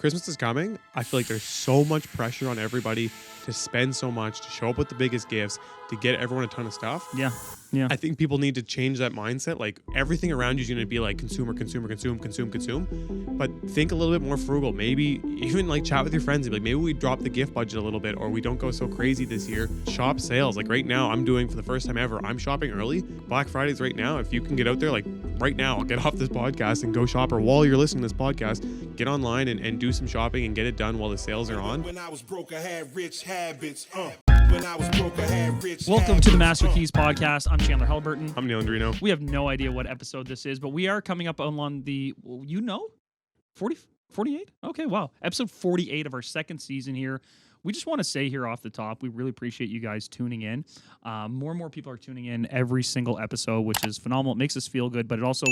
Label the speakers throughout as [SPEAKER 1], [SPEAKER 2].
[SPEAKER 1] Christmas is coming. I feel like there's so much pressure on everybody to spend so much, to show up with the biggest gifts, to get everyone a ton of stuff.
[SPEAKER 2] Yeah. Yeah.
[SPEAKER 1] I think people need to change that mindset. Like everything around you is going to be like consume. But think a little bit more frugal. Maybe even like chat with your friends and be like, maybe we drop the gift budget a little bit, or we don't go so crazy this year. Shop sales. Like right now, I'm doing for the first time ever, I'm shopping early. Black Friday's right now. If you can get out there, like right now, I'll get off this podcast and go shop, or while you're listening to this podcast, get online and do some shopping and get it done while the sales are on.
[SPEAKER 3] When I was broke, I had rich habits. When I was broke, I had rich
[SPEAKER 2] Welcome to the Masterkeys podcast. I'm Chandler Halliburton.
[SPEAKER 1] I'm Neil Andrino.
[SPEAKER 2] We have no idea what episode this is, but we are coming up on the, 48? Okay, wow. Episode 48 of our second season here. We just want to say here off the top, we really appreciate you guys tuning in. More and more people are tuning in every single episode, which is phenomenal. It makes us feel good, but it also,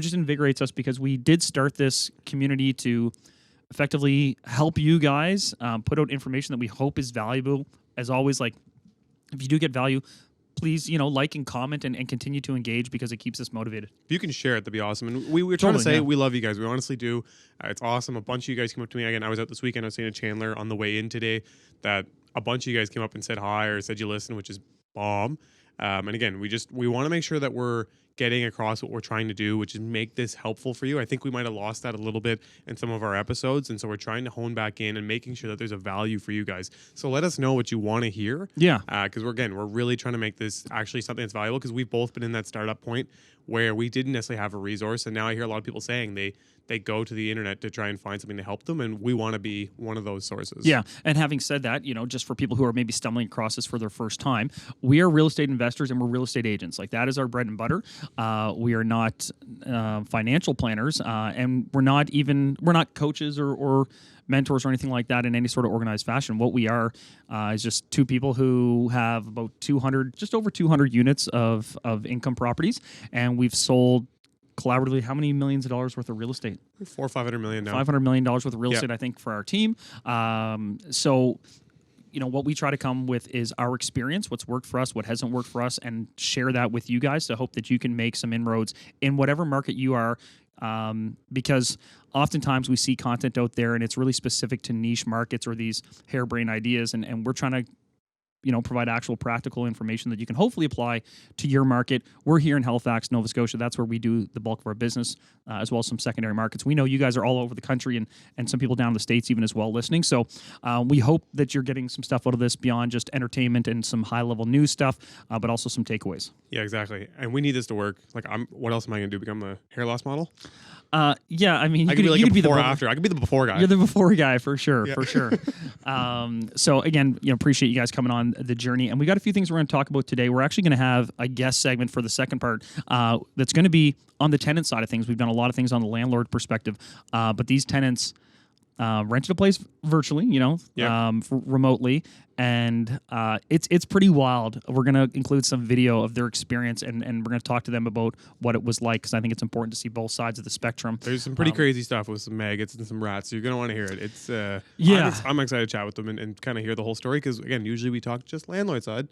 [SPEAKER 2] just invigorates us because we did start this community to effectively help you guys put out information that we hope is valuable. As always, like if you do get value, please, like and comment and continue to engage because it keeps us motivated.
[SPEAKER 1] If you can share it, that'd be awesome. And we were trying to say we love you guys. We honestly do. It's awesome. A bunch of you guys came up to me. Again, I was out this weekend. I was saying to Chandler on the way in today that a bunch of you guys came up and said hi or said you listen, which is bomb. And again, we want to make sure that we're getting across what we're trying to do, which is make this helpful for you. I think we might have lost that a little bit in some of our episodes, and so we're trying to hone back in and making sure that there's a value for you guys. So let us know what you want to hear.
[SPEAKER 2] Yeah.
[SPEAKER 1] Because we're really trying to make this actually something that's valuable, because we've both been in that startup point where we didn't necessarily have a resource, and now I hear a lot of people saying they go to the internet to try and find something to help them, and we want to be one of those sources.
[SPEAKER 2] Yeah, and having said that, just for people who are maybe stumbling across this for their first time, we are real estate investors and we're real estate agents. Like that is our bread and butter. We are not financial planners, and we're not coaches or mentors or anything like that in any sort of organized fashion. What we are is just two people who have about just over 200 units of income properties, and we've sold collaboratively how many millions of dollars worth of real estate?
[SPEAKER 1] $400 or $500 million now.
[SPEAKER 2] $500 million worth of real estate, I think, for our team. So what we try to come with is our experience, what's worked for us, what hasn't worked for us, and share that with you guys to hope that you can make some inroads in whatever market you are. Because oftentimes we see content out there and it's really specific to niche markets or these harebrained ideas, and we're trying to provide actual practical information that you can hopefully apply to your market. We're here in Halifax, Nova Scotia. That's where we do the bulk of our business, as well as some secondary markets. We know you guys are all over the country and some people down in the States even as well listening. So we hope that you're getting some stuff out of this beyond just entertainment and some high-level news stuff, but also some takeaways.
[SPEAKER 1] Yeah, exactly. And we need this to work. Like, what else am I going to do? Become a hair loss model?
[SPEAKER 2] Yeah, I mean,
[SPEAKER 1] I could be like a before after. I could be the before guy.
[SPEAKER 2] You're the before guy for sure,
[SPEAKER 1] Yeah.
[SPEAKER 2] for sure. So again, appreciate you guys coming on the journey, and we got a few things we're going to talk about today. We're actually going to have a guest segment for the second part that's going to be on the tenant side of things. We've done a lot of things on the landlord perspective, but these tenants rented a place virtually, remotely, and it's pretty wild. We're going to include some video of their experience, and we're going to talk to them about what it was like, because I think it's important to see both sides of the spectrum.
[SPEAKER 1] There's some pretty crazy stuff with some maggots and some rats, so you're going to want to hear it. It's I'm excited to chat with them and kind of hear the whole story, because again, usually we talk just landlord side.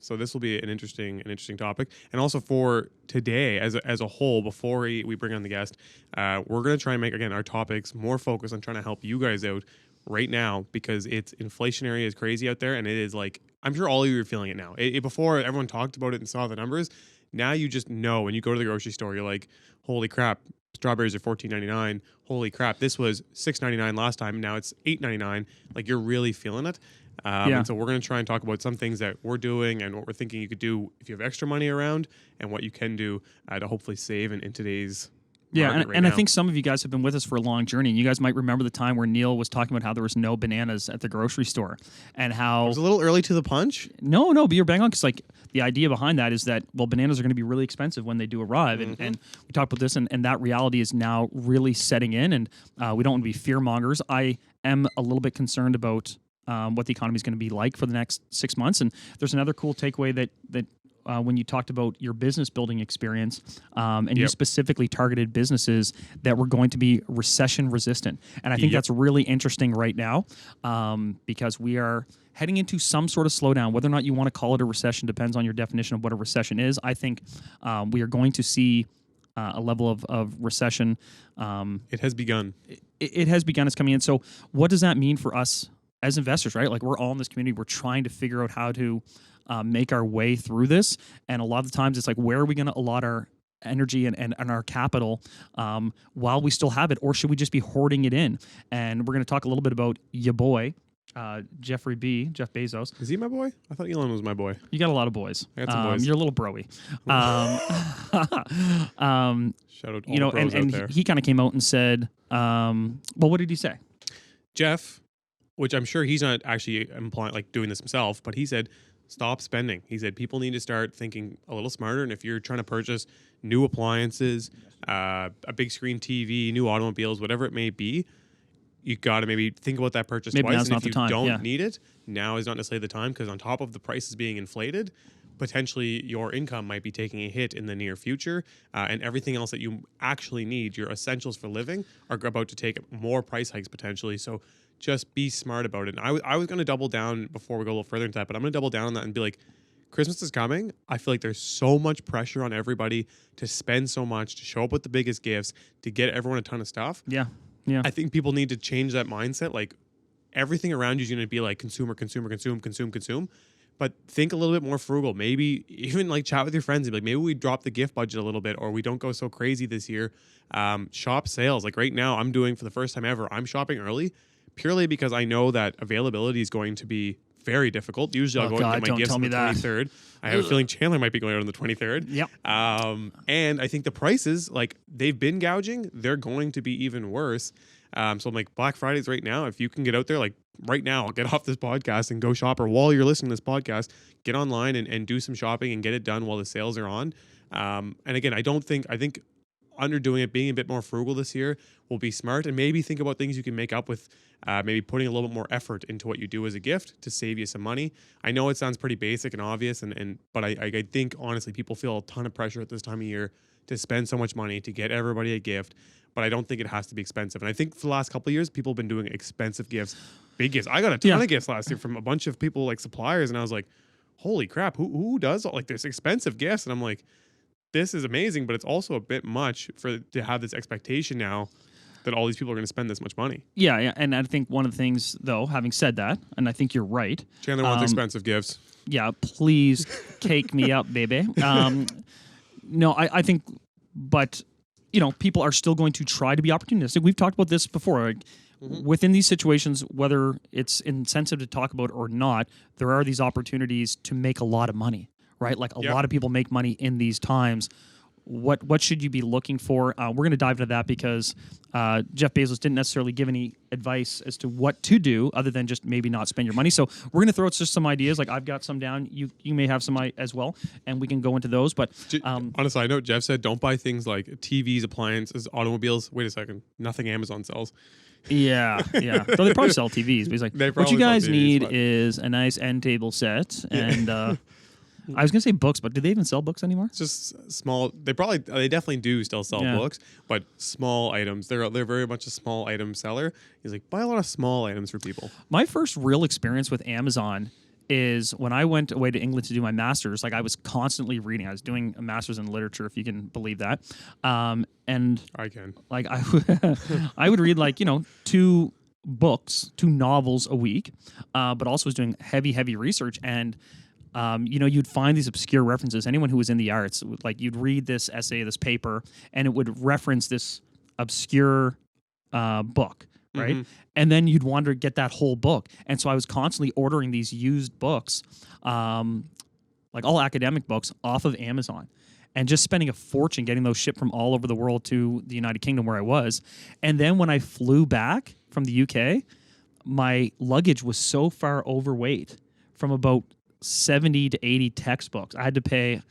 [SPEAKER 1] So this will be an interesting topic. And also for today, as a whole, before we bring on the guest, we're going to try and make, again, our topics more focused on trying to help you guys out right now, because it's inflationary as crazy out there, and it is like, I'm sure all of you are feeling it now. Before everyone talked about it and saw the numbers, now you just know when you go to the grocery store, you're like, holy crap, strawberries are $14.99. Holy crap, this was $6.99 last time, now it's $8.99. Like, you're really feeling it. And so we're going to try and talk about some things that we're doing and what we're thinking you could do if you have extra money around, and what you can do to hopefully save in today's market right now.
[SPEAKER 2] I think some of you guys have been with us for a long journey, and you guys might remember the time where Neil was talking about how there was no bananas at the grocery store, and how
[SPEAKER 1] it was a little early to the punch.
[SPEAKER 2] No, but you're bang on, because like the idea behind that is that, well, bananas are going to be really expensive when they do arrive, and we talked about this, and that reality is now really setting in, and we don't want to be fear mongers. I am a little bit concerned about what the economy is going to be like for the next 6 months. And there's another cool takeaway that when you talked about your business building experience, and you specifically targeted businesses that were going to be recession resistant. And I think that's really interesting right now, because we are heading into some sort of slowdown. Whether or not you want to call it a recession depends on your definition of what a recession is. I think we are going to see a level of recession.
[SPEAKER 1] It has begun.
[SPEAKER 2] It has begun. It's coming in. So what does that mean for us as investors, right? Like we're all in this community. We're trying to figure out how to make our way through this. And a lot of the times it's like, where are we going to allot our energy and our capital while we still have it? Or should we just be hoarding it in? And we're going to talk a little bit about your boy, Jeff Bezos.
[SPEAKER 1] Is he my boy? I thought Elon was my boy.
[SPEAKER 2] You got a lot of boys.
[SPEAKER 1] I got some boys.
[SPEAKER 2] You're a little broy.
[SPEAKER 1] Shout out all the bros out there.
[SPEAKER 2] He kind of came out and said, well, what did he say?
[SPEAKER 1] Jeff, which I'm sure he's not actually implying like doing this himself, but he said, stop spending. He said people need to start thinking a little smarter. And if you're trying to purchase new appliances, a big screen TV, new automobiles, whatever it may be, you got to maybe think about that purchase
[SPEAKER 2] Maybe
[SPEAKER 1] twice.
[SPEAKER 2] now's
[SPEAKER 1] And
[SPEAKER 2] not
[SPEAKER 1] if
[SPEAKER 2] the
[SPEAKER 1] you
[SPEAKER 2] time.
[SPEAKER 1] don't need it, now is not necessarily the time, because on top of the prices being inflated, potentially your income might be taking a hit in the near future, and everything else that you actually need, your essentials for living, are about to take more price hikes potentially. So just be smart about it. And I was going to double down before we go a little further into that, but I'm going to double down on that and be like, Christmas is coming. I feel like there's so much pressure on everybody to spend so much, to show up with the biggest gifts, to get everyone a ton of stuff.
[SPEAKER 2] Yeah. Yeah.
[SPEAKER 1] I think people need to change that mindset. Like everything around you is going to be like consume. But think a little bit more frugal. Maybe even like chat with your friends and be like, maybe we drop the gift budget a little bit, or we don't go so crazy this year. Shop sales. Like right now, I'm doing for the first time ever, I'm shopping early purely because I know that availability is going to be very difficult. Usually I'll go and get my gifts on the 23rd. I have a feeling Chandler might be going out on the 23rd.
[SPEAKER 2] Yep.
[SPEAKER 1] And I think the prices, like they've been gouging, they're going to be even worse. So I'm like, Black Friday's right now. If you can get out there, like right now, get off this podcast and go shop, or while you're listening to this podcast, get online and do some shopping and get it done while the sales are on. And again, I think underdoing it, being a bit more frugal this year will be smart, and maybe think about things you can make up with, maybe putting a little bit more effort into what you do as a gift to save you some money. I know it sounds pretty basic and obvious, but I think honestly people feel a ton of pressure at this time of year to spend so much money to get everybody a gift, but I don't think it has to be expensive. And I think for the last couple of years, people have been doing expensive gifts, big gifts. I got a ton of gifts last year from a bunch of people, like suppliers, and I was like, holy crap, who does like this expensive gifts? And I'm like, this is amazing, but it's also a bit much to have this expectation now that all these people are going to spend this much money. Yeah,
[SPEAKER 2] and I think one of the things, though, having said that, and I think you're right.
[SPEAKER 1] Chandler wants expensive gifts.
[SPEAKER 2] Yeah, please cake me up, baby. No, I think, but, people are still going to try to be opportunistic. We've talked about this before. Like, within these situations, whether it's insensitive to talk about or not, there are these opportunities to make a lot of money, right? Like a lot of people make money in these times. What should you be looking for? We're going to dive into that because Jeff Bezos didn't necessarily give any advice as to what to do other than just maybe not spend your money. So we're going to throw out just some ideas. Like I've got some down. You may have some as well, and we can go into those. But
[SPEAKER 1] on a side note, Jeff said don't buy things like TVs, appliances, automobiles. Wait a second. Nothing Amazon sells.
[SPEAKER 2] Yeah. So they probably sell TVs. But he's like, what you guys need is a nice end table set and... I was gonna say books, but do they even sell books anymore?
[SPEAKER 1] It's just small. They definitely do still sell books, but small items. They're very much a small item seller. He's like, buy a lot of small items for people.
[SPEAKER 2] My first real experience with Amazon is when I went away to England to do my master's. Like I was constantly reading. I was doing a master's in literature, if you can believe that. And I can. Like I would read like 2 novels a week, but also was doing heavy research and. You'd find these obscure references. Anyone who was in the arts, like you'd read this essay, this paper, and it would reference this obscure book, right? And then you'd want to get that whole book. And so I was constantly ordering these used books, like all academic books, off of Amazon. And just spending a fortune getting those shipped from all over the world to the United Kingdom where I was. And then when I flew back from the UK, my luggage was so far overweight from about 70 to 80 textbooks. I had to pay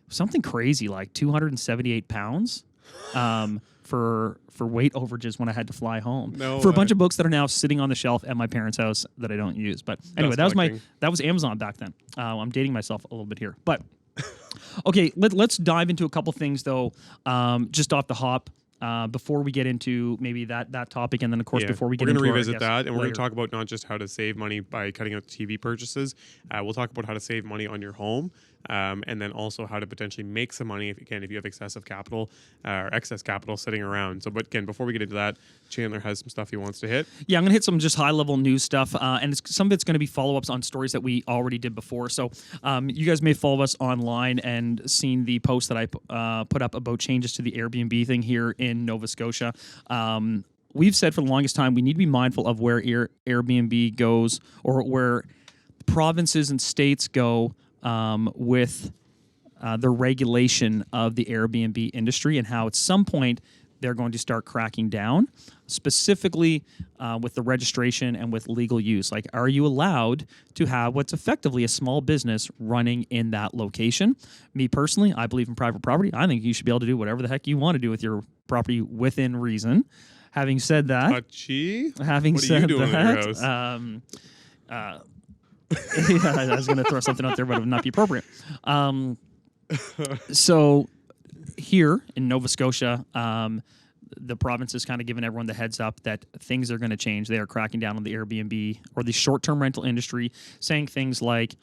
[SPEAKER 2] something crazy like 278 pounds for weight overages when I had to fly home for a bunch of books that are now sitting on the shelf at my parents' house that I don't use. But anyway, that was Amazon back then. I'm dating myself a little bit here, but okay, let's dive into a couple things though, just off the hop. Before we get into maybe that topic, and then of course before we get into
[SPEAKER 1] we're going to revisit that, and we're going to talk about not just how to save money by cutting out TV purchases. We'll talk about how to save money on your home, and then also how to potentially make some money if you have excessive capital or excess capital sitting around. So, but again, before we get into that, Chandler has some stuff he wants to hit.
[SPEAKER 2] Yeah, I'm going to hit some just high-level news stuff, and some of it's going to be follow-ups on stories that we already did before. So you guys may follow us online and seen the post that I put up about changes to the Airbnb thing here in Nova Scotia. We've said for the longest time we need to be mindful of where Airbnb goes or where provinces and states go with the regulation of the Airbnb industry and how at some point they're going to start cracking down, specifically with the registration and with legal use. Like, are you allowed to have what's effectively a small business running in that location? Me personally, I believe in private property. I think you should be able to do whatever the heck you want to do with your property within reason. Having said that,
[SPEAKER 1] what are you doing in your house?
[SPEAKER 2] I was going to throw something out there, but it would not be appropriate. So here in Nova Scotia, the province is kind of giving everyone the heads up that things are going to change. They are cracking down on the Airbnb or the short-term rental industry, saying things like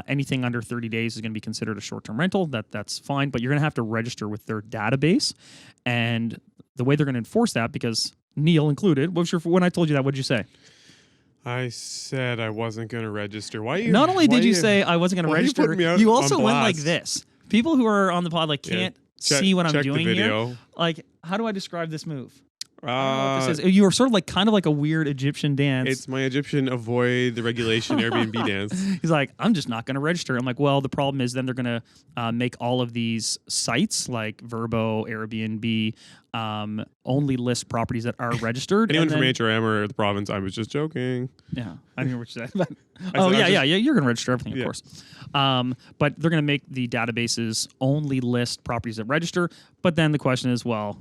[SPEAKER 2] anything under 30 days is going to be considered a short-term rental. That's fine, but you're going to have to register with their database. And the way they're going to enforce that, because Neil included, when I told you that, what did you say?
[SPEAKER 1] I said I wasn't going to register.
[SPEAKER 2] Not only did you say I wasn't going to register, you also went like
[SPEAKER 1] blast.
[SPEAKER 2] this. People who are on the pod can't see what I'm doing here. Like, how do I describe this move? I don't know what this is. You were sort of kind of a weird Egyptian dance.
[SPEAKER 1] It's my Egyptian avoid the regulation Airbnb dance.
[SPEAKER 2] He's like, I'm just not going to register. I'm like, well, the problem is then they're going to make all of these sites like Vrbo, Airbnb, only list properties that are registered.
[SPEAKER 1] Anyone from HRM or the province, I was just joking.
[SPEAKER 2] Yeah, I didn't hear what you said. Yeah, you're going to register everything, of course. But they're going to make the databases only list properties that register. But then the question is, well,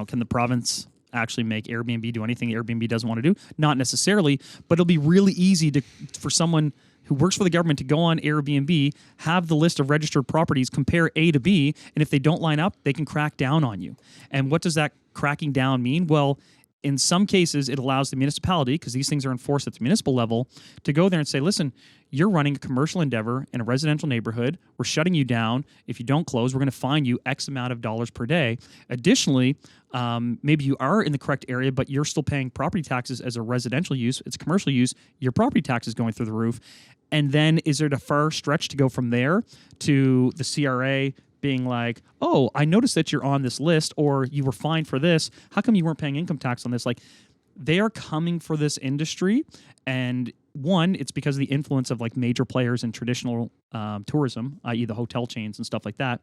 [SPEAKER 2] can the province actually make Airbnb do anything Airbnb doesn't want to do? Not necessarily, but it'll be really easy for someone who works for the government to go on Airbnb, have the list of registered properties, compare A to B, and if they don't line up, they can crack down on you. And what does that cracking down mean? Well, in some cases, it allows the municipality, because these things are enforced at the municipal level, to go there and say, listen, you're running a commercial endeavor in a residential neighborhood. We're shutting you down. If you don't close, we're going to fine you X amount of dollars per day. Additionally, maybe you are in the correct area, but you're still paying property taxes as a residential use. It's commercial use. Your property tax is going through the roof. And then is there a far stretch to go from there to the CRA being like, oh, I noticed that you're on this list, or you were fined for this. How come you weren't paying income tax on this? Like, they are coming for this industry. And one, it's because of the influence of major players in traditional tourism, i.e. the hotel chains and stuff like that.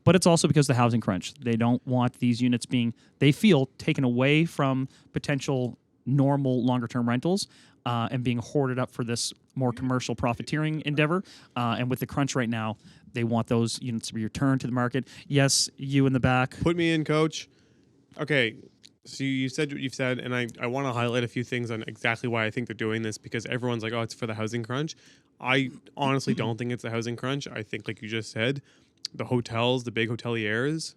[SPEAKER 2] But it's also because of the housing crunch. They don't want these units being, they feel, taken away from potential normal longer-term rentals and being hoarded up for this more commercial profiteering endeavor. And with the crunch right now, they want those units to be returned to the market. Yes, you in the back.
[SPEAKER 1] Put me in, coach. Okay, so you said what you've said, and I want to highlight a few things on exactly why I think they're doing this, because everyone's like, oh, it's for the housing crunch. I honestly don't think it's the housing crunch. I think, like you just said, the hotels, the big hoteliers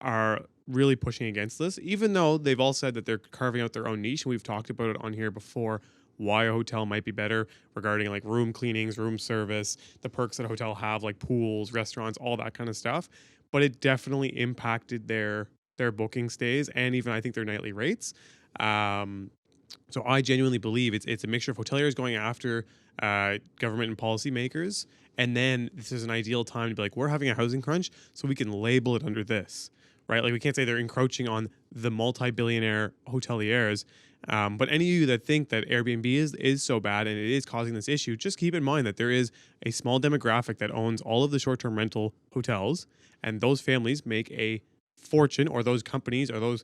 [SPEAKER 1] are really pushing against this, even though they've all said that they're carving out their own niche, and we've talked about it on here before, why a hotel might be better regarding room cleanings, room service, the perks that a hotel have, like pools, restaurants, all that kind of stuff. But it definitely impacted their booking stays and even I think their nightly rates. So I genuinely believe it's a mixture of hoteliers going after government and policymakers, and then this is an ideal time to be like, we're having a housing crunch, so we can label it under this, right? Like, we can't say they're encroaching on the multi-billionaire hoteliers. But any of you that think that Airbnb is so bad and it is causing this issue, just keep in mind that there is a small demographic that owns all of the short-term rental hotels, and those families make a fortune, or those companies or those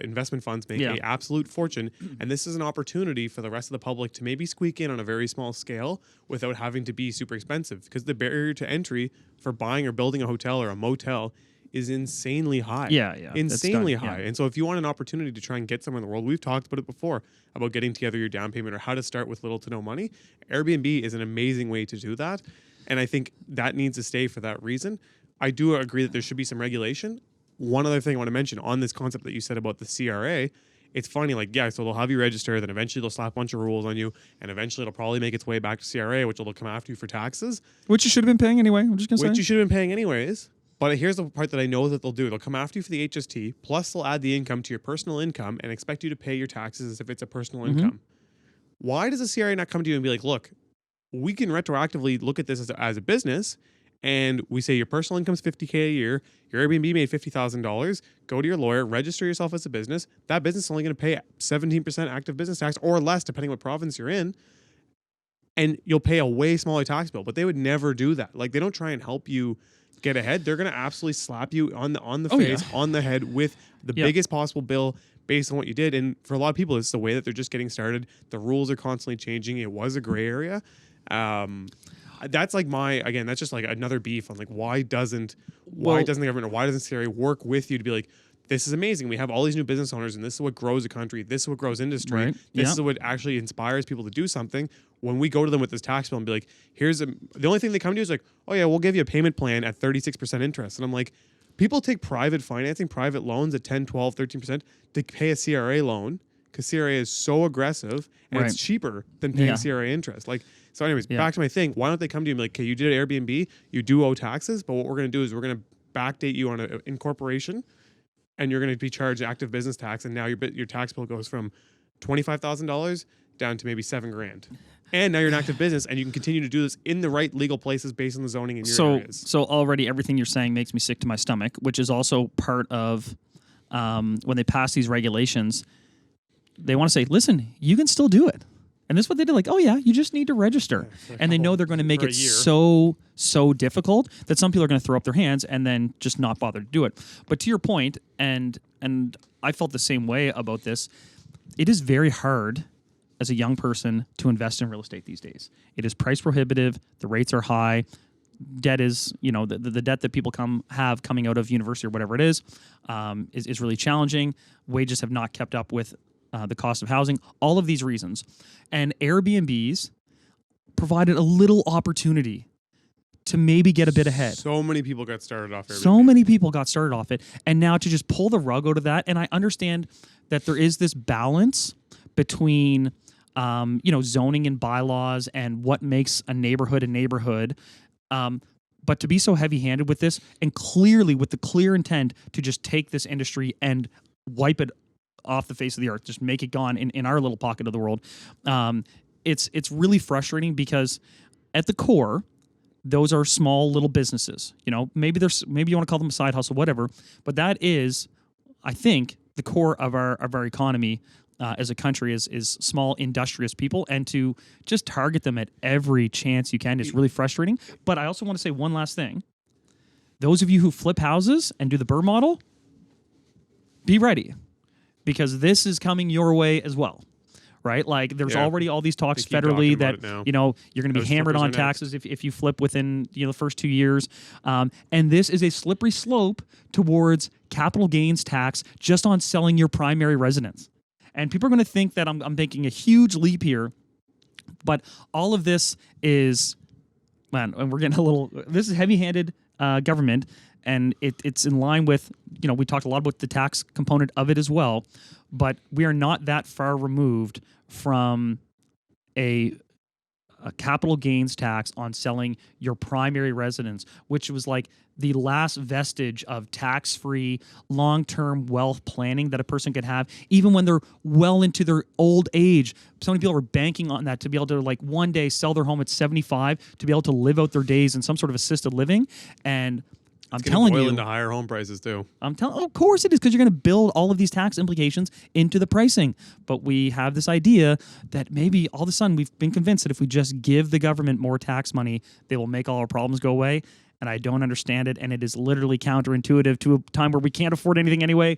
[SPEAKER 1] investment funds make a absolute fortune. And this is an opportunity for the rest of the public to maybe squeak in on a very small scale without having to be super expensive, because the barrier to entry for buying or building a hotel or a motel is insanely high. Insanely high. And so if you want an opportunity to try and get somewhere in the world, we've talked about it before, about getting together your down payment or how to start with little to no money. Airbnb is an amazing way to do that. And I think that needs to stay for that reason. I do agree that there should be some regulation. One other thing I want to mention on this concept that you said about the CRA it's funny, like, yeah, so they'll have you register, then eventually they'll slap a bunch of rules on you, and eventually it'll probably make its way back to CRA, which will come after you for taxes.
[SPEAKER 2] Which you should have been paying anyway. I'm just going to say.
[SPEAKER 1] Which you should have been paying anyways. But here's the part that I know that they'll do. They'll come after you for the HST, plus they'll add the income to your personal income and expect you to pay your taxes as if it's a personal income. Why does the CRA not come to you and be like, look, we can retroactively look at this as a business, and we say your personal income is $50K a year, your Airbnb made $50,000, go to your lawyer, register yourself as a business. That business is only going to pay 17% active business tax or less, depending what province you're in, and you'll pay a way smaller tax bill. But they would never do that. Like, they don't try and help you get ahead. They're going to absolutely slap you on the face, on the head with the biggest possible bill based on what you did. And for a lot of people, it's the way that they're just getting started. The rules are constantly changing. It was a gray area. That's like that's just like another beef on like, why doesn't the government, or why doesn't CRA work with you to be like, this is amazing. We have all these new business owners, and this is what grows a country. This is what grows industry.
[SPEAKER 2] Right.
[SPEAKER 1] This is what actually inspires people to do something. When we go to them with this tax bill and be like, the only thing they come to is like, oh yeah, we'll give you a payment plan at 36% interest. And I'm like, people take private financing, private loans at 10, 12, 13% to pay a CRA loan because CRA is so aggressive and it's cheaper than paying CRA interest. Like, so anyways, back to my thing. Why don't they come to you and be like, okay, you did Airbnb, you do owe taxes, but what we're going to do is we're going to backdate you on an incorporation, and you're going to be charged active business tax, and now your tax bill goes from $25,000 down to maybe $7,000. And now you're an active business, and you can continue to do this in the right legal places based on the zoning in your areas.
[SPEAKER 2] So already everything you're saying makes me sick to my stomach, which is also part of when they pass these regulations, they want to say, listen, you can still do it. And this is what they did. Like, oh yeah, you just need to register. And they know they're going to make it so difficult that some people are going to throw up their hands and then just not bother to do it. But to your point, and I felt the same way about this, it is very hard as a young person to invest in real estate these days. It is price prohibitive. The rates are high. Debt is, the debt that people have coming out of university or whatever it is really challenging. Wages have not kept up with the cost of housing, all of these reasons. And Airbnbs provided a little opportunity to maybe get a bit ahead.
[SPEAKER 1] So many people got started off Airbnb.
[SPEAKER 2] So many people got started off it. And now to just pull the rug out of that, and I understand that there is this balance between zoning and bylaws and what makes a neighborhood a neighborhood. But to be so heavy-handed with this, and clearly with the clear intent to just take this industry and wipe it off the face of the earth, just make it gone in our little pocket of the world. It's really frustrating because at the core, those are small little businesses. Maybe you want to call them a side hustle, whatever. But that is, I think, the core of our economy as a country is small industrious people, and to just target them at every chance you can is really frustrating. But I also want to say one last thing. Those of you who flip houses and do the BRRRR model, be ready. Because this is coming your way as well, right? Like there's already all these talks federally that you're going to be hammered on taxes if you flip within the first 2 years, and this is a slippery slope towards capital gains tax just on selling your primary residence. And people are going to think that I'm making a huge leap here, but all of this is, and we're getting a little. This is heavy-handed government. And it's in line with, we talked a lot about the tax component of it as well, but we are not that far removed from a capital gains tax on selling your primary residence, which was like the last vestige of tax-free long-term wealth planning that a person could have, even when they're well into their old age. So many people are banking on that to be able to like one day sell their home at 75 to be able to live out their days in some sort of assisted living. And I'm telling you,
[SPEAKER 1] into higher home prices too.
[SPEAKER 2] Of course it is, because you're going to build all of these tax implications into the pricing. But we have this idea that maybe all of a sudden we've been convinced that if we just give the government more tax money, they will make all our problems go away. And I don't understand it, and it is literally counterintuitive to a time where we can't afford anything anyway.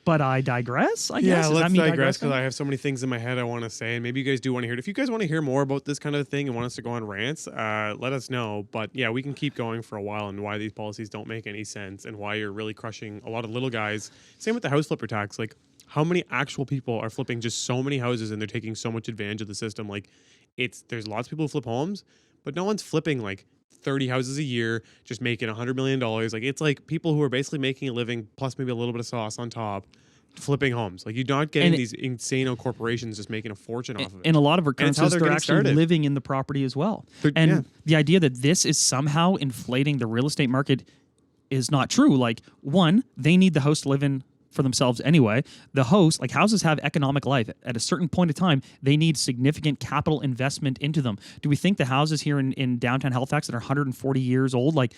[SPEAKER 2] But I digress, I guess.
[SPEAKER 1] Yeah, let's digress because I have so many things in my head I want to say, and maybe you guys do want to hear it. If you guys want to hear more about this kind of thing and want us to go on rants, let us know. But yeah, we can keep going for a while and why these policies don't make any sense and why you're really crushing a lot of little guys. Same with the house flipper tax. Like, how many actual people are flipping just so many houses and they're taking so much advantage of the system? Like, there's lots of people who flip homes, but no one's flipping like 30 houses a year, just making $100 million. Like, it's like people who are basically making a living plus maybe a little bit of sauce on top. flipping homes. Like, you're not getting these insane corporations just making a fortune off of it.
[SPEAKER 2] In a lot of occurrences, they're actually living in the property as well. The idea that this is somehow inflating the real estate market is not true. Like, one, they need the house to live in for themselves anyway. The host, like, houses have economic life. At a certain point in time, they need significant capital investment into them. Do we think the houses here in downtown Halifax that are 140 years old, like,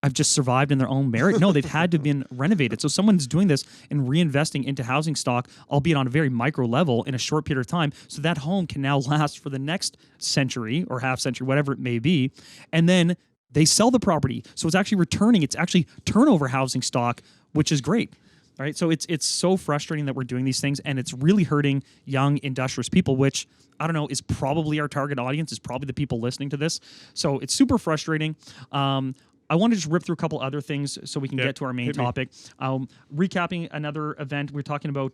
[SPEAKER 2] I've just survived in their own merit? No, they've had to have been renovated. So someone's doing this and reinvesting into housing stock, albeit on a very micro level in a short period of time. So that home can now last for the next century or half century, whatever it may be. And then they sell the property. So it's actually returning. It's actually turnover housing stock, which is great. All right. So it's so frustrating that we're doing these things, and it's really hurting young, industrious people, which, I don't know, is probably our target audience, is probably the people listening to this. So it's super frustrating. I want to just rip through a couple other things so we can get to our main topic. Recapping another event, we're talking about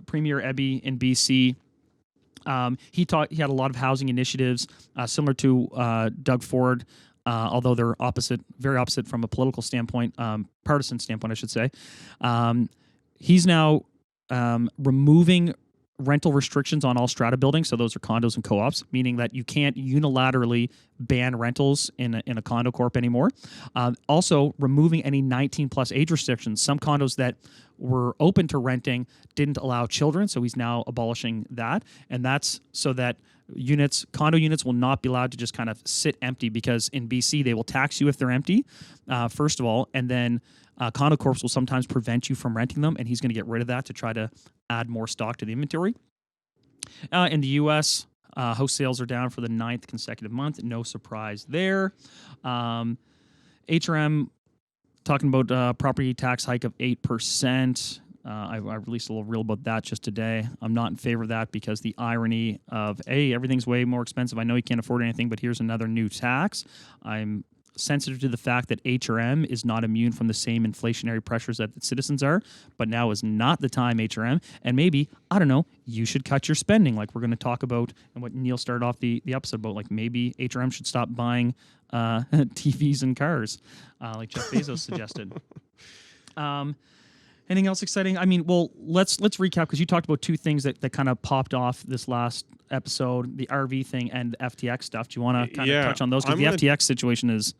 [SPEAKER 2] Premier Ebby in BC. He had a lot of housing initiatives similar to Doug Ford, although they're very opposite from a political standpoint, partisan standpoint, I should say. He's now removing rental restrictions on all strata buildings, so those are condos and co-ops, meaning that you can't unilaterally ban rentals in a condo corp anymore. Also, removing any 19-plus age restrictions. Some condos that were open to renting didn't allow children, so he's now abolishing that, and that's so that condo units will not be allowed to just kind of sit empty, because in BC they will tax you if they're empty, first of all, and then condo corps will sometimes prevent you from renting them, and he's going to get rid of that to try to add more stock to the inventory. In the U.S., house sales are down for the 9th consecutive month. No surprise there. HRM talking about property tax hike of 8%. I released a little reel about that just today. I'm not in favor of that, because the irony of, hey, everything's way more expensive. I know you can't afford anything, but here's another new tax. I'm sensitive to the fact that HRM is not immune from the same inflationary pressures that the citizens are, but now is not the time, HRM, and maybe, I don't know, you should cut your spending, like we're going to talk about, and what Neil started off the episode about, like maybe HRM should stop buying TVs and cars, like Jeff Bezos suggested. Anything else exciting? I mean, well, let's recap, because you talked about two things that kind of popped off this last episode, the RV thing and the FTX stuff. Do you want to kind of touch on those? Because the FTX situation is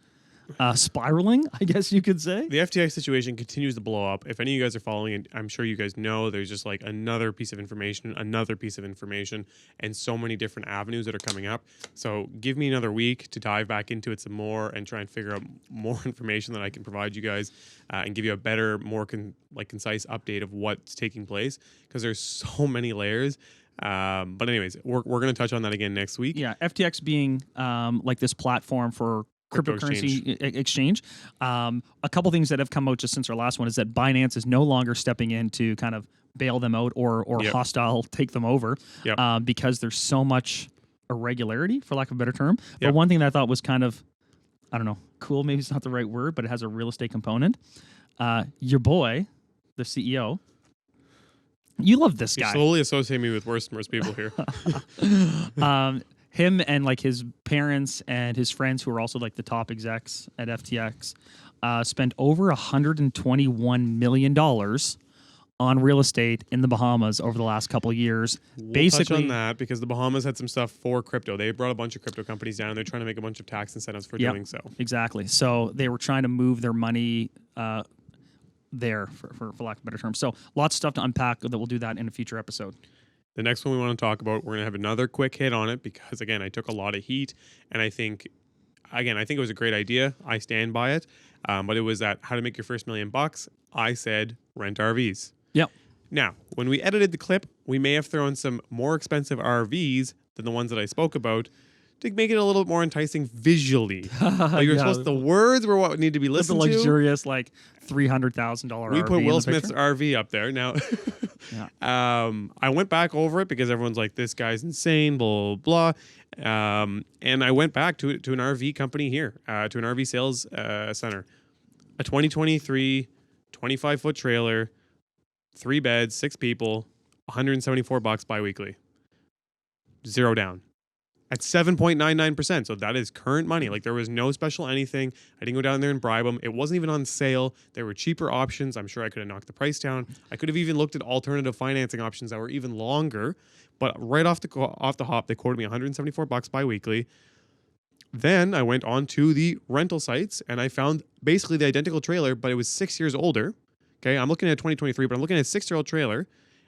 [SPEAKER 2] spiraling, I guess you could say.
[SPEAKER 1] The FTX situation continues to blow up. If any of you guys are following it, I'm sure you guys know there's just like another piece of information, and so many different avenues that are coming up. So give me another week to dive back into it some more and try and figure out more information that I can provide you guys and give you a better, more concise update of what's taking place, because there's so many layers. But anyways, we're going to touch on that again next week.
[SPEAKER 2] Yeah, FTX being like this platform for cryptocurrency exchange. A couple things that have come out just since our last one is that Binance is no longer stepping in to kind of bail them out or hostile take them over, because there's so much irregularity, for lack of a better term. But one thing that I thought was kind of, I don't know, cool, maybe it's not the right word, but it has a real estate component. Your boy, the CEO, you love this guy.
[SPEAKER 1] You slowly associate me with worse and worse people here.
[SPEAKER 2] Him and like his parents and his friends, who are also like the top execs at FTX, spent over $121 million on real estate in the Bahamas over the last couple of years.
[SPEAKER 1] We'll touch on that, because the Bahamas had some stuff for crypto. They brought a bunch of crypto companies down. They're trying to make a bunch of tax incentives for doing so.
[SPEAKER 2] Exactly. So they were trying to move their money there, for lack of a better term. So lots of stuff to unpack that we'll do that in a future episode.
[SPEAKER 1] The next one we want to talk about, we're going to have another quick hit on it, because, again, I took a lot of heat, and I think it was a great idea. I stand by it. But it was that how to make your first $1 million. I said rent RVs.
[SPEAKER 2] Yep.
[SPEAKER 1] Now, when we edited the clip, we may have thrown some more expensive RVs than the ones that I spoke about to make it a little bit more enticing visually. Like you're supposed, the words were what need to be listened to.
[SPEAKER 2] The luxurious, like $300,000 RV.
[SPEAKER 1] We put Will Smith's RV up there. Now, I went back over it, because everyone's like, this guy's insane, blah, blah, blah. And I went back to an RV company here, to an RV sales center. A 2023 25-foot trailer, 3 beds, 6 people, $174 biweekly. 0 down. at 7.99%. So that is current money. Like there was no special anything. I didn't go down there and bribe them. It wasn't even on sale. There were cheaper options. I'm sure I could have knocked the price down. I could have even looked at alternative financing options that were even longer. But right off the hop, they quoted me $174 bi-weekly. Then I went on to the rental sites and I found basically the identical trailer, but it was 6 years older. Okay, I'm looking at 2023, but I'm looking at a 6-year-old trailer,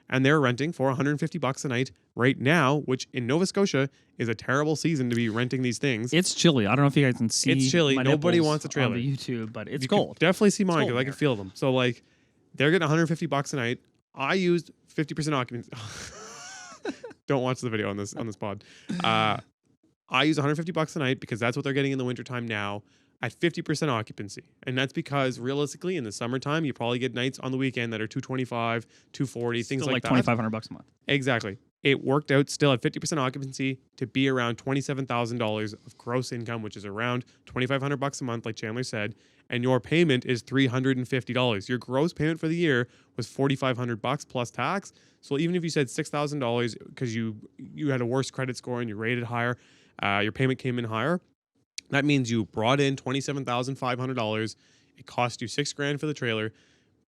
[SPEAKER 1] and they're renting for $150 a night right now, which in Nova Scotia is a terrible season to be renting these things.
[SPEAKER 2] It's chilly. I don't know if you guys can see.
[SPEAKER 1] It's chilly.
[SPEAKER 2] My
[SPEAKER 1] Nobody wants a trailer
[SPEAKER 2] on the YouTube, but it's
[SPEAKER 1] you
[SPEAKER 2] cold.
[SPEAKER 1] Definitely see mine because I can
[SPEAKER 2] here.
[SPEAKER 1] feel them. So like, they're getting $150 a night. I used 50% occupancy. Don't watch the video on this pod. I use $150 a night because that's what they're getting in the wintertime now at 50% occupancy. And that's because realistically in the summertime, you probably get nights on the weekend that are $225, $240, things like that.
[SPEAKER 2] $2,500 a month.
[SPEAKER 1] Exactly. It worked out still at 50% occupancy to be around $27,000 of gross income, which is around $2,500 a month, like Chandler said. And your payment is $350. Your gross payment for the year was $4,500 plus tax. So even if you said $6,000 because you had a worse credit score and you rated higher, your payment came in higher. That means you brought in $27,500. It cost you $6,000 for the trailer.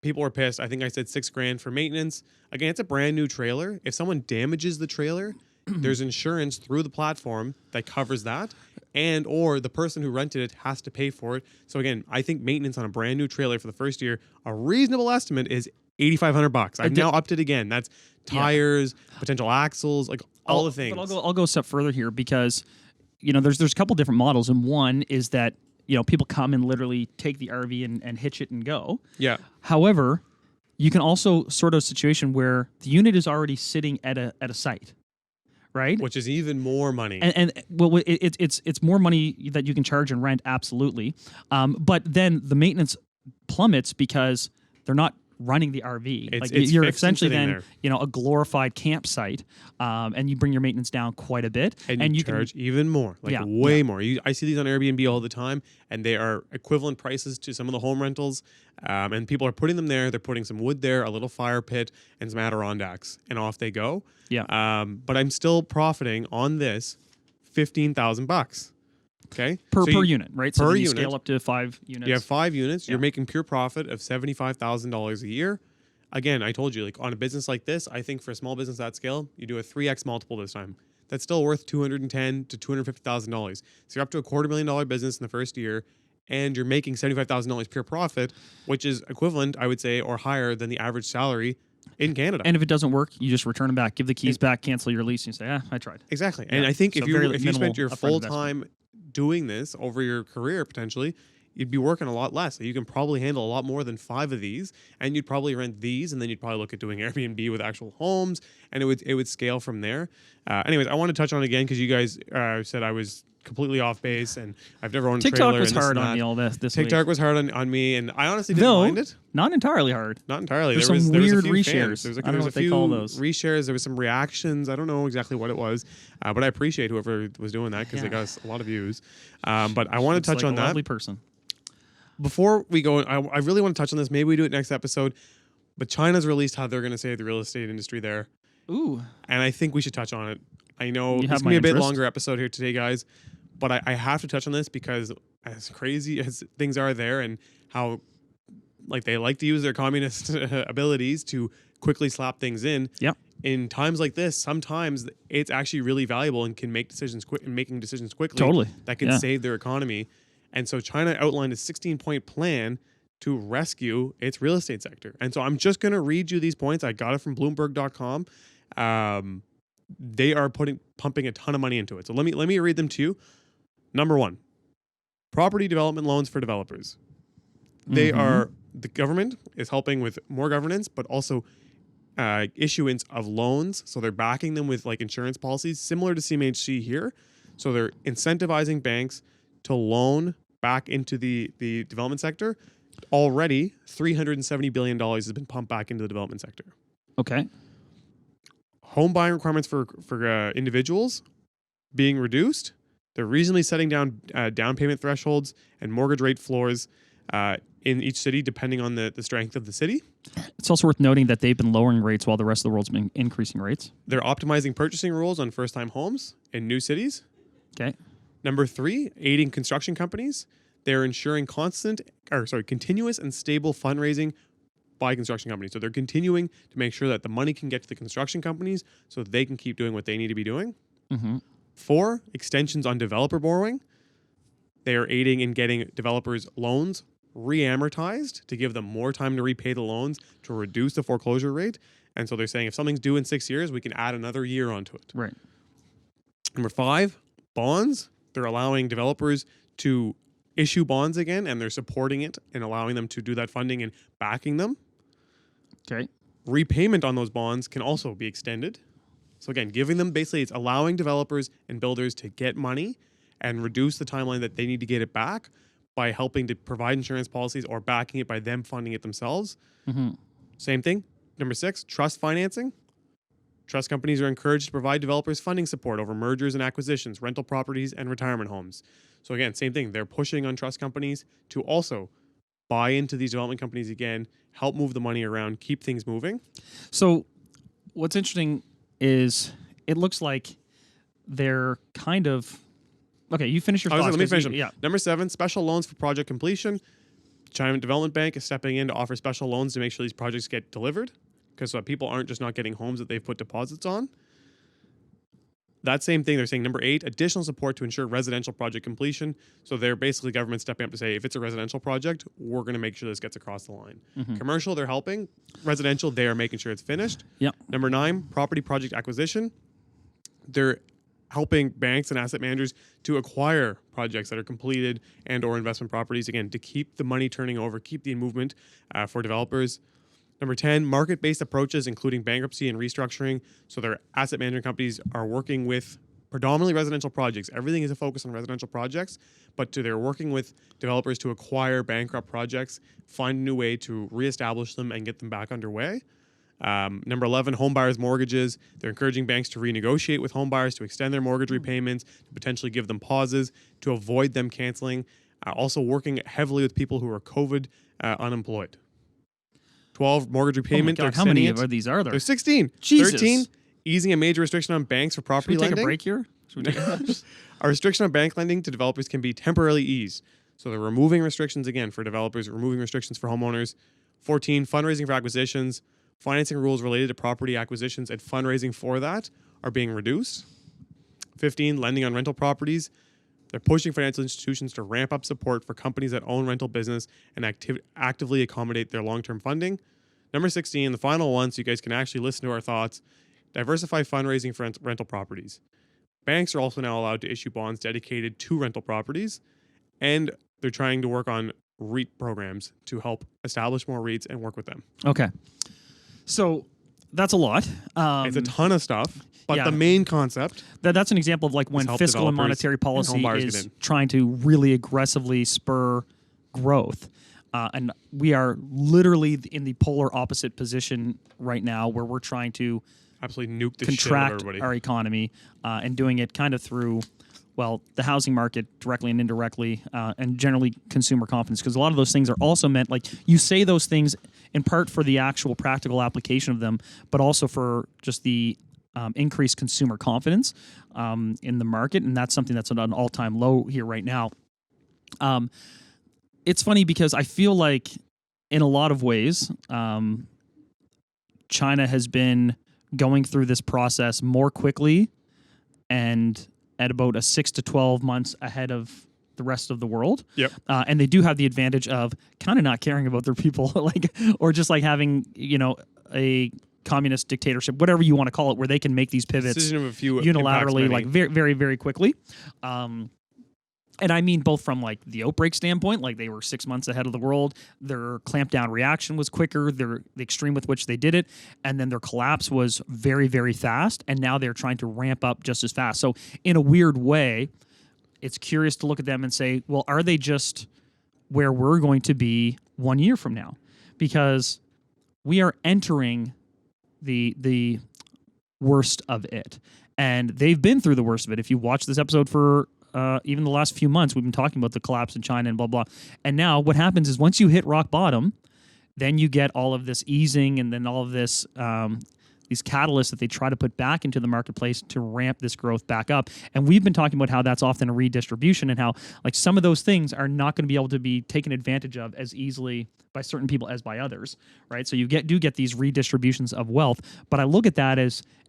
[SPEAKER 1] People were pissed. I think I said $6,000 for maintenance. Again, it's a brand new trailer. If someone damages the trailer, there's insurance through the platform that covers that, and or the person who rented it has to pay for it. So again, I think maintenance on a brand new trailer for the first year, a reasonable estimate is $8,500. I've now upped it again. That's tires, potential axles, like all the things.
[SPEAKER 2] But I'll go a step further here because there's a couple different models, and one is that people come and literally take the RV and hitch it and go.
[SPEAKER 1] Yeah.
[SPEAKER 2] However, you can also sort of a situation where the unit is already sitting at a site, right?
[SPEAKER 1] Which is even more money.
[SPEAKER 2] And well, it's more money that you can charge and rent, absolutely. But then the maintenance plummets because they're not running the RV.
[SPEAKER 1] It's
[SPEAKER 2] you're essentially then
[SPEAKER 1] there.
[SPEAKER 2] A glorified campsite, and you bring your maintenance down quite a bit,
[SPEAKER 1] and you charge even more, way more. I see these on Airbnb all the time, and they are equivalent prices to some of the home rentals. And people are putting them there. They're putting some wood there, a little fire pit, and some Adirondacks, and off they go.
[SPEAKER 2] Yeah.
[SPEAKER 1] But I'm still profiting on this $15,000. Okay.
[SPEAKER 2] Per unit, right? So
[SPEAKER 1] per
[SPEAKER 2] you
[SPEAKER 1] unit.
[SPEAKER 2] Scale up to 5 units.
[SPEAKER 1] You have 5 units. You're making pure profit of $75,000 a year. Again, I told you, like on a business like this, I think for a small business that scale, you do a 3x multiple this time. That's still worth $210,000 to $250,000. So you're up to a $250,000 business in the first year, and you're making $75,000 pure profit, which is equivalent, I would say, or higher than the average salary in Canada.
[SPEAKER 2] And if it doesn't work, you just return them back, give the keys back, cancel your lease, and you say, I tried.
[SPEAKER 1] Exactly. And I think if you spent your full time doing this over your career potentially, you'd be working a lot less. You can probably handle a lot more than 5 of these, and you'd probably rent these, and then you'd probably look at doing Airbnb with actual homes, and it would scale from there. Anyways, I want to touch on it again because you guys said I was completely off base, and I've never owned a trailer.
[SPEAKER 2] TikTok was hard on me all this
[SPEAKER 1] TikTok
[SPEAKER 2] week.
[SPEAKER 1] was hard on me, and I honestly didn't mind it.
[SPEAKER 2] Not entirely hard.
[SPEAKER 1] Not entirely.
[SPEAKER 2] There's
[SPEAKER 1] there
[SPEAKER 2] some
[SPEAKER 1] was
[SPEAKER 2] weird
[SPEAKER 1] a few
[SPEAKER 2] reshares.
[SPEAKER 1] Fans.
[SPEAKER 2] I don't know what they call those.
[SPEAKER 1] Reshares. There was some reactions. I don't know exactly what it was, but I appreciate whoever was doing that because they got us a lot of views. But I want to touch on that.
[SPEAKER 2] Lovely person.
[SPEAKER 1] Before we go, I really want to touch on this. Maybe we do it next episode. But China's released how they're going to save the real estate industry there.
[SPEAKER 2] Ooh.
[SPEAKER 1] And I think we should touch on it. I know
[SPEAKER 2] it's
[SPEAKER 1] going to be a bit longer episode here today, guys. But I have to touch on this because as crazy as things are there and how they like to use their communist abilities to quickly slap things in.
[SPEAKER 2] Yep.
[SPEAKER 1] In times like this, sometimes it's actually really valuable and can make decisions making decisions quickly.
[SPEAKER 2] Totally.
[SPEAKER 1] That can save their economy. And so China outlined a 16-point plan to rescue its real estate sector. And so I'm just going to read you these points. I got it from Bloomberg.com. They are pumping a ton of money into it. So let me read them to you. Number 1, property development loans for developers. The government is helping with more governance, but also issuance of loans. So they're backing them with insurance policies similar to CMHC here. So they're incentivizing banks to loan back into the development sector. Already, $370 billion has been pumped back into the development sector.
[SPEAKER 2] Okay.
[SPEAKER 1] Home buying requirements for individuals being reduced. They're reasonably setting down down payment thresholds and mortgage rate floors in each city, depending on the strength of the city.
[SPEAKER 2] It's also worth noting that they've been lowering rates while the rest of the world's been increasing rates.
[SPEAKER 1] They're optimizing purchasing rules on first-time homes in new cities.
[SPEAKER 2] Okay.
[SPEAKER 1] Number 3, aiding construction companies. They're ensuring continuous and stable fundraising by construction companies. So they're continuing to make sure that the money can get to the construction companies so they can keep doing what they need to be doing. 4, extensions on developer borrowing. They are aiding in getting developers loans re-amortized to give them more time to repay the loans to reduce the foreclosure rate. And so they're saying if something's due in 6 years, we can add another year onto it.
[SPEAKER 2] Right.
[SPEAKER 1] Number 5, bonds. They're allowing developers to issue bonds again, and they're supporting it and allowing them to do that funding and backing them.
[SPEAKER 2] Okay.
[SPEAKER 1] Repayment on those bonds can also be extended. So again, giving them basically, it's allowing developers and builders to get money and reduce the timeline that they need to get it back by helping to provide insurance policies or backing it by them funding it themselves. Same thing. Number 6, trust financing. Trust companies are encouraged to provide developers funding support over mergers and acquisitions, rental properties, and retirement homes. So again, same thing. They're pushing on trust companies to also buy into these development companies again, help move the money around, keep things moving.
[SPEAKER 2] So what's interesting is it looks like they're kind of... Okay, you finish your thoughts.
[SPEAKER 1] Let me finish them.
[SPEAKER 2] Yeah.
[SPEAKER 1] Number 7, special loans for project completion. China Development Bank is stepping in to offer special loans to make sure these projects get delivered, because people aren't just not getting homes that they've put deposits on. That same thing, they're saying number 8, additional support to ensure residential project completion. So they're basically government stepping up to say, if it's a residential project, we're going to make sure this gets across the line. Commercial, they're helping. Residential, they are making sure it's finished.
[SPEAKER 2] Yep.
[SPEAKER 1] Number 9, property project acquisition. They're helping banks and asset managers to acquire projects that are completed and or investment properties, again, to keep the money turning over, keep the movement for developers. Number 10, market-based approaches, including bankruptcy and restructuring. So their asset management companies are working with predominantly residential projects. Everything is a focus on residential projects, but they're working with developers to acquire bankrupt projects, find a new way to reestablish them and get them back underway. Number 11, home buyers' mortgages. They're encouraging banks to renegotiate with home buyers to extend their mortgage repayments, to potentially give them pauses, to avoid them canceling. Also working heavily with people who are COVID unemployed. 12, mortgage repayment.
[SPEAKER 2] Oh my God, how many of these are there?
[SPEAKER 1] There's 16.
[SPEAKER 2] Jesus.
[SPEAKER 1] 13, easing a major restriction on banks for property
[SPEAKER 2] Should we take
[SPEAKER 1] lending.
[SPEAKER 2] a break here? Should we take
[SPEAKER 1] A restriction on bank lending to developers can be temporarily eased. So they're removing restrictions again for developers, removing restrictions for homeowners. 14, fundraising for acquisitions. Financing rules related to property acquisitions and fundraising for that are being reduced. 15, lending on rental properties. They're pushing financial institutions to ramp up support for companies that own rental business and actively accommodate their long-term funding. Number 16, the final one, so you guys can actually listen to our thoughts, diversify fundraising for rental properties. Banks are also now allowed to issue bonds dedicated to rental properties, and they're trying to work on REIT programs to help establish more REITs and work with them.
[SPEAKER 2] Okay. So that's a lot.
[SPEAKER 1] It's a ton of stuff, but
[SPEAKER 2] yeah.
[SPEAKER 1] the main concept...
[SPEAKER 2] That's an example of like when
[SPEAKER 1] help
[SPEAKER 2] fiscal and
[SPEAKER 1] developers
[SPEAKER 2] monetary policy
[SPEAKER 1] and home buyers
[SPEAKER 2] is
[SPEAKER 1] get in.
[SPEAKER 2] trying to really aggressively spur growth. And we are literally in the polar opposite position right now where we're trying to
[SPEAKER 1] absolutely nuke the shit out of
[SPEAKER 2] contract
[SPEAKER 1] everybody.
[SPEAKER 2] our economy and doing it kind of through, well, the housing market directly and indirectly, and generally consumer confidence, because a lot of those things are also meant, like, you say those things in part for the actual practical application of them, but also for just the increased consumer confidence in the market, and that's something that's at an all-time low here right now. It's funny because I feel like in a lot of ways, China has been going through this process more quickly and at about a 6 to 12 months ahead of the rest of the world.
[SPEAKER 1] Yep.
[SPEAKER 2] And they do have the advantage of kind of not caring about their people, like, or just like having, a communist dictatorship, whatever you want to call it, where they can make these pivots
[SPEAKER 1] Decision of a few
[SPEAKER 2] unilaterally, like very, very, very quickly. And I mean both from like the outbreak standpoint, like they were 6 months ahead of the world. Their clampdown reaction was quicker. The extreme with which they did it, and then their collapse was very, very fast. And now they're trying to ramp up just as fast. So in a weird way, it's curious to look at them and say, well, are they just where we're going to be 1 year from now? Because we are entering the worst of it, and they've been through the worst of it. If you watch this episode for even the last few months, we've been talking about the collapse in China and blah, blah. And now what happens is once you hit rock bottom, then you get all of this easing and then all of this these catalysts that they try to put back into the marketplace to ramp this growth back up. And we've been talking about how that's often a redistribution and how like some of those things are not going to be able to be taken advantage of as easily by certain people as by others, right? So you do get these redistributions of wealth. But I look at that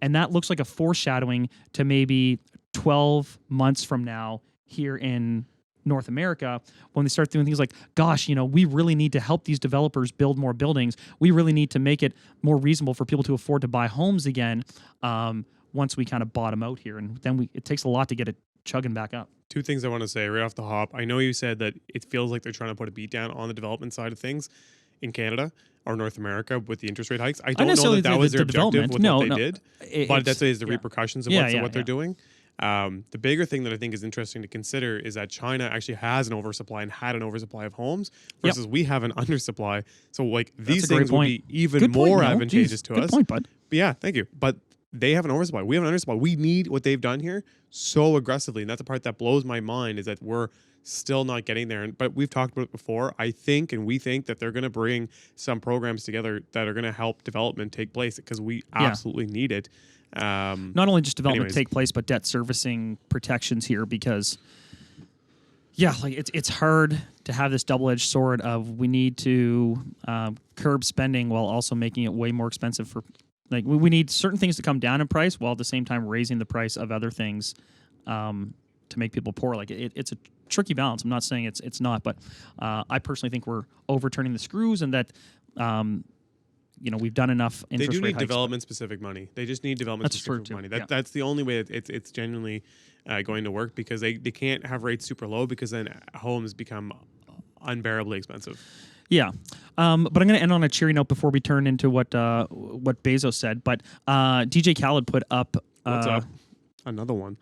[SPEAKER 2] and that looks like a foreshadowing to maybe 12 months from now here in North America, when they start doing things like, gosh, we really need to help these developers build more buildings. We really need to make it more reasonable for people to afford to buy homes again once we kind of bottom out here. And then it takes a lot to get it chugging back up.
[SPEAKER 1] Two things I want to say right off the hop. I know you said that it feels like they're trying to put a beat down on the development side of things in Canada or North America with the interest rate hikes. I don't know that was their objective with what they did, but that is the repercussions of what they're doing. The bigger thing that I think is interesting to consider is that China actually has an oversupply and had an oversupply of homes versus we have an undersupply. So like these things would be even more advantageous to us.
[SPEAKER 2] Good point, bud.
[SPEAKER 1] But yeah, thank you. But they have an oversupply. We have an undersupply. We need what they've done here so aggressively. And that's the part that blows my mind is that we're still not getting there. But we've talked about it before. I think and we think that they're going to bring some programs together that are going to help development take place because we absolutely need it.
[SPEAKER 2] Not only just development take place, but debt servicing protections here because, like it's hard to have this double-edged sword of we need to curb spending while also making it way more expensive for, like we need certain things to come down in price while at the same time raising the price of other things to make people poor. Like it's a tricky balance. I'm not saying it's not, but I personally think we're overturning the screws and that. We've done enough interest rate hikes. They do need
[SPEAKER 1] development-specific money. They just need development-specific money. That's the only way it's genuinely going to work because they can't have rates super low because then homes become unbearably expensive.
[SPEAKER 2] Yeah. But I'm going to end on a cheery note before we turn into what Bezos said. But DJ Khaled put up...
[SPEAKER 1] What's up? Another one.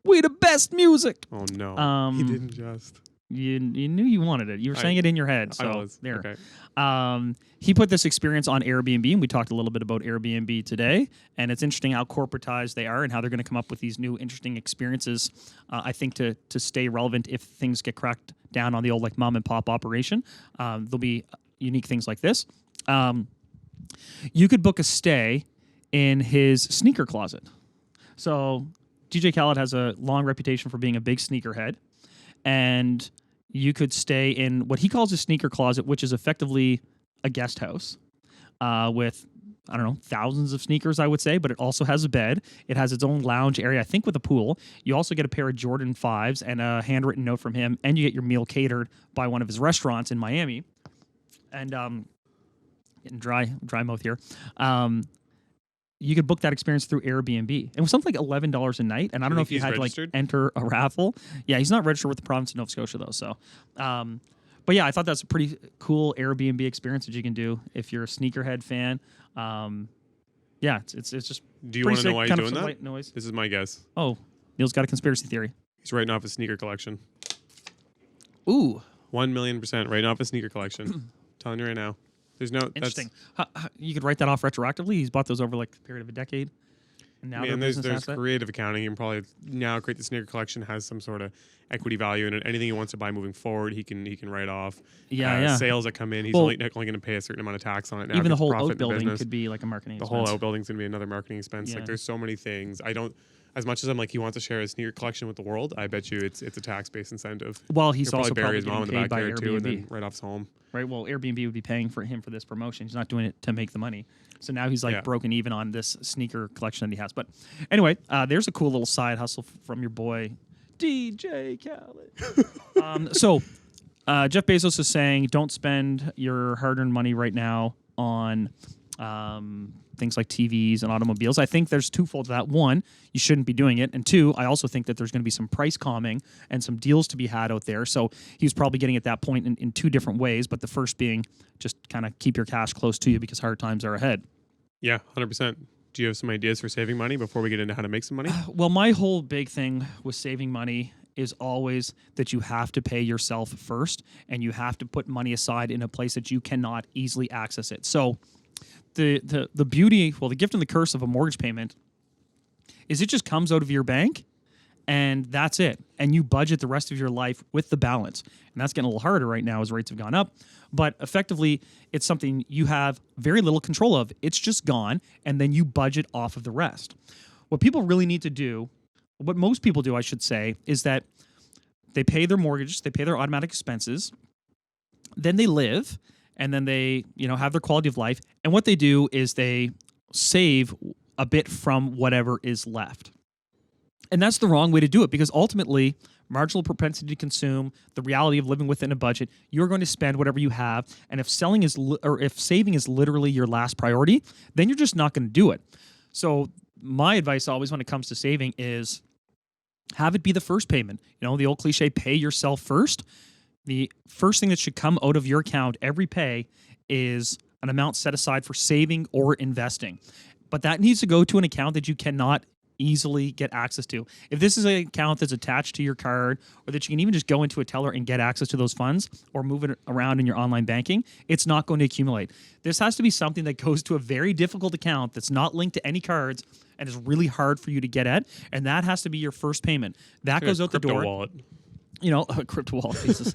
[SPEAKER 2] We the best music!
[SPEAKER 1] Oh, no. He didn't just...
[SPEAKER 2] You knew you wanted it. You were saying it in your head. So
[SPEAKER 1] I was.
[SPEAKER 2] There.
[SPEAKER 1] Okay.
[SPEAKER 2] He put this experience on Airbnb, and we talked a little bit about Airbnb today. And it's interesting how corporatized they are and how they're going to come up with these new interesting experiences. I think to stay relevant if things get cracked down on the old like mom and pop operation, there'll be unique things like this. You could book a stay in his sneaker closet. So DJ Khaled has a long reputation for being a big sneakerhead. And you could stay in what he calls a sneaker closet, which is effectively a guest house with, I don't know, thousands of sneakers, I would say, but it also has a bed. It has its own lounge area, I think with a pool. You also get a pair of Jordan 5s and a handwritten note from him, and you get your meal catered by one of his restaurants in Miami. And getting dry mouth here. You could book that experience through Airbnb. It was something like $11 a night, and I don't know if you had to like enter a raffle. Yeah, he's not registered with the province of Nova Scotia though. So, but yeah, I thought that's a pretty cool Airbnb experience that you can do if you're a sneakerhead fan. Yeah, it's just.
[SPEAKER 1] Do you want to know why he's doing that? Noise. This is my guess.
[SPEAKER 2] Oh, Neil's got a conspiracy theory.
[SPEAKER 1] He's writing off his sneaker collection.
[SPEAKER 2] Ooh,
[SPEAKER 1] 1,000,000% writing off his sneaker collection. Telling you right now. There's no
[SPEAKER 2] interesting. You could write that off retroactively. He's bought those over like the period of a decade. And now
[SPEAKER 1] there's creative accounting. You can probably now create the sneaker collection has some sort of equity value in it. Anything he wants to buy moving forward, he can write off. Sales that come in, he's only going to pay a certain amount of tax on it. Now
[SPEAKER 2] even the whole outbuilding could be like a marketing expense.
[SPEAKER 1] The whole outbuilding's going to be another marketing expense. Like there's so many things. As much as I'm like he wants to share his sneaker collection with the world, I bet you it's a tax-based incentive.
[SPEAKER 2] Well, he's also
[SPEAKER 1] bury his
[SPEAKER 2] probably
[SPEAKER 1] mom in the backyard too, and then write off his home.
[SPEAKER 2] Right. Well, Airbnb would be paying for him for this promotion. He's not doing it to make the money. So now he's like broken even on this sneaker collection that he has. But anyway, there's a cool little side hustle from your boy DJ Khaled. So Jeff Bezos is saying, don't spend your hard-earned money right now on things like TVs and automobiles. I think there's twofold to that. One, you shouldn't be doing it. And two, I also think that there's going to be some price calming and some deals to be had out there. So he was probably getting at that point in two different ways, but the first being just kind of keep your cash close to you because hard times are ahead.
[SPEAKER 1] Yeah, 100%. Do you have some ideas for saving money before we get into how to make some money?
[SPEAKER 2] Well, my whole big thing with saving money is always that you have to pay yourself first and you have to put money aside in a place that you cannot easily access it. So the beauty, well, the gift and the curse of a mortgage payment is it just comes out of your bank and that's it. And you budget the rest of your life with the balance. And that's getting a little harder right now as rates have gone up. But effectively, it's something you have very little control of. It's just gone, and then you budget off of the rest. What people really need to do, what most people do, I should say, is that they pay their mortgage, they pay their automatic expenses, then they live, and then they, have their quality of life. And what they do is they save a bit from whatever is left. And that's the wrong way to do it, because ultimately, marginal propensity to consume, the reality of living within a budget, you're going to spend whatever you have. And if if saving is literally your last priority, then you're just not going to do it. So my advice always when it comes to saving is have it be the first payment. The old cliche, pay yourself first. The first thing that should come out of your account every pay is an amount set aside for saving or investing. But that needs to go to an account that you cannot easily get access to. If this is an account that's attached to your card, or that you can even just go into a teller and get access to those funds or move it around in your online banking, it's not going to accumulate. This has to be something that goes to a very difficult account that's not linked to any cards and is really hard for you to get at, and that has to be your first payment. That goes out the door.
[SPEAKER 1] Wallet.
[SPEAKER 2] A crypto wallet pieces.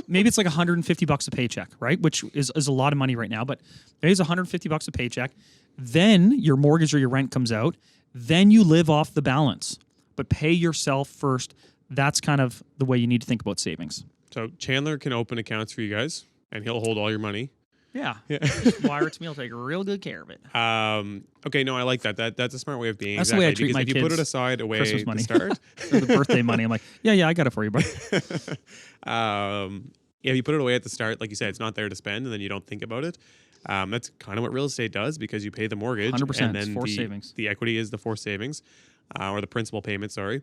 [SPEAKER 2] Maybe it's like $150 a paycheck, right? Which is a lot of money right now, but maybe it's $150 a paycheck. Then your mortgage or your rent comes out. Then you live off the balance, but pay yourself first. That's kind of the way you need to think about savings.
[SPEAKER 1] So Chandler can open accounts for you guys, and he'll hold all your money.
[SPEAKER 2] Yeah. Just wire it to me. I'll take real good care of it.
[SPEAKER 1] Okay, no, I like that. That's a smart way of being.
[SPEAKER 2] That's the way I treat my
[SPEAKER 1] kids. If you put it aside away
[SPEAKER 2] Christmas money.
[SPEAKER 1] to start.
[SPEAKER 2] Or the birthday money. I'm like, yeah, I got it for you, bro.
[SPEAKER 1] If you put it away at the start, like you said, it's not there to spend, and then you don't think about it. That's kind of what real estate does, because you pay the mortgage,
[SPEAKER 2] 100%,
[SPEAKER 1] and then
[SPEAKER 2] forced savings.
[SPEAKER 1] The equity is the forced savings, or the principal payment. Sorry.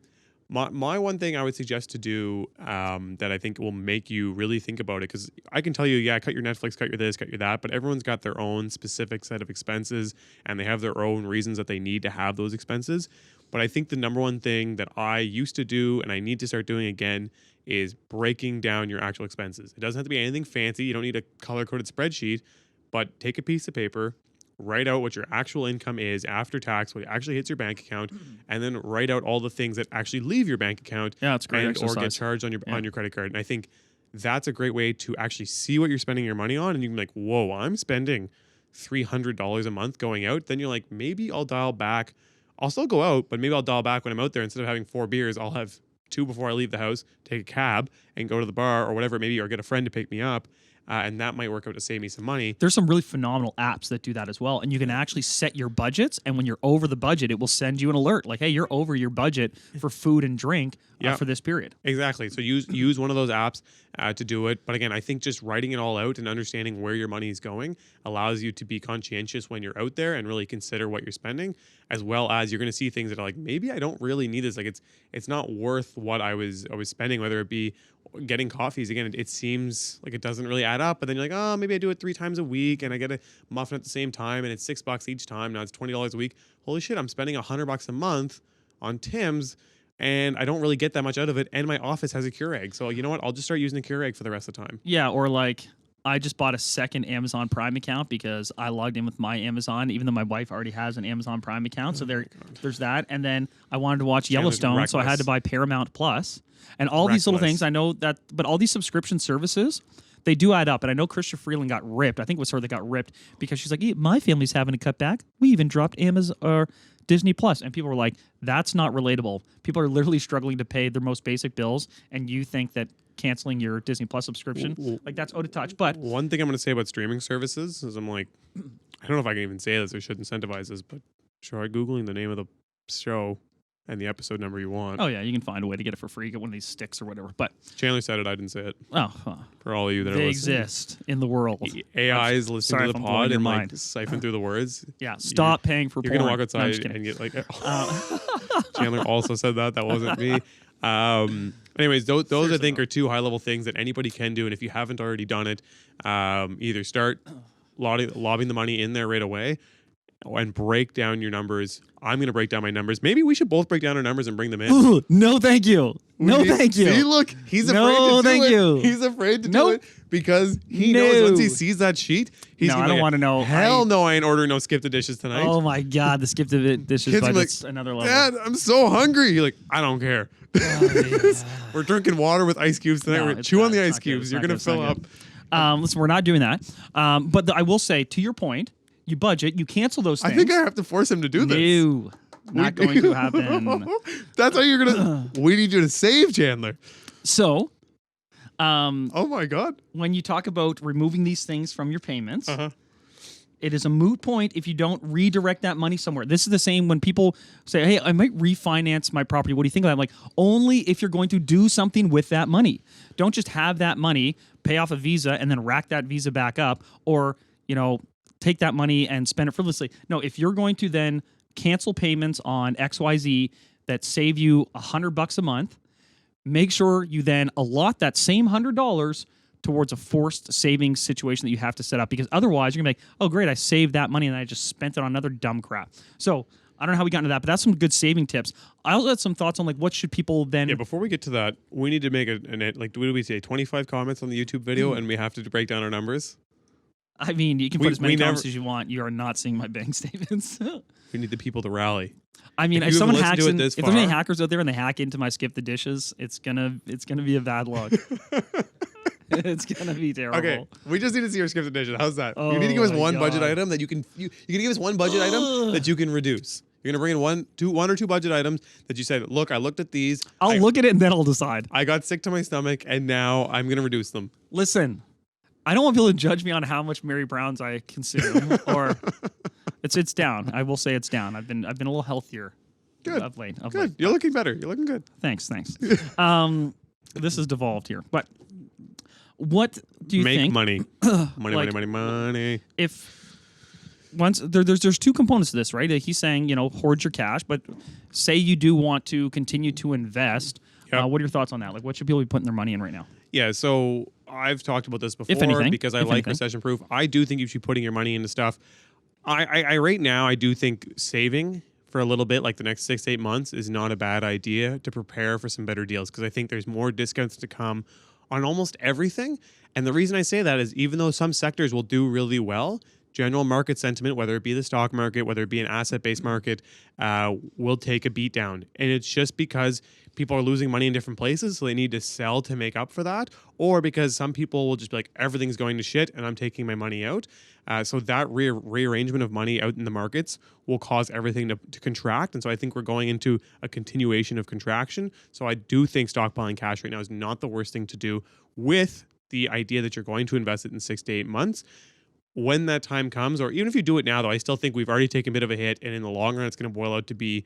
[SPEAKER 1] My one thing I would suggest to do that I think will make you really think about it, because I can tell you, cut your Netflix, cut your this, cut your that, but everyone's got their own specific set of expenses, and they have their own reasons that they need to have those expenses. But I think the number one thing that I used to do, and I need to start doing again, is breaking down your actual expenses. It doesn't have to be anything fancy. You don't need a color-coded spreadsheet, but take a piece of paper, write out what your actual income is after tax, what actually hits your bank account, and then write out all the things that actually leave your bank account
[SPEAKER 2] it's great
[SPEAKER 1] or get charged on your credit card. And I think that's a great way to actually see what you're spending your money on, and you can be like, whoa, I'm spending $300 a month going out. Then you're like, maybe I'll dial back. I'll still go out, but maybe I'll dial back when I'm out there. Instead of having 4 beers, I'll have 2 before I leave the house, take a cab, and go to the bar or whatever, maybe, or get a friend to pick me up. And that might work out to save me some money.
[SPEAKER 2] There's some really phenomenal apps that do that as well. And you can actually set your budgets. And when you're over the budget, it will send you an alert like, hey, you're over your budget for food and drink for this period.
[SPEAKER 1] Exactly. So use one of those apps to do it. But again, I think just writing it all out and understanding where your money is going allows you to be conscientious when you're out there and really consider what you're spending, as well as you're going to see things that are like, maybe I don't really need this. Like it's not worth what I was spending, whether it be getting coffees. Again, it seems like it doesn't really add up, but then you're like, oh, maybe I do it 3 times a week and I get a muffin at the same time and it's $6 each time. Now it's $20 a week. Holy shit, I'm spending $100 a month on Tim's and I don't really get that much out of it. And my office has a Keurig. So you know what? I'll just start using the Keurig for the rest of the time.
[SPEAKER 2] Yeah. Or like, I just bought a second Amazon Prime account because I logged in with my Amazon, even though my wife already has an Amazon Prime account. So there's that. And then I wanted to watch Yellowstone, so I had to buy Paramount Plus. And all these little things, I know that, but all these subscription services, they do add up. And I know Christian Freeland got ripped. I think it was her that got ripped because she's like, my family's having to cut back. We even dropped Amazon or Disney Plus. And people were like, that's not relatable. People are literally struggling to pay their most basic bills. And you think that canceling your Disney Plus subscription, like that's out of touch. But
[SPEAKER 1] one thing I'm going to say about streaming services is I'm like, I don't know if I can even say this. I should incentivize this, but try Googling the name of the show and the episode number you want.
[SPEAKER 2] Oh, yeah, you can find a way to get it for free, get one of these sticks or whatever. But
[SPEAKER 1] Chandler said it, I didn't say it.
[SPEAKER 2] Oh,
[SPEAKER 1] for all of you that
[SPEAKER 2] they
[SPEAKER 1] are listening.
[SPEAKER 2] exist in the world.
[SPEAKER 1] AI is listening to the pod and like siphon through the words.
[SPEAKER 2] Yeah, stop paying for
[SPEAKER 1] porn. You're going to walk outside and get like... Chandler also said that. That wasn't me. Anyways, those I think are 2 high-level things that anybody can do. And if you haven't already done it, either start lobbing the money in there right away, and break down your numbers. I'm going to break down my numbers. Maybe we should both break down our numbers and bring them in.
[SPEAKER 2] Ooh, no, thank you. No, thank you.
[SPEAKER 1] See, look, he's afraid
[SPEAKER 2] No,
[SPEAKER 1] to do
[SPEAKER 2] thank
[SPEAKER 1] it.
[SPEAKER 2] you.
[SPEAKER 1] He's afraid to do
[SPEAKER 2] Nope.
[SPEAKER 1] it because he knows once he sees that sheet, he's
[SPEAKER 2] No,
[SPEAKER 1] gonna
[SPEAKER 2] I don't want to know.
[SPEAKER 1] Hell no, I ain't ordering no skip the dishes tonight.
[SPEAKER 2] Oh my God, the skip the dishes
[SPEAKER 1] Kids are
[SPEAKER 2] budget's
[SPEAKER 1] like,
[SPEAKER 2] another level.
[SPEAKER 1] Dad, I'm so hungry. You're like, I don't care. We're drinking water with ice cubes tonight.
[SPEAKER 2] No,
[SPEAKER 1] We're
[SPEAKER 2] it's
[SPEAKER 1] chew
[SPEAKER 2] not-
[SPEAKER 1] on the
[SPEAKER 2] it's
[SPEAKER 1] ice
[SPEAKER 2] not good.
[SPEAKER 1] cubes.
[SPEAKER 2] It's
[SPEAKER 1] You're
[SPEAKER 2] not
[SPEAKER 1] gonna
[SPEAKER 2] good. It's not
[SPEAKER 1] fill up.
[SPEAKER 2] good. Listen, we're not doing that. But I will say, to your point, you budget, you cancel those things.
[SPEAKER 1] I think I have to force him to do this.
[SPEAKER 2] No, not going to happen.
[SPEAKER 1] That's how you're gonna. We need you to save Chandler.
[SPEAKER 2] So,
[SPEAKER 1] Oh my God.
[SPEAKER 2] when you talk about removing these things from your payments,
[SPEAKER 1] Uh-huh.
[SPEAKER 2] it is a moot point if you don't redirect that money somewhere. This is the same when people say, hey, I might refinance my property. What do you think of that? I'm like, only if you're going to do something with that money. Don't just have that money, pay off a Visa, and then rack that Visa back up, or, take that money and spend it frivolously. No, if you're going to then cancel payments on XYZ that save you $100 a month, make sure you then allot that same $100 towards a forced savings situation that you have to set up, because otherwise you're gonna be like, oh great, I saved that money and I just spent it on another dumb crap. So I don't know how we got into that, but that's some good saving tips. I also had some thoughts on what should people then.
[SPEAKER 1] Yeah, before we get to that, we need to make what do we say? 25 comments on the YouTube video, and we have to break down our numbers.
[SPEAKER 2] I mean, you can put as many
[SPEAKER 1] never-
[SPEAKER 2] comments as you want. You are not seeing my bank statements.
[SPEAKER 1] We need the people to rally.
[SPEAKER 2] I mean,
[SPEAKER 1] If
[SPEAKER 2] if
[SPEAKER 1] you
[SPEAKER 2] someone
[SPEAKER 1] haven't
[SPEAKER 2] hacks
[SPEAKER 1] listened to
[SPEAKER 2] in,
[SPEAKER 1] it
[SPEAKER 2] if
[SPEAKER 1] this
[SPEAKER 2] there's any
[SPEAKER 1] far-
[SPEAKER 2] hackers out there and they hack into my skip the dishes, it's gonna be a bad look. It's gonna be terrible.
[SPEAKER 1] Okay, we just need to see your skip the dishes. How's that?
[SPEAKER 2] Oh
[SPEAKER 1] you need to give us
[SPEAKER 2] my
[SPEAKER 1] one budget
[SPEAKER 2] God.
[SPEAKER 1] item that you can. You're gonna give us one budget item that you can reduce. You're gonna bring in one or two budget items that you said, look, I looked at these.
[SPEAKER 2] I'll look at it and then I'll decide.
[SPEAKER 1] I got sick to my stomach, and now I'm gonna reduce them.
[SPEAKER 2] Listen, I don't want people to judge me on how much Mary Brown's I consume, or it's down. I will say it's down. I've been a little healthier.
[SPEAKER 1] Good.
[SPEAKER 2] Of late.
[SPEAKER 1] Good. You're looking better. You're looking good.
[SPEAKER 2] Thanks. This has devolved here, but what do you
[SPEAKER 1] Make
[SPEAKER 2] think?
[SPEAKER 1] money. Money,
[SPEAKER 2] Like-
[SPEAKER 1] money.
[SPEAKER 2] If once there's two components to this, right? He's saying hoard your cash, but say you do want to continue to invest.
[SPEAKER 1] Yep.
[SPEAKER 2] What are your thoughts on that? Like, what should people be putting their money in right now?
[SPEAKER 1] Yeah, so I've talked about this before
[SPEAKER 2] anything.
[SPEAKER 1] because I
[SPEAKER 2] If
[SPEAKER 1] like
[SPEAKER 2] anything.
[SPEAKER 1] recession proof. I do think you should be putting your money into stuff. I right now I do think saving for a little bit, like the next 6 to 8 months, is not a bad idea to prepare for some better deals, because I think there's more discounts to come on almost everything. And the reason I say that is even though some sectors will do really well, general market sentiment, whether it be the stock market, whether it be an asset-based market, will take a beat down. And it's just because people are losing money in different places, so they need to sell to make up for that, or because some people will just be like, everything's going to shit and I'm taking my money out. So that rearrangement of money out in the markets will cause everything to contract. And so I think we're going into a continuation of contraction. So I do think stockpiling cash right now is not the worst thing to do, with the idea that you're going to invest it in 6 to 8 months. When that time comes, or even if you do it now, though, I still think we've already taken a bit of a hit, and in the long run, it's going to boil out to be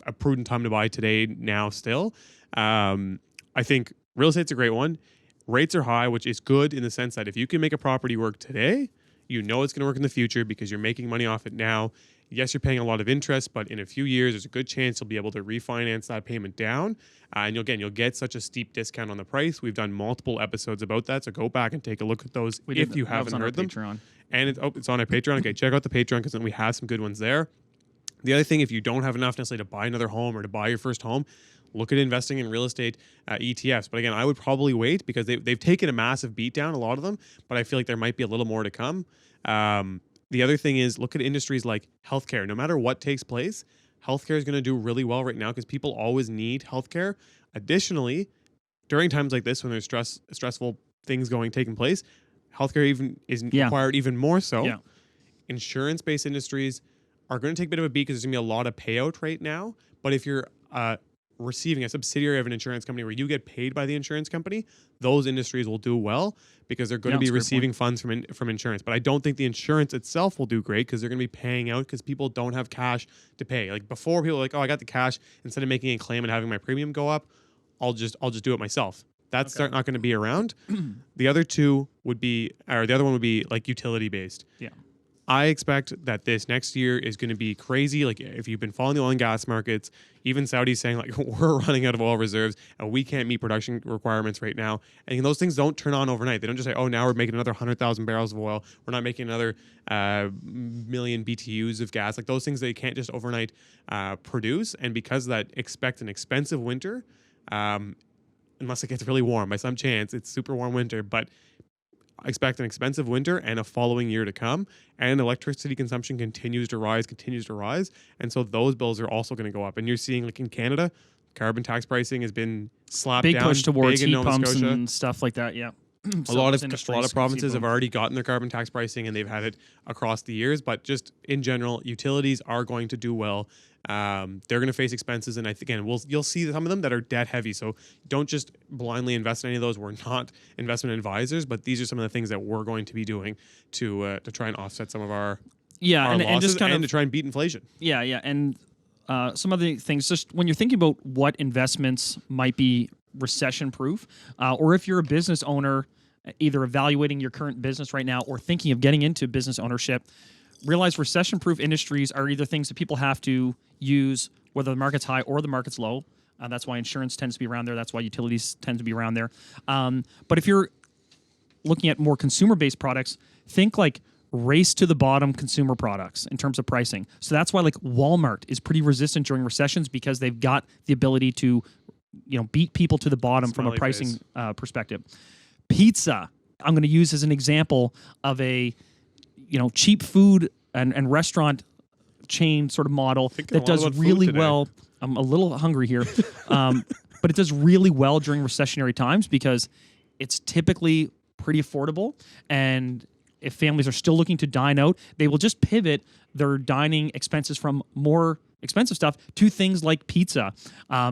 [SPEAKER 1] a prudent time to buy today, now still. I think real estate's a great one. Rates are high, which is good in the sense that if you can make a property work today, you know it's going to work in the future because you're making money off it now. Yes, you're paying a lot of interest, but in a few years, there's a good chance you'll be able to refinance that payment down. And you'll get such a steep discount on the price. We've done multiple episodes about that, so go back and take a look at those if you haven't heard them.
[SPEAKER 2] Patreon.
[SPEAKER 1] And it's on our Patreon. Okay, check out the Patreon because then we have some good ones there. The other thing, if you don't have enough necessarily to buy another home or to buy your first home, look at investing in real estate ETFs. But again, I would probably wait because they've taken a massive beat down, a lot of them, but I feel like there might be a little more to come. The other thing is look at industries like healthcare. No matter what takes place, healthcare is going to do really well right now because people always need healthcare. Additionally, during times like this when there's stressful things taking place, healthcare even is required even more so.
[SPEAKER 2] Yeah.
[SPEAKER 1] Insurance-based industries are going to take a bit of a beat because there's going to be a lot of payout right now. But if you're receiving a subsidiary of an insurance company where you get paid by the insurance company, those industries will do well because they're going to be receiving funds from insurance. But I don't think the insurance itself will do great because they're going to be paying out because people don't have cash to pay. Like before, people were like, oh, I got the cash. Instead of making a claim and having my premium go up, I'll just do it myself. That's not going to be around. The other one would be like utility based.
[SPEAKER 2] Yeah.
[SPEAKER 1] I expect that this next year is going to be crazy. Like if you've been following the oil and gas markets, even Saudi's saying like we're running out of oil reserves and we can't meet production requirements right now. And those things don't turn on overnight. They don't just say, oh, now we're making another 100,000 barrels of oil. We're not making another million BTUs of gas. Like those things they can't just overnight produce. And because of that, expect an expensive winter, unless it gets really warm. By some chance, it's super warm winter, but expect an expensive winter and a following year to come, and electricity consumption continues to rise, and so those bills are also going to go up. And you're seeing, like in Canada, carbon tax pricing has been slapped
[SPEAKER 2] big
[SPEAKER 1] down,
[SPEAKER 2] push towards
[SPEAKER 1] big in
[SPEAKER 2] heat
[SPEAKER 1] Nova
[SPEAKER 2] pumps
[SPEAKER 1] Scotia.
[SPEAKER 2] and stuff like that. Yeah,
[SPEAKER 1] a lot of provinces have already gotten their carbon tax pricing, and they've had it across the years. But just in general, utilities are going to do well. They're going to face expenses, and you'll see some of them that are debt heavy. So don't just blindly invest in any of those. We're not investment advisors, but these are some of the things that we're going to be doing to try and offset some of our losses
[SPEAKER 2] and just kind of
[SPEAKER 1] to try and beat inflation.
[SPEAKER 2] Yeah, and some of the things, just when you're thinking about what investments might be recession proof, or if you're a business owner, either evaluating your current business right now or thinking of getting into business ownership, realize recession proof industries are either things that people have to use whether the market's high or the market's low. That's why insurance tends to be around there. That's why utilities tend to be around there. But if you're looking at more consumer-based products, think like race to the bottom consumer products in terms of pricing. So that's why like Walmart is pretty resistant during recessions, because they've got the ability to, beat people to the bottom from a pricing perspective. Pizza, I'm going to use as an example of a, cheap food and restaurant chain sort of model that does really well. I'm a little hungry here, but it does really well during recessionary times because it's typically pretty affordable. And if families are still looking to dine out, they will just pivot their dining expenses from more expensive stuff to things like pizza.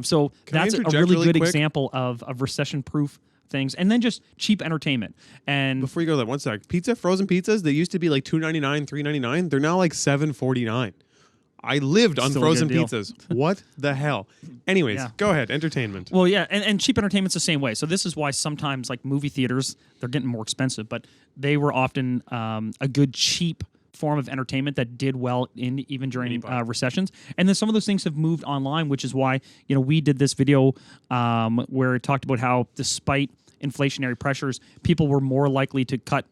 [SPEAKER 2] So that's a really good example of recession-proof things. And then just cheap entertainment. And
[SPEAKER 1] before you go there, one sec. Frozen pizzas, they used to be like $2.99, $3.99. They're now like $7.49. I lived on frozen pizzas. What the hell? Anyways, Go ahead. Entertainment.
[SPEAKER 2] Well, yeah, and cheap entertainment's the same way. So this is why sometimes like movie theaters, they're getting more expensive, but they were often a good cheap form of entertainment that did well even during recessions. And then some of those things have moved online, which is why we did this video where it talked about how despite inflationary pressures, people were more likely to cut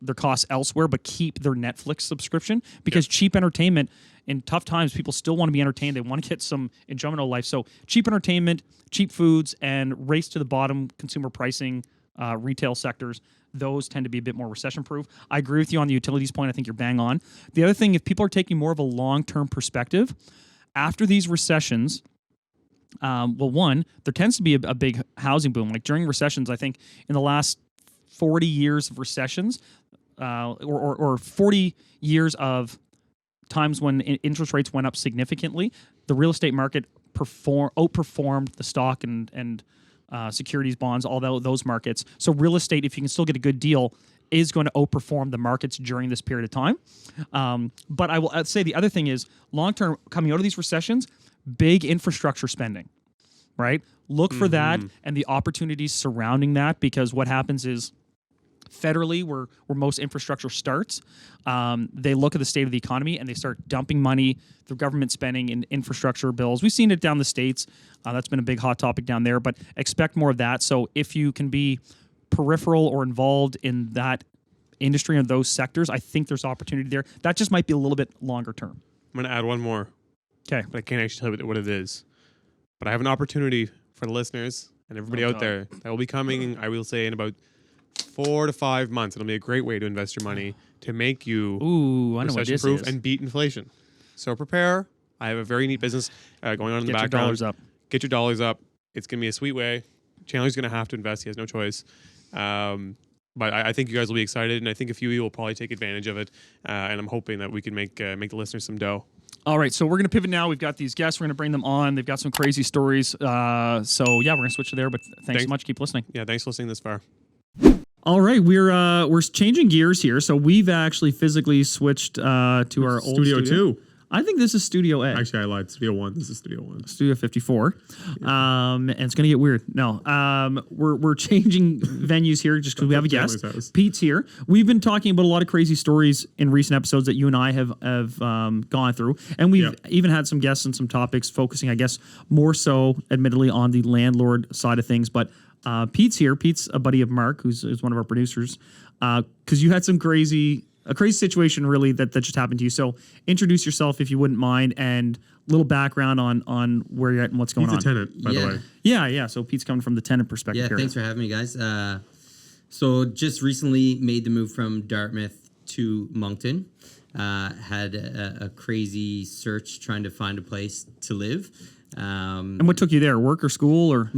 [SPEAKER 2] their costs elsewhere but keep their Netflix subscription, because cheap entertainment in tough times, people still want to be entertained. They want to get some enjoyment of life. So cheap entertainment, cheap foods, and race to the bottom consumer pricing, retail sectors, those tend to be a bit more recession-proof. I agree with you on the utilities point. I think you're bang on. The other thing, if people are taking more of a long-term perspective, after these recessions, one, there tends to be a big housing boom. Like during recessions, I think in the last 40 years of recessions, or 40 years of times when interest rates went up significantly, the real estate market outperformed the stock and securities, bonds, all those markets. So real estate, if you can still get a good deal, is going to outperform the markets during this period of time. But I will say the other thing is, long-term, coming out of these recessions, big infrastructure spending, right? Look for that and the opportunities surrounding that, because what happens is, federally, where most infrastructure starts, they look at the state of the economy and they start dumping money through government spending in infrastructure bills. We've seen it down the States. That's been a big hot topic down there, but expect more of that. So if you can be peripheral or involved in that industry and those sectors, I think there's opportunity there. That just might be a little bit longer term.
[SPEAKER 1] I'm going to add one more.
[SPEAKER 2] Okay.
[SPEAKER 1] But I can't actually tell you what it is. But I have an opportunity for the listeners and everybody out there that will be coming, I will say, in about 4 to 5 months. It'll be a great way to invest your money to make you recession-proof and beat inflation. So prepare. I have a very neat business going on in the background.
[SPEAKER 2] Get your dollars up.
[SPEAKER 1] Get your dollars up. It's going to be a sweet way. Chandler's going to have to invest. He has no choice. But I think you guys will be excited, and I think a few of you will probably take advantage of it. And I'm hoping that we can make the listeners some dough.
[SPEAKER 2] All right, so we're going to pivot now. We've got these guests. We're going to bring them on. They've got some crazy stories. So, we're going to switch to there, but thanks so much. Keep listening.
[SPEAKER 1] Yeah, thanks for listening this far.
[SPEAKER 2] All right, we're changing gears here. So we've actually physically switched to our old
[SPEAKER 4] Studio 2.
[SPEAKER 2] I think this is Studio A.
[SPEAKER 1] Actually, I lied. Studio 1. This is Studio 1.
[SPEAKER 2] Studio 54. And it's going to get weird. No. We're changing venues here just because we have a guest.
[SPEAKER 1] House.
[SPEAKER 2] Pete's here. We've been talking about a lot of crazy stories in recent episodes that you and I have gone through. And we've even had some guests and some topics focusing, I guess, more so, admittedly, on the landlord side of things. But Pete's here. Pete's a buddy of Mark, who's one of our producers. Because you had a crazy situation really that just happened to you. So introduce yourself if you wouldn't mind, and a little background on where you're at and what's going on.
[SPEAKER 1] He's a tenant, by the way.
[SPEAKER 2] Yeah. So Pete's coming from the tenant perspective here.
[SPEAKER 4] Thanks for having me, guys. So just recently made the move from Dartmouth to Moncton. Had a crazy search trying to find a place to live.
[SPEAKER 2] And what took you there? Work or school or?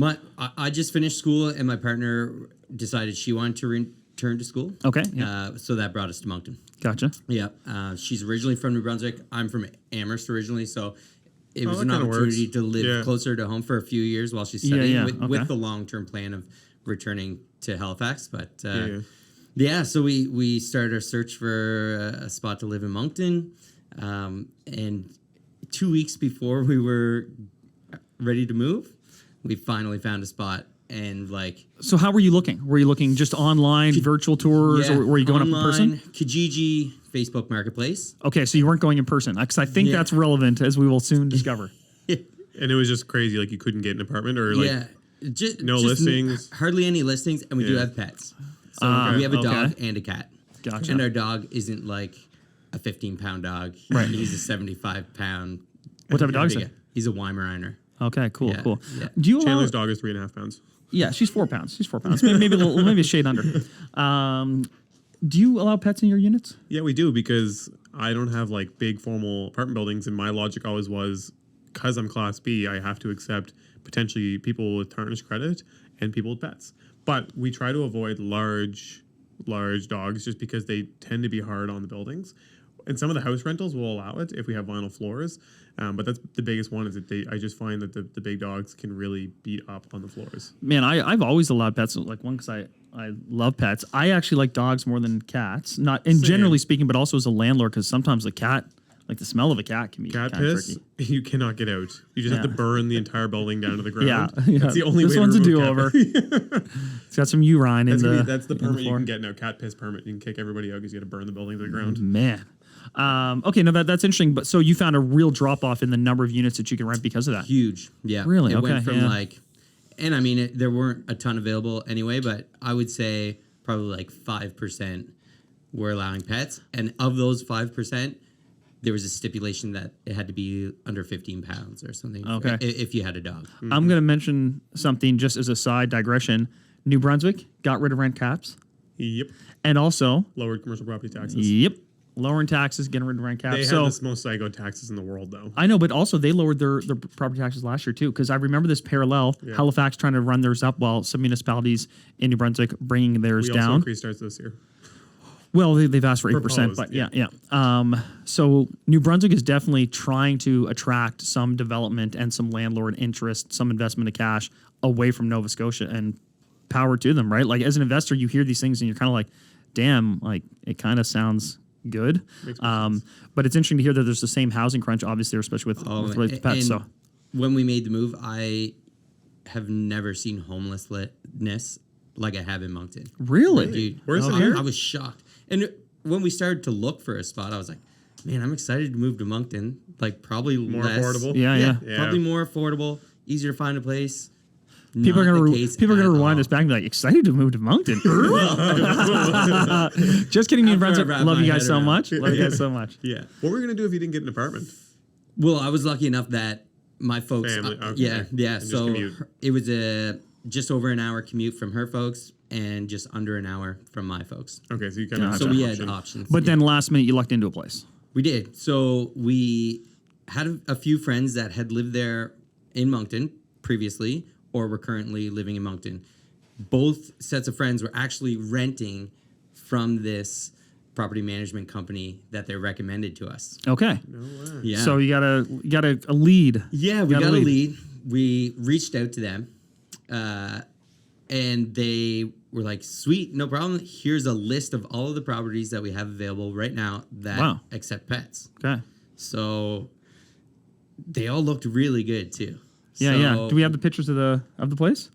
[SPEAKER 4] I just finished school, and my partner decided she wanted to return to school.
[SPEAKER 2] Okay.
[SPEAKER 4] So that brought us to Moncton.
[SPEAKER 2] Gotcha.
[SPEAKER 4] Yeah. She's originally from New Brunswick. I'm from Amherst originally, so it was an opportunity to live closer to home for a few years while she's studying with the long-term plan of returning to Halifax. But so we started our search for a spot to live in Moncton. And 2 weeks before we were ready to move, we finally found a spot. And
[SPEAKER 2] so how were you looking? Were you looking just online, virtual tours, or were you going
[SPEAKER 4] online,
[SPEAKER 2] up in person?
[SPEAKER 4] Kijiji, Facebook Marketplace.
[SPEAKER 2] Okay, so you weren't going in person, because I think that's relevant, as we will soon discover.
[SPEAKER 1] And it was just crazy, you couldn't get an apartment, or just listings,
[SPEAKER 4] hardly any listings, and we do have pets. So we have a dog and a cat.
[SPEAKER 2] Gotcha.
[SPEAKER 4] And our dog isn't like a 15-pound dog.
[SPEAKER 2] Right.
[SPEAKER 4] He's a 75-pound.
[SPEAKER 2] What type of dog is it?
[SPEAKER 4] He's a Weimaraner.
[SPEAKER 2] Okay, cool.
[SPEAKER 4] Yeah.
[SPEAKER 2] Do you
[SPEAKER 1] Chandler's dog is 3.5 pounds.
[SPEAKER 2] Yeah, she's 4 pounds. Maybe a shade under. Do you allow pets in your units?
[SPEAKER 1] Yeah, we do, because I don't have big formal apartment buildings, and my logic always was, because I'm Class B, I have to accept potentially people with tarnished credit and people with pets. But we try to avoid large dogs just because they tend to be hard on the buildings. And some of the house rentals will allow it if we have vinyl floors. But that's the biggest one, is that I just find that the big dogs can really beat up on the floors.
[SPEAKER 2] Man, I've always allowed pets, because I love pets. I actually like dogs more than cats. Generally speaking, but also as a landlord, because sometimes the cat, the smell of a cat can be
[SPEAKER 1] cat
[SPEAKER 2] kind of
[SPEAKER 1] piss.
[SPEAKER 2] tricky.
[SPEAKER 1] You cannot get out. You just have to burn the entire building down to the ground.
[SPEAKER 2] Yeah.
[SPEAKER 1] That's the only way.
[SPEAKER 2] This one's
[SPEAKER 1] to
[SPEAKER 2] a
[SPEAKER 1] remove
[SPEAKER 2] do-over. It's got some urine in the.
[SPEAKER 1] That's the permit you can get now. Cat piss permit. You can kick everybody out because you got to burn the building to the ground.
[SPEAKER 2] Man. Okay, no, that's interesting. But so you found a real drop off in the number of units that you can rent because of that.
[SPEAKER 4] Huge, yeah.
[SPEAKER 2] Really?
[SPEAKER 4] It
[SPEAKER 2] Okay.
[SPEAKER 4] went from and I mean, there weren't a ton available anyway, but I would say probably 5% were allowing pets, and of those 5%, there was a stipulation that it had to be under 15 pounds or something.
[SPEAKER 2] Okay.
[SPEAKER 4] If you had a dog.
[SPEAKER 2] Mm-hmm. I'm going to mention something just as a side digression. New Brunswick got rid of rent caps.
[SPEAKER 1] Yep.
[SPEAKER 2] And also
[SPEAKER 1] Lowered commercial property taxes.
[SPEAKER 2] Yep. Lowering taxes, getting rid of rent caps.
[SPEAKER 1] They have the most psycho taxes in the world, though.
[SPEAKER 2] I know, but also they lowered their property taxes last year, too, because I remember this parallel, Halifax trying to run theirs up while some municipalities in New Brunswick bringing theirs down.
[SPEAKER 1] We also increased ours this year.
[SPEAKER 2] Well, they've asked for 8%, but yeah. So New Brunswick is definitely trying to attract some development and some landlord interest, some investment of cash away from Nova Scotia, and power to them, right? As an investor, you hear these things and you're kind of like, damn, it kind of sounds good. But it's interesting to hear that there's the same housing crunch, obviously, especially with pets. So
[SPEAKER 4] when we made the move, I have never seen homelessness like I have in Moncton.
[SPEAKER 2] Really?
[SPEAKER 4] Dude,
[SPEAKER 1] where's it here?
[SPEAKER 4] I was shocked. And when we started to look for a spot, I was like, man, I'm excited to move to Moncton. Probably
[SPEAKER 1] more
[SPEAKER 4] less,
[SPEAKER 1] affordable.
[SPEAKER 2] Yeah.
[SPEAKER 4] Probably more affordable, easier to find a place.
[SPEAKER 2] People are gonna rewind this back and be like, excited to move to Moncton. Just kidding, New Brunswick. Love you guys so much. Love you guys so much.
[SPEAKER 4] Yeah.
[SPEAKER 1] What were we gonna do if you didn't get an apartment?
[SPEAKER 4] Well, I was lucky enough that my folks.
[SPEAKER 1] Family. Okay.
[SPEAKER 4] Yeah.
[SPEAKER 1] And
[SPEAKER 4] So
[SPEAKER 1] commute.
[SPEAKER 4] it was a just over an hour commute from her folks and just under an hour from my folks.
[SPEAKER 1] Okay, so you kind of
[SPEAKER 4] So we had options.
[SPEAKER 2] But then last minute, you lucked into a place.
[SPEAKER 4] We did. So we had a few friends that had lived there in Moncton previously, or were currently living in Moncton. Both sets of friends were actually renting from this property management company that they recommended to us.
[SPEAKER 2] Okay.
[SPEAKER 1] No way.
[SPEAKER 4] Yeah.
[SPEAKER 2] So you got a lead.
[SPEAKER 4] Yeah, we got a lead. We reached out to them, and they were like, "Sweet, no problem. Here's a list of all of the properties that we have available right now that accept pets."
[SPEAKER 2] Okay.
[SPEAKER 4] So they all looked really good too.
[SPEAKER 2] Yeah, yeah. Do we have the pictures of the place?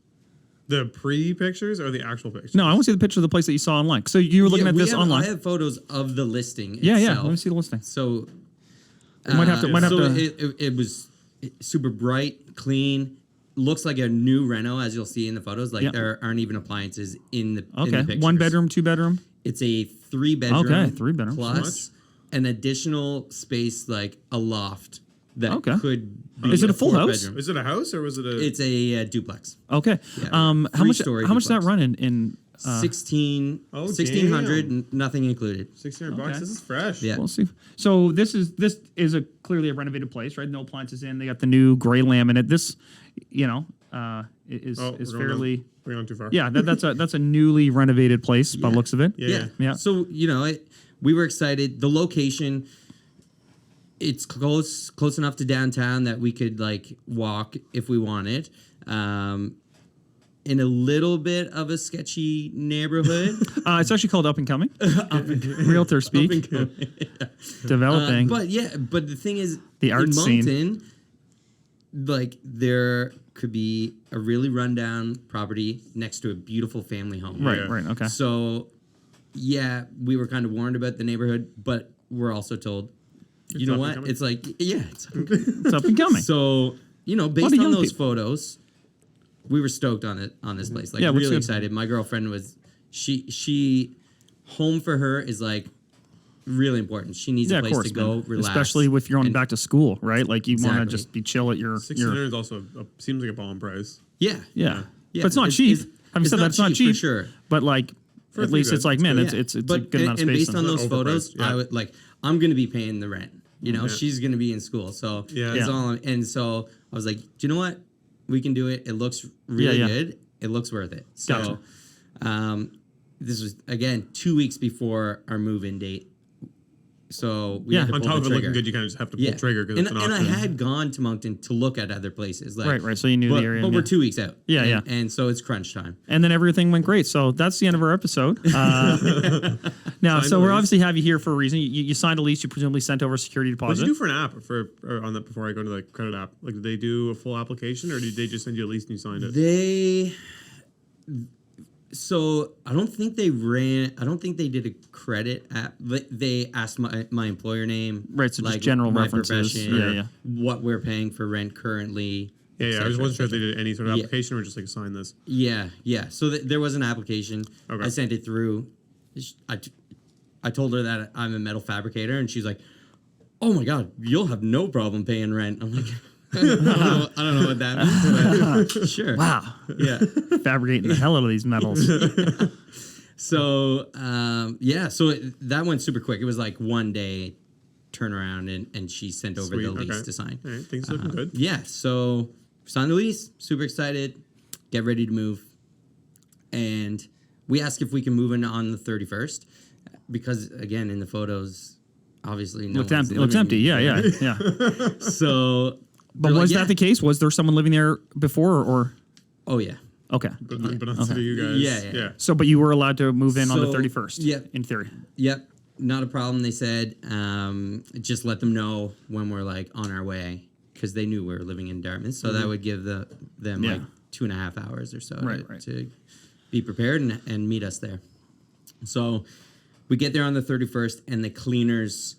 [SPEAKER 1] The pre-pictures or the actual pictures?
[SPEAKER 2] No, I want to see the picture of the place that you saw online. So you were looking at this online.
[SPEAKER 4] I have photos of the listing.
[SPEAKER 2] Yeah,
[SPEAKER 4] itself.
[SPEAKER 2] yeah. Let me see the listing.
[SPEAKER 4] So
[SPEAKER 2] might have to.
[SPEAKER 4] It was super bright, clean. Looks like a new reno, as you'll see in the photos. Like there aren't even appliances in the pictures.
[SPEAKER 2] 1 bedroom, 2 bedroom.
[SPEAKER 4] It's a 3 bedroom.
[SPEAKER 2] Okay, 3 bedroom
[SPEAKER 4] plus an additional space like a loft that could be.
[SPEAKER 2] Is it a full house?
[SPEAKER 1] Bedroom. Is it a house or was it a?
[SPEAKER 4] It's a duplex.
[SPEAKER 2] Okay.
[SPEAKER 4] Yeah,
[SPEAKER 2] how much does that run in
[SPEAKER 4] 1600, nothing included.
[SPEAKER 1] $1,600. This is fresh.
[SPEAKER 4] Yeah.
[SPEAKER 2] We'll see. So this is clearly a renovated place, right? No appliances in. They got the new gray laminate. This, is fairly.
[SPEAKER 1] We're going too far.
[SPEAKER 2] Yeah, that's a newly renovated place by the looks of it.
[SPEAKER 4] Yeah. So we were excited. The location, it's close enough to downtown that we could like walk if we wanted. In a little bit of a sketchy neighborhood.
[SPEAKER 2] It's actually called Up and Coming. Realtor speak. Developing.
[SPEAKER 4] But the thing is,
[SPEAKER 2] the art
[SPEAKER 4] in
[SPEAKER 2] scene.
[SPEAKER 4] Moncton, like there could be a really rundown property next to a beautiful family home.
[SPEAKER 2] Right, right, okay.
[SPEAKER 4] So, we were kind of warned about the neighborhood, but we're also told, you know what? It's like, it's
[SPEAKER 2] Up and Coming.
[SPEAKER 4] So, based on those photos, we were stoked on this place. Like really excited. My girlfriend was she home for her is like really important. She needs a place to go relax.
[SPEAKER 2] Especially if you're on back to school, right? Like you want to just be chill at your
[SPEAKER 1] $1,600 is also seems like a bomb price.
[SPEAKER 2] Yeah. But it's not cheap. Having said that, it's not cheap
[SPEAKER 4] for sure.
[SPEAKER 2] But like at least it's like, man, it's a good amount of space.
[SPEAKER 4] And based on those photos, I would I'm gonna be paying the rent. She's gonna be in school. So it's all and so I was like, do you know what? We can do it. It looks really good. It looks worth it. So, this was again 2 weeks before our move-in date. So we had to pull
[SPEAKER 1] on top
[SPEAKER 4] the
[SPEAKER 1] of it
[SPEAKER 4] trigger.
[SPEAKER 1] looking good, you kind of just have to pull the trigger because it's an option.
[SPEAKER 4] And I had gone to Moncton to look at other places. Like,
[SPEAKER 2] right. So you knew the area.
[SPEAKER 4] But we're 2 weeks out.
[SPEAKER 2] Yeah.
[SPEAKER 4] And so it's crunch time.
[SPEAKER 2] And then everything went great. So that's the end of our episode. Now, so we're obviously have you here for a reason. You signed a lease. You presumably sent over a security deposit.
[SPEAKER 1] What did you do for an app on that before I go to the credit app? Like, did they do a full application or did they just send you a lease and you signed it?
[SPEAKER 4] So I don't think they did a credit app. They asked my employer name.
[SPEAKER 2] Right, so just general references.
[SPEAKER 4] Yeah. What we're paying for rent currently.
[SPEAKER 1] Yeah. I just wasn't sure if they did any sort of application or just like sign this.
[SPEAKER 4] Yeah. So there was an application. Okay. I sent it through. I told her that I'm a metal fabricator, and she's like, "Oh my God, you'll have no problem paying rent." I'm like, I don't know what that means, but sure.
[SPEAKER 2] Wow.
[SPEAKER 4] Yeah.
[SPEAKER 2] Fabricating the hell out of these metals.
[SPEAKER 4] So, so that went super quick. It was like 1 day turnaround, and she sent over the lease to sign.
[SPEAKER 1] All right, things are looking good.
[SPEAKER 4] Yeah, so signed the lease, super excited, get ready to move. And we asked if we can move in on the 31st because, again, in the photos, obviously no one's living.
[SPEAKER 2] It looks empty. Yeah.
[SPEAKER 4] So...
[SPEAKER 2] But was that the case? Was there someone living there before or?
[SPEAKER 4] Oh, yeah.
[SPEAKER 2] Okay.
[SPEAKER 1] But not for you guys.
[SPEAKER 4] Yeah.
[SPEAKER 2] So, but you were allowed to move in on the 31st?
[SPEAKER 4] Yep.
[SPEAKER 2] In theory?
[SPEAKER 4] Yep. Not a problem, they said. Just let them know when we're, like, on our way because they knew we were living in Dartmouth. So that would give them, like, 2.5 hours or so to be prepared and meet us there. So we get there on the 31st, and the cleaners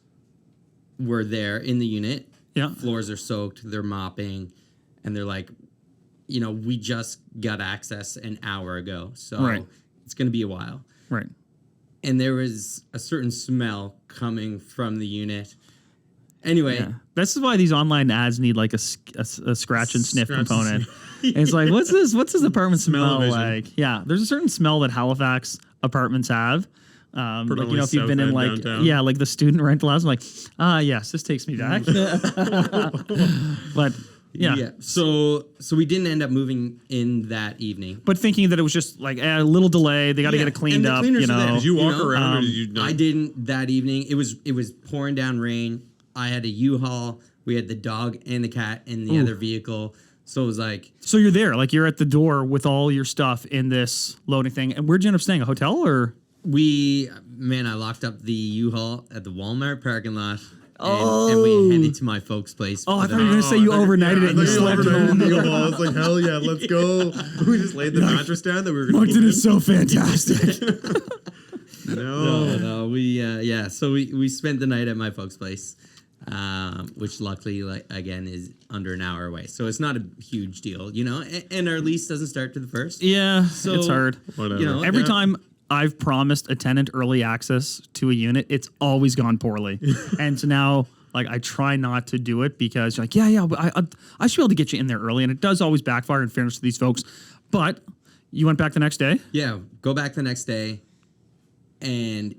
[SPEAKER 4] were there in the unit.
[SPEAKER 2] Yeah.
[SPEAKER 4] Floors are soaked. They're mopping. And they're like, we just got access an hour ago. So it's going to be a while.
[SPEAKER 2] Right.
[SPEAKER 4] And there was a certain smell coming from the unit. Anyway.
[SPEAKER 2] This is why these online ads need like a scratch and sniff component. It's like, what's this apartment smell like? Yeah. There's a certain smell that Halifax apartments have. Like, if you've been in like downtown. Like the student rental house, I'm like, yes, this takes me back. But
[SPEAKER 4] so we didn't end up moving in that evening.
[SPEAKER 2] But thinking that it was just like a little delay, they got to get it cleaned up.
[SPEAKER 1] Did you walk around or did you not?
[SPEAKER 4] I didn't that evening. It was pouring down rain. I had a U-Haul. We had the dog and the cat in the other vehicle. So it was like...
[SPEAKER 2] So you're there, like you're at the door with all your stuff in this loading thing. And where'd you end up staying? A hotel or...
[SPEAKER 4] I locked up the U-Haul at the Walmart parking lot. and we headed to my folks' place.
[SPEAKER 2] Oh, I thought you were going to say you overnighted it and you slept home.
[SPEAKER 1] I was like, hell yeah, let's go. We just laid the mattress down that we were going to
[SPEAKER 2] Moncton is so fantastic.
[SPEAKER 4] No, so we spent the night at my folks' place, which luckily, like again, is under an hour away. So it's not a huge deal, you know. And our lease doesn't start to the 1st.
[SPEAKER 2] Yeah, so it's hard.
[SPEAKER 1] Whatever.
[SPEAKER 2] You know, every time I've promised a tenant early access to a unit, it's always gone poorly. And so now, like, I try not to do it because you're like, but I should be able to get you in there early. And it does always backfire in fairness to these folks. But you went back the next day?
[SPEAKER 4] Yeah, go back the next day. And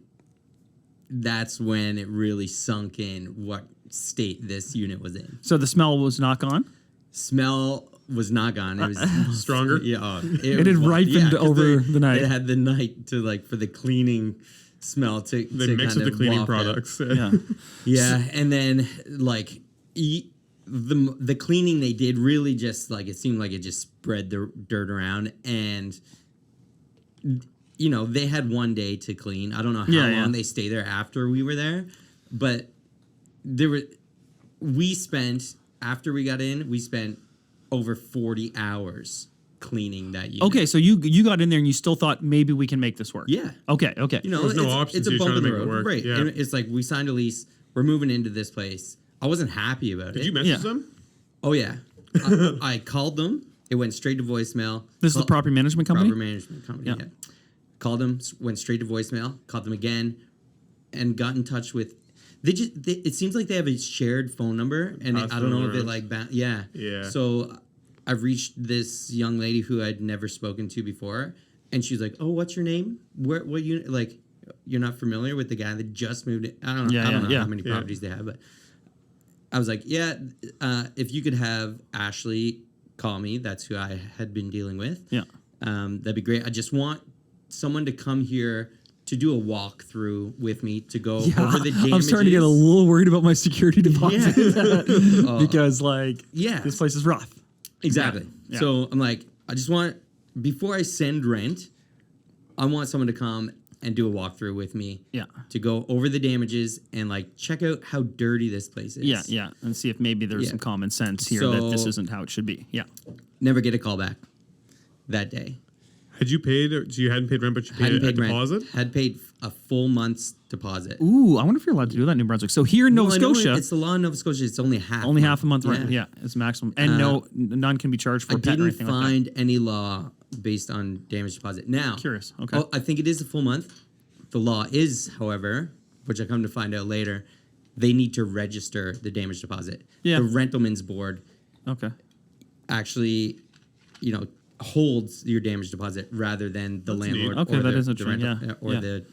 [SPEAKER 4] that's when it really sunk in what state this unit was in.
[SPEAKER 2] So the smell was not gone?
[SPEAKER 4] Smell was not gone. It was
[SPEAKER 1] stronger.
[SPEAKER 4] Yeah,
[SPEAKER 2] it had ripened over the night.
[SPEAKER 4] It had the night to for the cleaning smell to
[SPEAKER 1] mix with the cleaning products.
[SPEAKER 4] Yeah, and then the cleaning they did really just it seemed like it just spread the dirt around, and you know they had one day to clean. I don't know how long they stay there after we were there, but after we got in, we spent over 40 hours cleaning that unit.
[SPEAKER 2] Okay, so you got in there and you still thought maybe we can make this work.
[SPEAKER 4] Yeah.
[SPEAKER 2] Okay.
[SPEAKER 4] You know,
[SPEAKER 1] there's no option.
[SPEAKER 4] It's a bump in the road,
[SPEAKER 1] work.
[SPEAKER 4] Right?
[SPEAKER 1] Yeah.
[SPEAKER 4] And it's like we signed a lease. We're moving into this place. I wasn't happy about it.
[SPEAKER 1] Did you message them?
[SPEAKER 4] Oh yeah, I called them. It went straight to voicemail.
[SPEAKER 2] This is the property management company.
[SPEAKER 4] Property management company. Yeah. Called them. Went straight to voicemail. Called them again, and got in touch with. It seems like they have a shared phone number, and I don't know if it
[SPEAKER 1] Yeah.
[SPEAKER 4] So I've reached this young lady who I'd never spoken to before, and she's like, "Oh, what's your name? What unit? Like, you're not familiar with the guy that just moved in? I don't know. I don't know how many properties they have, but I was like, if you could have Ashley call me, that's who I had been dealing with.
[SPEAKER 2] Yeah,
[SPEAKER 4] that'd be great. I just want someone to come here to do a walkthrough with me to go over the damages.
[SPEAKER 2] I'm starting to get a little worried about my security deposit because this place is rough.
[SPEAKER 4] Exactly. Yeah. So I'm like, I just want, before I send rent, I want someone to come and do a walkthrough with me.
[SPEAKER 2] Yeah.
[SPEAKER 4] To go over the damages and check out how dirty this place is.
[SPEAKER 2] Yeah. And see if maybe there's some common sense here that this isn't how it should be. Yeah.
[SPEAKER 4] Never get a call back that day.
[SPEAKER 1] Had you paid? So you hadn't paid rent, but you paid a deposit?
[SPEAKER 4] Had paid a full month's deposit.
[SPEAKER 2] Ooh, I wonder if you're allowed to do that in New Brunswick. So here in Nova Scotia,
[SPEAKER 4] it's the law in Nova Scotia. It's only half.
[SPEAKER 2] Only half a month rent. Yeah, it's maximum, and none can be charged for a pet or anything like that.
[SPEAKER 4] I didn't find any law based on damage deposit. Now,
[SPEAKER 2] curious. Okay.
[SPEAKER 4] I think it is a full month. The law is, however, which I come to find out later, they need to register the damage deposit.
[SPEAKER 2] Yeah.
[SPEAKER 4] The Rentalman's Board.
[SPEAKER 2] Okay.
[SPEAKER 4] Actually, holds your damage deposit rather than the landlord.
[SPEAKER 2] Okay, that is interesting.
[SPEAKER 4] The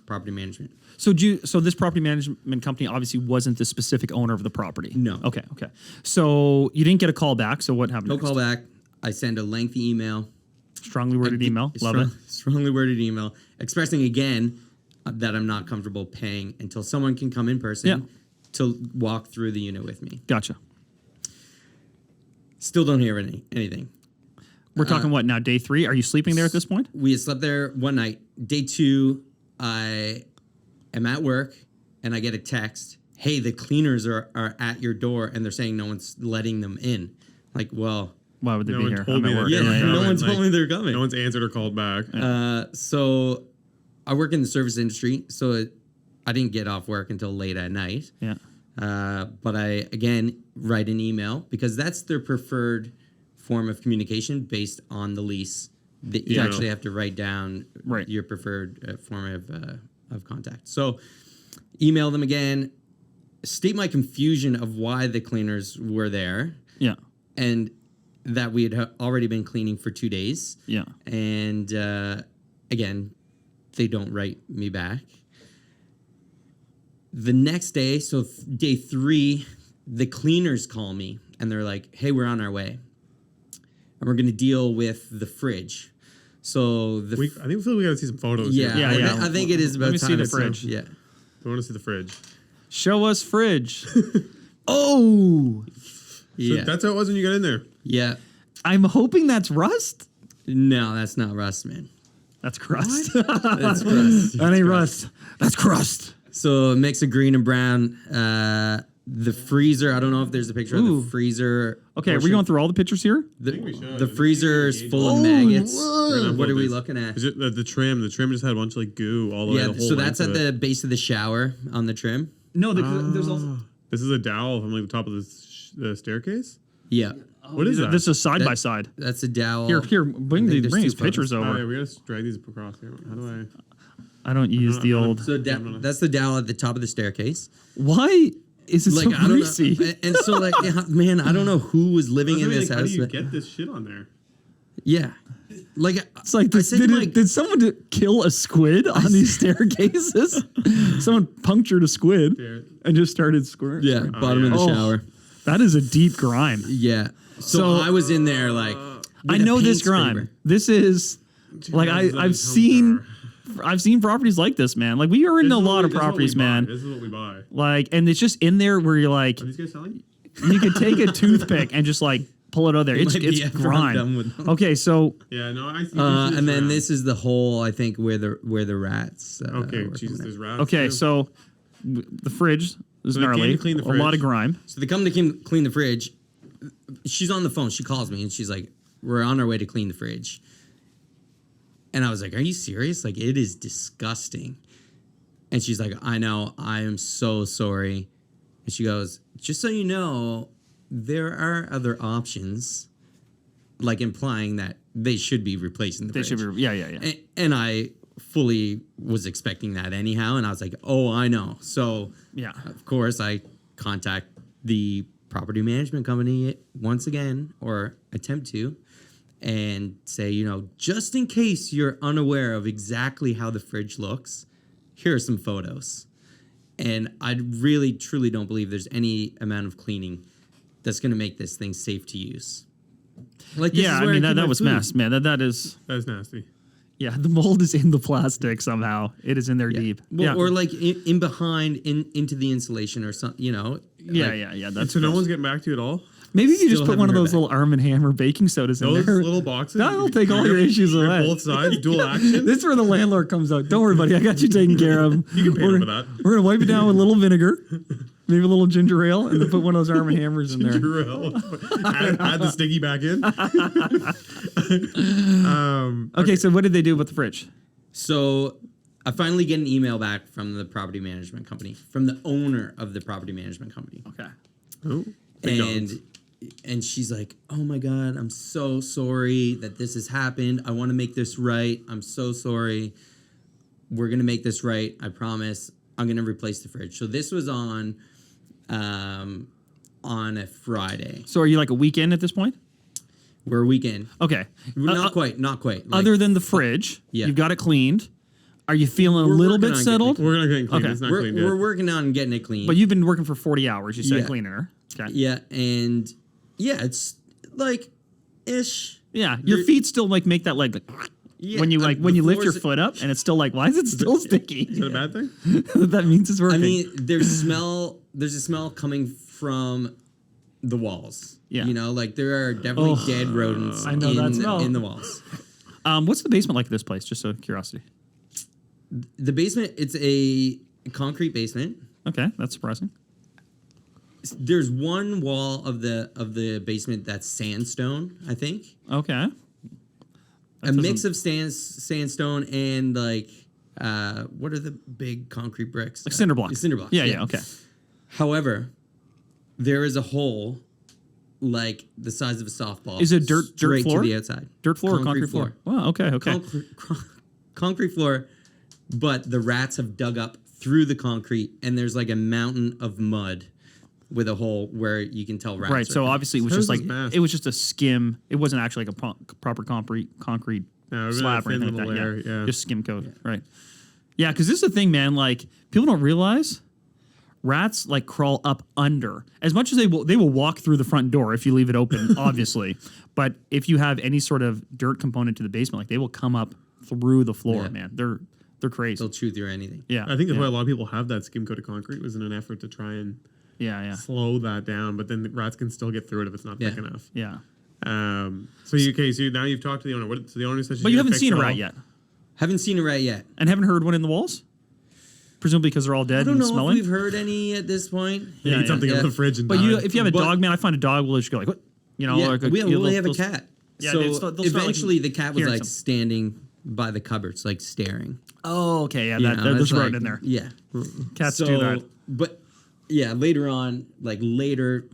[SPEAKER 4] property management.
[SPEAKER 2] So this property management company obviously wasn't the specific owner of the property.
[SPEAKER 4] No.
[SPEAKER 2] Okay. So you didn't get a call back. So what happened?
[SPEAKER 4] No call back. I send a lengthy email.
[SPEAKER 2] Strongly worded email. Love it.
[SPEAKER 4] Strongly worded email expressing again that I'm not comfortable paying until someone can come in person to walk through the unit with me.
[SPEAKER 2] Gotcha.
[SPEAKER 4] Still don't hear anything.
[SPEAKER 2] We're talking what now? Day 3? Are you sleeping there at this point?
[SPEAKER 4] We had slept there one night. Day 2, I am at work and I get a text. Hey, the cleaners are at your door and they're saying no one's letting them in. Like, well,
[SPEAKER 2] why would they be here?
[SPEAKER 1] I'm at work.
[SPEAKER 4] No one told me they're coming.
[SPEAKER 1] No one's answered or called back.
[SPEAKER 4] So I work in the service industry, so I didn't get off work until late at night.
[SPEAKER 2] Yeah.
[SPEAKER 4] But I again write an email because that's their preferred form of communication based on the lease. That you actually have to write down your preferred form of contact. So email them again, state my confusion of why the cleaners were there.
[SPEAKER 2] Yeah.
[SPEAKER 4] And that we had already been cleaning for 2 days.
[SPEAKER 2] Yeah.
[SPEAKER 4] And again, they don't write me back. The next day, so day 3, the cleaners call me and they're like, hey, we're on our way. And we're going to deal with the fridge. So
[SPEAKER 1] I think we got to see some photos.
[SPEAKER 4] Yeah. I think it is about
[SPEAKER 2] time. Let me see the fridge.
[SPEAKER 4] Yeah.
[SPEAKER 1] I want to see the fridge.
[SPEAKER 2] Show us fridge. Oh.
[SPEAKER 4] Yeah.
[SPEAKER 1] So that's how it was when you got in there.
[SPEAKER 4] Yeah.
[SPEAKER 2] I'm hoping that's rust.
[SPEAKER 4] No, that's not rust, man.
[SPEAKER 2] That's crust.
[SPEAKER 4] That's crust.
[SPEAKER 2] That ain't rust. That's crust.
[SPEAKER 4] So a mix of green and brown. The freezer, I don't know if there's a picture of the freezer.
[SPEAKER 2] Okay, are we going through all the pictures here?
[SPEAKER 4] The freezer is full of maggots. What are we looking at?
[SPEAKER 1] Is it the trim? The trim just had a bunch of like goo all the way. The whole
[SPEAKER 4] so that's at the base of the shower on the trim.
[SPEAKER 2] No, there's also.
[SPEAKER 1] This is a dowel from like the top of the staircase.
[SPEAKER 4] Yeah.
[SPEAKER 1] What is that?
[SPEAKER 2] This is side by side.
[SPEAKER 4] That's a dowel.
[SPEAKER 2] Here, bring these pictures over.
[SPEAKER 1] Oh, yeah, we gotta drag these across here. How do
[SPEAKER 2] I don't use the old.
[SPEAKER 4] So that's the dowel at the top of the staircase.
[SPEAKER 2] Why is it so greasy?
[SPEAKER 4] And so like, man, I don't know who was living in this house.
[SPEAKER 1] How do you get this shit on there?
[SPEAKER 4] Yeah. Like
[SPEAKER 2] it's like did someone kill a squid on these staircases? Someone punctured a squid and just started squirting.
[SPEAKER 4] Yeah, bottom of the shower.
[SPEAKER 2] That is a deep grime.
[SPEAKER 4] Yeah. So I was in there like
[SPEAKER 2] I know this grime. This is like I've seen properties like this, man. Like we are in a lot of properties, man.
[SPEAKER 1] This is what we buy.
[SPEAKER 2] Like, and it's just in there where you're like,
[SPEAKER 1] are these guys selling?
[SPEAKER 2] You could take a toothpick and just like pull it out of there. It's grime. Okay, so
[SPEAKER 1] yeah, no, I see.
[SPEAKER 4] And then this is the hole, I think, where the rats.
[SPEAKER 1] Okay, Jesus, there's rats.
[SPEAKER 2] Okay, so the fridge is gnarly. A lot of grime.
[SPEAKER 4] So they come to clean the fridge. She's on the phone. She calls me and she's like, "We're on our way to clean the fridge." And I was like, "Are you serious? Like, it is disgusting." And she's like, "I know. I am so sorry." And she goes, "Just so you know, there are other options," like implying that they should be replacing the fridge.
[SPEAKER 2] They should be, yeah.
[SPEAKER 4] And I fully was expecting that anyhow. And I was like, "Oh, I know." So,
[SPEAKER 2] yeah,
[SPEAKER 4] of course, I contact the property management company once again, or attempt to, and say, just in case you're unaware of exactly how the fridge looks, here are some photos. And I really, truly don't believe there's any amount of cleaning that's going to make this thing safe to use. Like,
[SPEAKER 2] yeah, I mean, that was mess, man. That is
[SPEAKER 1] nasty.
[SPEAKER 2] Yeah, the mold is in the plastic somehow. It is in there deep.
[SPEAKER 4] Well, or like in behind, into the insulation or something,
[SPEAKER 2] Yeah. That's
[SPEAKER 1] so no one's getting back to you at all?
[SPEAKER 2] Maybe if you just put one of those little Arm & Hammer baking sodas in there.
[SPEAKER 1] Those little boxes?
[SPEAKER 2] That'll take all your issues away.
[SPEAKER 1] Both sides, dual action?
[SPEAKER 2] This is where the landlord comes out. Don't worry, buddy. I got you taken care of.
[SPEAKER 1] You can pay for that.
[SPEAKER 2] We're going to wipe it down with a little vinegar, maybe a little ginger ale, and then put one of those Arm & Hammers in there.
[SPEAKER 1] Ginger ale. add the sticky back in.
[SPEAKER 2] Okay, so what did they do with the fridge?
[SPEAKER 4] So I finally get an email back from the property management company, from the owner of the property management company.
[SPEAKER 2] Okay.
[SPEAKER 1] Oh,
[SPEAKER 4] and she's like, "Oh my God, I'm so sorry that this has happened. I want to make this right. I'm so sorry. We're going to make this right. I promise. I'm going to replace the fridge." So this was on a Friday.
[SPEAKER 2] So are you like a weekend at this point?
[SPEAKER 4] We're a weekend.
[SPEAKER 2] Okay.
[SPEAKER 4] Not quite. Like,
[SPEAKER 2] other than the fridge, you've got it cleaned. Are you feeling a little bit settled?
[SPEAKER 1] We're going to get it cleaned.
[SPEAKER 2] Okay.
[SPEAKER 1] It's not cleaned yet.
[SPEAKER 4] We're working on getting it clean.
[SPEAKER 2] But you've been working for 40 hours, you said, cleaning her. Okay.
[SPEAKER 4] Yeah, and it's like ish.
[SPEAKER 2] Yeah, your feet still like make that like when you lift your foot up and it's still like, why is it still sticky?
[SPEAKER 1] Is that a bad thing?
[SPEAKER 2] That means it's working.
[SPEAKER 4] I mean, there's a smell coming from the walls.
[SPEAKER 2] Yeah.
[SPEAKER 4] Like there are definitely dead rodents in the walls.
[SPEAKER 2] What's the basement like at this place? Just out of curiosity.
[SPEAKER 4] The basement, it's a concrete basement.
[SPEAKER 2] Okay, that's surprising.
[SPEAKER 4] There's one wall of the basement that's sandstone, I think.
[SPEAKER 2] Okay.
[SPEAKER 4] A mix of sandstone and like what are the big concrete bricks?
[SPEAKER 2] Like cinder blocks.
[SPEAKER 4] Cinder blocks.
[SPEAKER 2] Yeah, okay.
[SPEAKER 4] However, there is a hole like the size of a softball.
[SPEAKER 2] Is it dirt floor?
[SPEAKER 4] To the outside.
[SPEAKER 2] Dirt floor or concrete floor? Wow, okay.
[SPEAKER 4] Concrete floor, but the rats have dug up through the concrete and there's like a mountain of mud with a hole where you can tell rats.
[SPEAKER 2] Right, so obviously it was just like it was just a skim. It wasn't actually like a proper concrete slab or anything like that. Yeah. Just skim coat. Right. Yeah, because this is the thing, man. Like people don't realize rats like crawl up under. As much as they will walk through the front door if you leave it open, obviously. But if you have any sort of dirt component to the basement, like they will come up through the floor, man. They're crazy.
[SPEAKER 4] They'll chew through anything.
[SPEAKER 2] Yeah,
[SPEAKER 1] I think that's why a lot of people have that skim coat of concrete was in an effort to try and slow that down. But then the rats can still get through it if it's not thick enough.
[SPEAKER 2] Yeah.
[SPEAKER 1] So now you've talked to the owner. So the owner says,
[SPEAKER 2] but you haven't seen a rat yet.
[SPEAKER 4] Haven't seen a rat yet,
[SPEAKER 2] and haven't heard one in the walls. presumably because they're all dead
[SPEAKER 4] I don't
[SPEAKER 2] and
[SPEAKER 4] know
[SPEAKER 2] smelling.
[SPEAKER 4] if we've heard any at this point.
[SPEAKER 1] Yeah, eat something out of the fridge and
[SPEAKER 2] But
[SPEAKER 1] die.
[SPEAKER 2] if you have a dog, man, I find a dog will just go like, what? You know, like
[SPEAKER 4] we have a cat.
[SPEAKER 2] Yeah,
[SPEAKER 4] so
[SPEAKER 2] they'll start,
[SPEAKER 4] eventually the cat was
[SPEAKER 2] hearing
[SPEAKER 4] like
[SPEAKER 2] something.
[SPEAKER 4] standing by the cupboards, like staring.
[SPEAKER 2] Oh, okay, yeah,
[SPEAKER 4] You know,
[SPEAKER 2] there's
[SPEAKER 4] it's
[SPEAKER 2] rodent
[SPEAKER 4] like-
[SPEAKER 2] in there.
[SPEAKER 4] Yeah.
[SPEAKER 2] Cats do that.
[SPEAKER 4] But yeah, later on,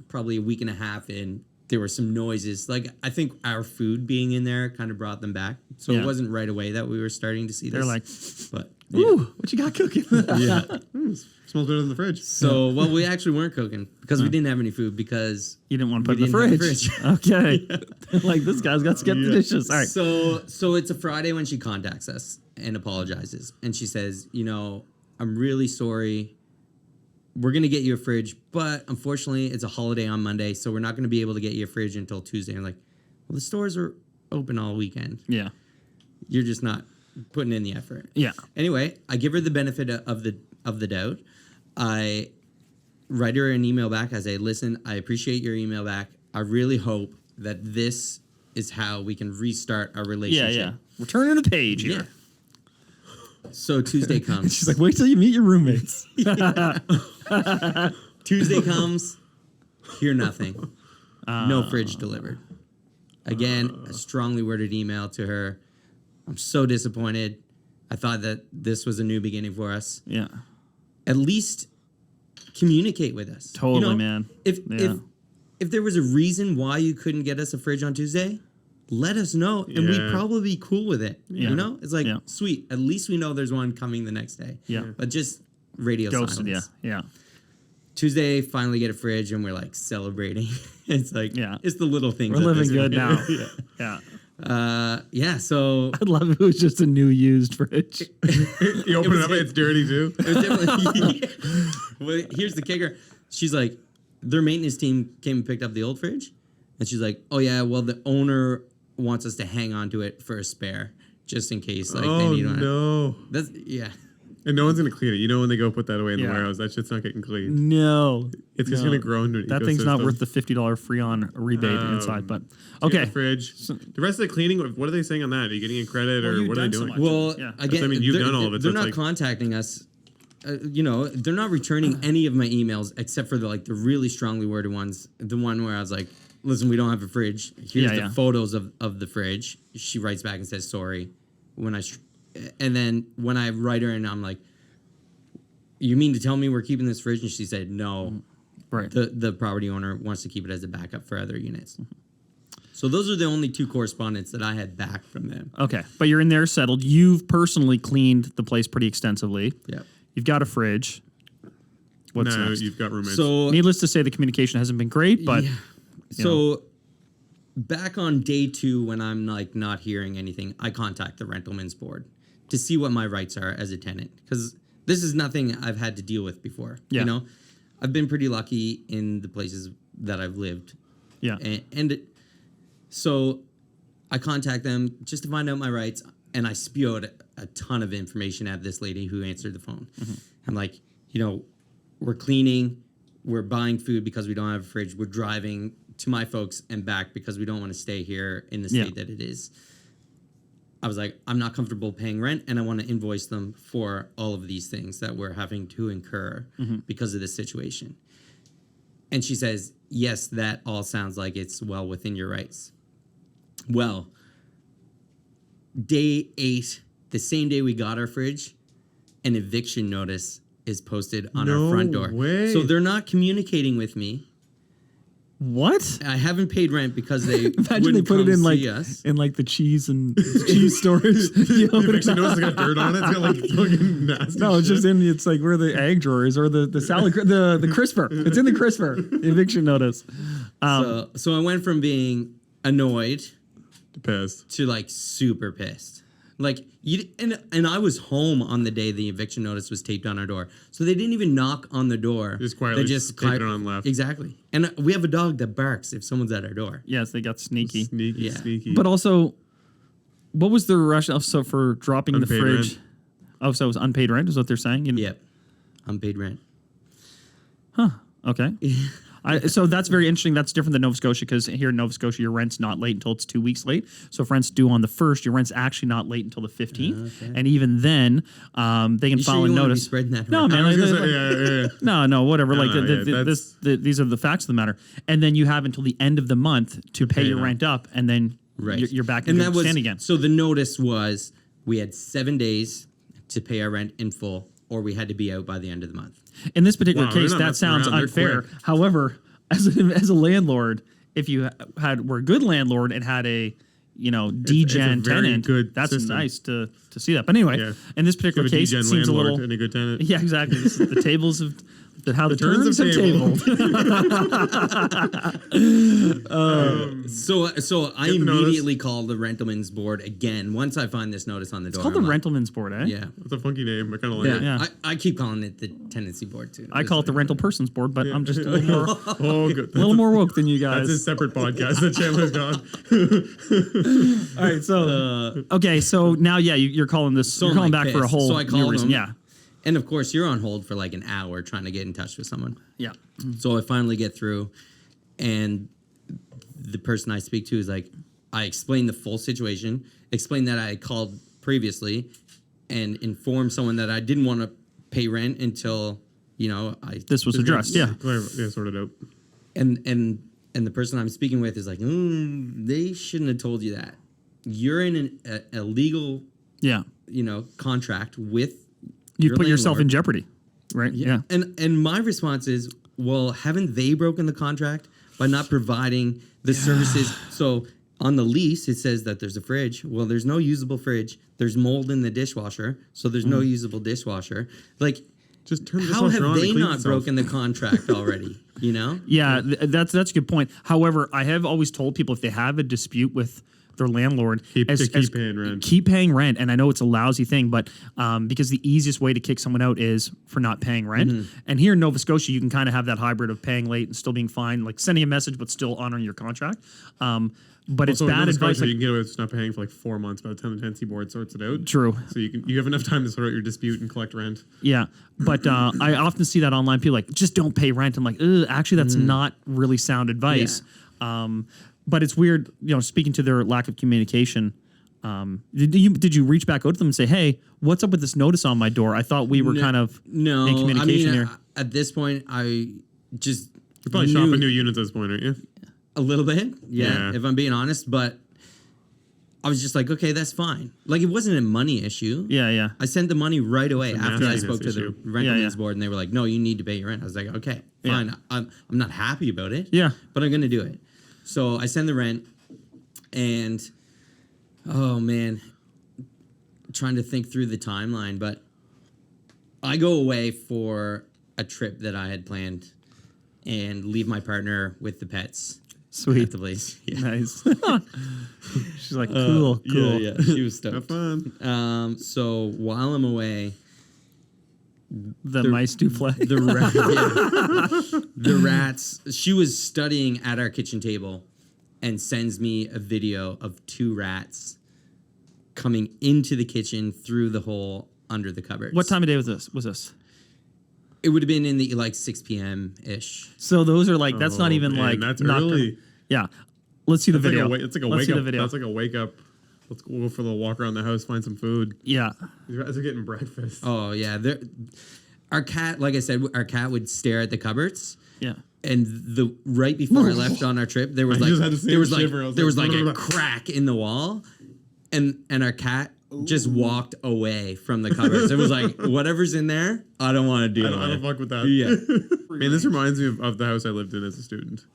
[SPEAKER 4] probably a week and a half in, there were some noises. Like, I think our food being in there kind of brought them back. So
[SPEAKER 2] Yeah.
[SPEAKER 4] it wasn't right away that we were starting to see this.
[SPEAKER 2] They're like,
[SPEAKER 4] but
[SPEAKER 2] ooh, what you got cooking?
[SPEAKER 4] yeah.
[SPEAKER 1] Smells better than the fridge.
[SPEAKER 4] So, well, we actually weren't cooking because we didn't have any food because
[SPEAKER 2] You didn't want to put it
[SPEAKER 4] we
[SPEAKER 2] in the
[SPEAKER 4] didn't
[SPEAKER 2] fridge.
[SPEAKER 4] have a
[SPEAKER 2] Okay. Like, this guy's got to get the dishes. All right.
[SPEAKER 4] So it's a Friday when she contacts us and apologizes. And she says, I'm really sorry. We're going to get you a fridge, but unfortunately it's a holiday on Monday, so we're not going to be able to get you a fridge until Tuesday. I'm like, well, the stores are open all weekend.
[SPEAKER 2] Yeah.
[SPEAKER 4] You're just not putting in the effort.
[SPEAKER 2] Yeah.
[SPEAKER 4] Anyway, I give her the benefit of the doubt. I write her an email back. I say, listen, I appreciate your email back. I really hope that this is how we can restart our relationship.
[SPEAKER 2] Yeah. We're turning the page here.
[SPEAKER 4] Yeah. So Tuesday comes.
[SPEAKER 2] She's like, wait till you meet your roommates.
[SPEAKER 4] Tuesday comes. Hear nothing. No fridge delivered. Again, a strongly worded email to her. I'm so disappointed. I thought that this was a new beginning for us.
[SPEAKER 2] Yeah.
[SPEAKER 4] At least communicate with us.
[SPEAKER 2] Totally, man.
[SPEAKER 4] If there was a reason why you couldn't get us a fridge on Tuesday, let us know, and we'd probably be cool with it.
[SPEAKER 2] Yeah.
[SPEAKER 4] You know, it's like sweet. At least we know there's one coming the next day.
[SPEAKER 2] Yeah.
[SPEAKER 4] But just radio
[SPEAKER 2] Ghosted,
[SPEAKER 4] silence.
[SPEAKER 2] yeah.
[SPEAKER 4] Tuesday, finally get a fridge, and we're like celebrating. It's like it's the little things.
[SPEAKER 2] We're
[SPEAKER 4] at
[SPEAKER 2] living
[SPEAKER 4] this
[SPEAKER 2] good
[SPEAKER 4] point.
[SPEAKER 2] now. Yeah.
[SPEAKER 4] Yeah. So
[SPEAKER 2] I'd love if it was just a new used fridge.
[SPEAKER 1] You open it up, it's dirty too.
[SPEAKER 4] it was definitely. Well, here's the kicker. She's like, their maintenance team came and picked up the old fridge, and she's like, oh yeah, well the owner wants us to hang on to it for a spare, just in case they need one.
[SPEAKER 1] No.
[SPEAKER 4] That's
[SPEAKER 1] And no one's gonna clean it. You know when they go put that away in the warehouse, that shit's not getting cleaned.
[SPEAKER 2] No.
[SPEAKER 1] It's just gonna grow into an
[SPEAKER 2] That thing's not worth the $50 free on rebate inside, but okay.
[SPEAKER 1] The fridge. The rest of the cleaning, what are they saying on that? Are you getting a credit or what are they doing?
[SPEAKER 2] much.
[SPEAKER 4] Well,
[SPEAKER 2] Yeah.
[SPEAKER 4] again,
[SPEAKER 1] I mean, you've done all of it.
[SPEAKER 4] They're
[SPEAKER 1] so
[SPEAKER 4] not
[SPEAKER 1] it's
[SPEAKER 4] contacting us. They're not returning any of my emails except for the really strongly worded ones. The one where I was like, listen, we don't have a fridge. Here's the photos of the fridge. She writes back and says sorry. And then when I write her and I'm like, you mean to tell me we're keeping this fridge? And she said no.
[SPEAKER 2] Right.
[SPEAKER 4] The property owner wants to keep it as a backup for other units. So those are the only two correspondents that I had back from them.
[SPEAKER 2] Okay. But you're in there settled. You've personally cleaned the place pretty extensively.
[SPEAKER 4] Yeah.
[SPEAKER 2] You've got a fridge. What's
[SPEAKER 1] no,
[SPEAKER 2] next?
[SPEAKER 1] you've got roommates.
[SPEAKER 4] So
[SPEAKER 2] needless to say, the communication hasn't been great, but
[SPEAKER 4] So back on day 2, when I'm not hearing anything, I contact the rentalman's board to see what my rights are as a tenant, because this is nothing I've had to deal with before.
[SPEAKER 2] Yeah.
[SPEAKER 4] I've been pretty lucky in the places that I've lived.
[SPEAKER 2] Yeah.
[SPEAKER 4] So I contact them just to find out my rights, and I spew out a ton of information at this lady who answered the phone. Mm-hmm. I'm like, we're cleaning, we're buying food because we don't have a fridge, we're driving to my folks and back because we don't want to stay here in the state that it is. I was like, I'm not comfortable paying rent, and I want to invoice them for all of these things that we're having to incur because of this situation. And she says, yes, that all sounds like it's well within your rights. Well, day 8, the same day we got our fridge, an eviction notice is posted on our front door.
[SPEAKER 1] Way.
[SPEAKER 4] So they're not communicating with me.
[SPEAKER 2] What?
[SPEAKER 4] I haven't paid rent because they
[SPEAKER 2] Imagine they put it in
[SPEAKER 4] us.
[SPEAKER 2] the cheese and cheese stores.
[SPEAKER 1] The eviction notice has got dirt on it. It's got fucking nasty.
[SPEAKER 2] No, it's
[SPEAKER 1] shit.
[SPEAKER 2] just it's like where the egg drawers or the salad the crisper. It's in the crisper. The eviction notice.
[SPEAKER 4] So I went from being annoyed
[SPEAKER 1] Pest.
[SPEAKER 4] to super pissed. And I was home on the day the eviction notice was taped on our door. So they didn't even knock on the door.
[SPEAKER 1] Just quietly tape it on and left.
[SPEAKER 4] Exactly. And we have a dog that barks if someone's at our door.
[SPEAKER 2] Yes, they got sneaky.
[SPEAKER 1] Sneaky.
[SPEAKER 2] But also, what was the rationale for dropping
[SPEAKER 1] Unpaid
[SPEAKER 2] the fridge?
[SPEAKER 1] rent.
[SPEAKER 2] Oh, so it was unpaid rent is what they're saying?
[SPEAKER 4] Yep. Unpaid rent.
[SPEAKER 2] Okay. So that's very interesting. That's different than Nova Scotia because here in Nova Scotia, your rent's not late until it's 2 weeks late. So if rent's due on the 1st, your rent's actually not late until the 15th. Okay. And even then, they can file a notice. No, man. No, whatever. These are the facts of the matter. And then you have until the end of the month to pay your rent up, and then you're back in good stand again.
[SPEAKER 4] So the notice was we had 7 days to pay our rent in full, or we had to be out by the end of the month.
[SPEAKER 2] In this particular case, that sounds unfair. However, as a landlord, if you were a good landlord and had a degen tenant, that's system. Nice to see that. But anyway, in this particular case, it seems a little
[SPEAKER 1] and a good tenant.
[SPEAKER 2] Yeah, exactly. The tables have how the turns have tabled.
[SPEAKER 4] So I immediately call the Rentalman's Board again once I find this notice on the door.
[SPEAKER 2] It's called the Rentalman's Board, eh?
[SPEAKER 4] Yeah,
[SPEAKER 1] it's a funky name. I kind of like it.
[SPEAKER 4] Yeah. I keep calling it the Tenancy Board too.
[SPEAKER 2] I call it the Rental Persons Board, but I'm just a little more woke than you guys.
[SPEAKER 1] That's a separate podcast that Chandler's got.
[SPEAKER 2] All right, so okay, so now you're calling this. You're calling back for a whole new reason. Yeah.
[SPEAKER 4] And of course, you're on hold for like an hour trying to get in touch with someone.
[SPEAKER 2] Yeah.
[SPEAKER 4] So I finally get through, and the person I speak to is like, I explained the full situation, explained that I had called previously, and informed someone that I didn't want to pay rent until,
[SPEAKER 2] this was addressed. Yeah.
[SPEAKER 1] Sorted out.
[SPEAKER 4] And the person I'm speaking with is like, they shouldn't have told you that. You're in a legal, contract with.
[SPEAKER 2] You put yourself in jeopardy, right? Yeah.
[SPEAKER 4] And my response is, well, haven't they broken the contract by not providing the services? So on the lease, it says that there's a fridge. Well, there's no usable fridge. There's mold in the dishwasher, so there's no usable dishwasher. Like,
[SPEAKER 1] just turn
[SPEAKER 4] how have they not broken the contract already?
[SPEAKER 2] Yeah, that's a good point. However, I have always told people if they have a dispute with their landlord,
[SPEAKER 1] keep paying rent.
[SPEAKER 2] Keep paying rent. And I know it's a lousy thing, but because the easiest way to kick someone out is for not paying rent. Mm-hmm. And here in Nova Scotia, you can kind of have that hybrid of paying late and still being fine, like sending a message but still honoring your contract. But it's bad advice.
[SPEAKER 1] You can get away with not paying for like 4 months by the time the tenancy board sorts it out.
[SPEAKER 2] True.
[SPEAKER 1] So you have enough time to sort out your dispute and collect rent.
[SPEAKER 2] Yeah, but I often see that online. People like, just don't pay rent. I'm like, actually, that's not really sound advice. Yeah. But it's weird, speaking to their lack of communication. Did you reach back out to them and say, hey, what's up with this notice on my door? I thought we were kind of in communication here.
[SPEAKER 4] At this point, I just...
[SPEAKER 1] You're probably shopping new units at this point, aren't you?
[SPEAKER 4] A little bit, yeah, if I'm being honest. But I was just like, okay, that's fine. Like, it wasn't a money issue.
[SPEAKER 2] Yeah.
[SPEAKER 4] I sent the money right away after I spoke to the Rentalman's Board, and they were like, no, you need to pay your rent. I was like, okay, fine. Yeah. I'm not happy about it.
[SPEAKER 2] Yeah.
[SPEAKER 4] But I'm going to do it. So I send the rent, and oh man, trying to think through the timeline, but I go away for a trip that I had planned and leave my partner with the pets.
[SPEAKER 2] Sweet.
[SPEAKER 4] At the place. Yeah.
[SPEAKER 2] Nice. She's like, cool.
[SPEAKER 4] Yeah. She was stoked.
[SPEAKER 1] Have fun.
[SPEAKER 4] So while I'm away,
[SPEAKER 2] the mice do play.
[SPEAKER 4] The rats. She was studying at our kitchen table and sends me a video of 2 rats coming into the kitchen through the hole under the cupboards.
[SPEAKER 2] What time of day was this?
[SPEAKER 4] It would have been in the 6 p.m. ish.
[SPEAKER 2] So those are like, that's not even like...
[SPEAKER 1] That's early.
[SPEAKER 2] Yeah. Let's see the video.
[SPEAKER 1] It's like a wake up. That's like a wake up. Let's go for a little walk around the house, find some food.
[SPEAKER 2] Yeah.
[SPEAKER 1] These guys are getting breakfast.
[SPEAKER 4] Oh, yeah. Our cat, like I said, would stare at the cupboards.
[SPEAKER 2] Yeah.
[SPEAKER 4] And right before I left on our trip, there was a crack in the wall, and our cat just walked away from the cupboards. It was like, whatever's in there, I don't want to deal with it.
[SPEAKER 1] I don't fuck with that.
[SPEAKER 4] Yeah.
[SPEAKER 1] Man, this reminds me of the house I lived in as a student.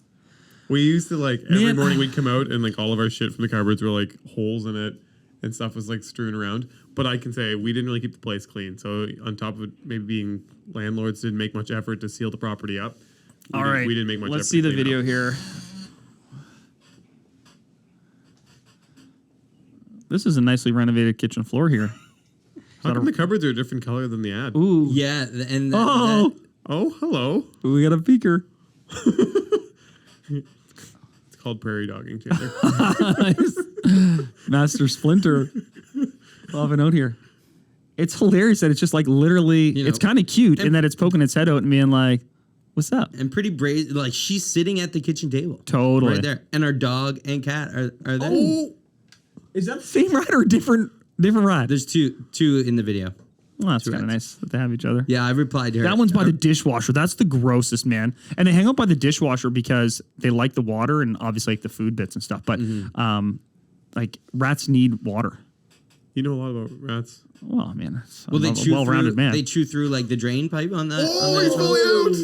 [SPEAKER 1] We used to every morning we'd come out and all of our shit from the cupboards were holes in it and stuff was strewn around. But I can say we didn't really keep the place clean. So on top of it, maybe being landlords didn't make much effort to seal the property up. We didn't make much effort.
[SPEAKER 2] Let's see the video here. This is a nicely renovated kitchen floor here.
[SPEAKER 1] How come the cupboards are a different color than the ad?
[SPEAKER 2] Ooh.
[SPEAKER 4] Yeah. And
[SPEAKER 1] oh, hello.
[SPEAKER 2] We got a peeker.
[SPEAKER 1] It's called prairie dogging, Chandler.
[SPEAKER 2] Master Splinter. I'll have a note here. It's hilarious that it's just literally, it's kind of cute in that it's poking its head out and being like, What's up?
[SPEAKER 4] And pretty brave. Like, she's sitting at the kitchen table.
[SPEAKER 2] Totally.
[SPEAKER 4] Right there. And our dog and cat are there.
[SPEAKER 2] Oh, is that the same rat or different rat?
[SPEAKER 4] There's two in the video.
[SPEAKER 2] Well, that's kind of nice that they have each other.
[SPEAKER 4] Yeah, I replied to her.
[SPEAKER 2] That one's by the dishwasher. That's the grossest, man. And they hang out by the dishwasher because they like the water and obviously like the food bits and stuff. But like rats need water.
[SPEAKER 1] You know a lot about rats.
[SPEAKER 2] Well, man,
[SPEAKER 4] well,
[SPEAKER 2] they chew well-rounded
[SPEAKER 4] through,
[SPEAKER 2] man.
[SPEAKER 4] They chew through like the drain pipe on that.
[SPEAKER 1] Oh, he's fully out.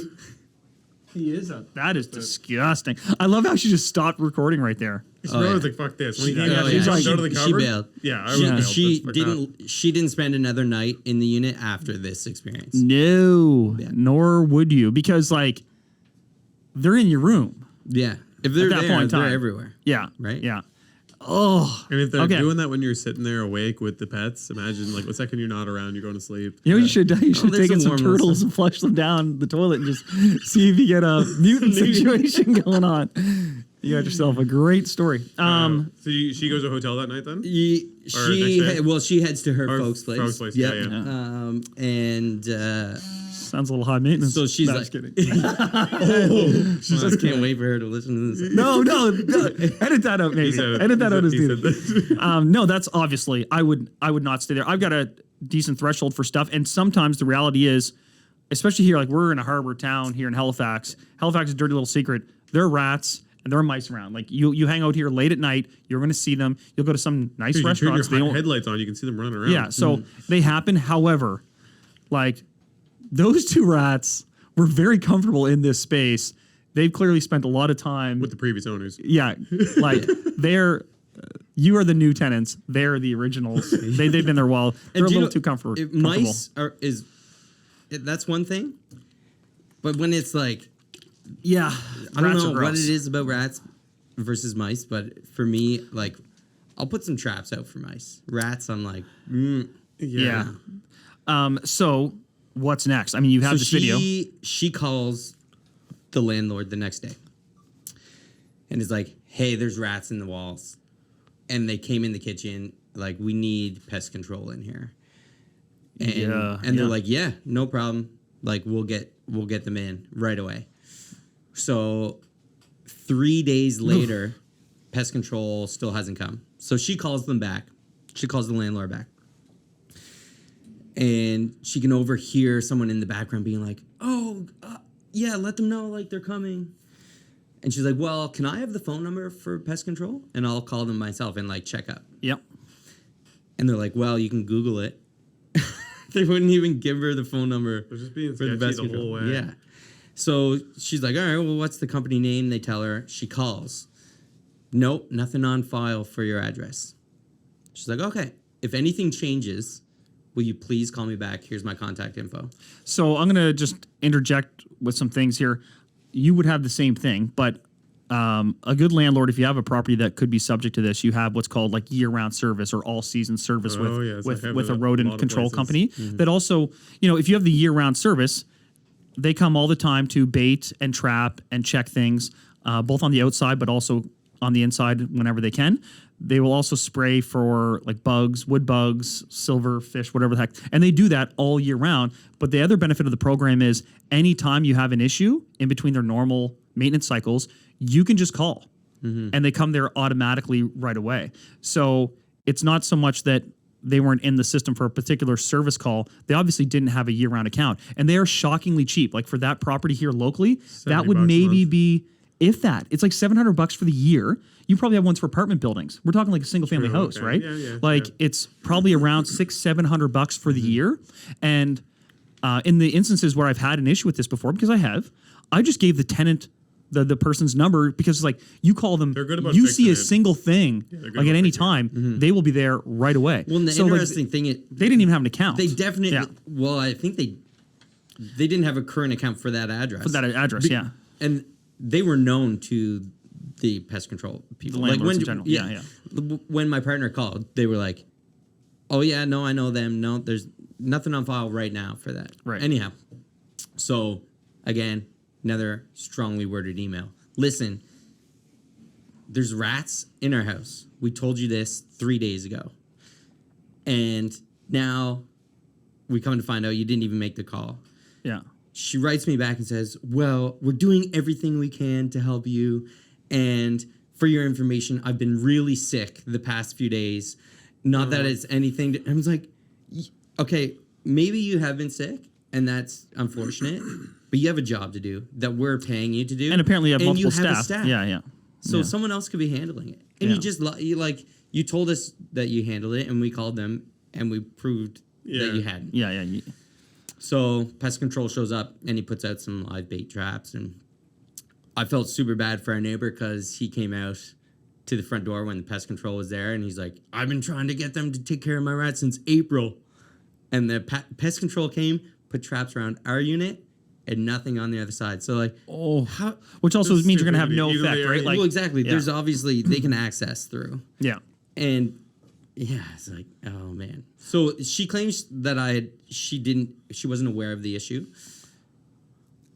[SPEAKER 2] He is out. That is disgusting. I love how she just stopped recording right there.
[SPEAKER 1] I was like, "Fuck this!" When he came out, she jumped out of the cupboard.
[SPEAKER 4] She bailed.
[SPEAKER 1] Yeah, I bailed.
[SPEAKER 4] She didn't spend another night in the unit after this experience.
[SPEAKER 2] No, nor would you, because like they're in your room.
[SPEAKER 4] Yeah, if they're there, they're everywhere.
[SPEAKER 2] Yeah,
[SPEAKER 4] right.
[SPEAKER 2] Yeah. Oh,
[SPEAKER 1] and if they're doing that when you're sitting there awake with the pets, imagine like the second you're not around, you're going to sleep.
[SPEAKER 2] You know, you should take in some turtles and flush them down the toilet and just see if you get a mutant situation going on. You got yourself a great story.
[SPEAKER 1] So she goes to a hotel that night then?
[SPEAKER 4] She heads to her folks' place.
[SPEAKER 1] Folks' place.
[SPEAKER 4] Yep.
[SPEAKER 1] Yeah.
[SPEAKER 4] And
[SPEAKER 2] sounds a little high maintenance.
[SPEAKER 4] So she's
[SPEAKER 2] just kidding.
[SPEAKER 4] She just can't wait for her to listen to this.
[SPEAKER 2] No. Edit that out, maybe. Edit that out as needed. No, that's obviously I would not stay there. I've got a decent threshold for stuff, and sometimes the reality is, especially here, like we're in a harbor town here in Halifax. Halifax is a dirty little secret. There are rats. And there are mice around. Like you hang out here late at night, you're going to see them. You'll go to some nice restaurants.
[SPEAKER 1] You turn your headlights on, you can see them running around.
[SPEAKER 2] Yeah, so they happen. However, like those two rats were very comfortable in this space. They've clearly spent a lot of time
[SPEAKER 1] with the previous owners.
[SPEAKER 2] Yeah, like you are the new tenants. They're the originals. They've been there a while. They're a little too comfortable.
[SPEAKER 4] Mice that's one thing, but when it's like.
[SPEAKER 2] Yeah,
[SPEAKER 4] I don't know what it is about rats versus mice, but for me, like, I'll put some traps out for mice. Rats, I'm like,
[SPEAKER 2] yeah. So what's next? I mean, you have this video.
[SPEAKER 4] She calls the landlord the next day and is like, "Hey, there's rats in the walls, and they came in the kitchen. Like, we need pest control in here." And they're like, "Yeah, no problem. Like, we'll get them in right away." So 3 days later, pest control still hasn't come. So she calls them back. She calls the landlord back. And she can overhear someone in the background being like, "Oh, yeah, let them know, like, they're coming." And she's like, "Well, can I have the phone number for pest control? And I'll call them myself and, like, check up."
[SPEAKER 2] Yep.
[SPEAKER 4] And they're like, "Well, you can Google it." They wouldn't even give her the phone number.
[SPEAKER 1] They're just being sketchy the whole way.
[SPEAKER 4] Yeah. So she's like, "All right, well, what's the company name?" They tell her. She calls. "Nope, nothing on file for your address." She's like, "Okay, if anything changes, will you please call me back? Here's my contact info."
[SPEAKER 2] So I'm going to just interject with some things here. You would have the same thing, but a good landlord, if you have a property that could be subject to this, you have what's called like year-round service or all-season service with a rodent control company. Mm-hmm. That also, if you have the year-round service, they come all the time to bait and trap and check things, both on the outside but also on the inside whenever they can. They will also spray for like bugs, wood bugs, silver fish, whatever the heck. And they do that all year round. But the other benefit of the program is anytime you have an issue in between their normal maintenance cycles, you can just call. Mm-hmm. And they come there automatically right away. So it's not so much that they weren't in the system for a particular service call. They obviously didn't have a year-round account. And they are shockingly cheap. Like for that property here locally, that would maybe be, if that, it's like $700 for the year. You probably have ones for apartment buildings. We're talking like a single-family house, right? Yeah, it's probably around $600-700 for the year. And in the instances where I've had an issue with this before, because I just gave the tenant the person's number because it's like you call them, you see a single thing like at any time, they will be there right away.
[SPEAKER 4] Well, and the interesting thing is
[SPEAKER 2] they didn't even have an account.
[SPEAKER 4] They definitely, well, I think they didn't have a current account for that address. And they were known to the pest control people.
[SPEAKER 2] The landlords in general.
[SPEAKER 4] When my partner called, they were like, "Oh yeah, no, I know them. No, there's nothing on file right now for that."
[SPEAKER 2] Right.
[SPEAKER 4] Anyhow, so again, another strongly worded email. "Listen, there's rats in our house. We told you this 3 days ago. And now we come to find out you didn't even make the call.
[SPEAKER 2] Yeah.
[SPEAKER 4] she writes me back and says, well, we're doing everything we can to help you. And for your information, I've been really sick the past few days. Not that it's anything. I was like, okay, maybe you have been sick, and that's unfortunate. But you have a job to do that we're paying you to do.
[SPEAKER 2] And apparently you have multiple
[SPEAKER 4] staff.
[SPEAKER 2] Yeah.
[SPEAKER 4] So someone else could be handling it. And you told us that you handled it, and we called them, and we proved that you hadn't.
[SPEAKER 2] Yeah.
[SPEAKER 4] So pest control shows up, and he puts out some live bait traps. And I felt super bad for our neighbor because he came out to the front door when the pest control was there, and he's like, I've been trying to get them to take care of my rats since April. And the pest control came, put traps around our unit, and nothing on the other side. So
[SPEAKER 2] which also means you're gonna have no effect, right?
[SPEAKER 4] Well, exactly. There's obviously they can access through.
[SPEAKER 2] Yeah.
[SPEAKER 4] And it's like, oh man. So she claims that she wasn't aware of the issue.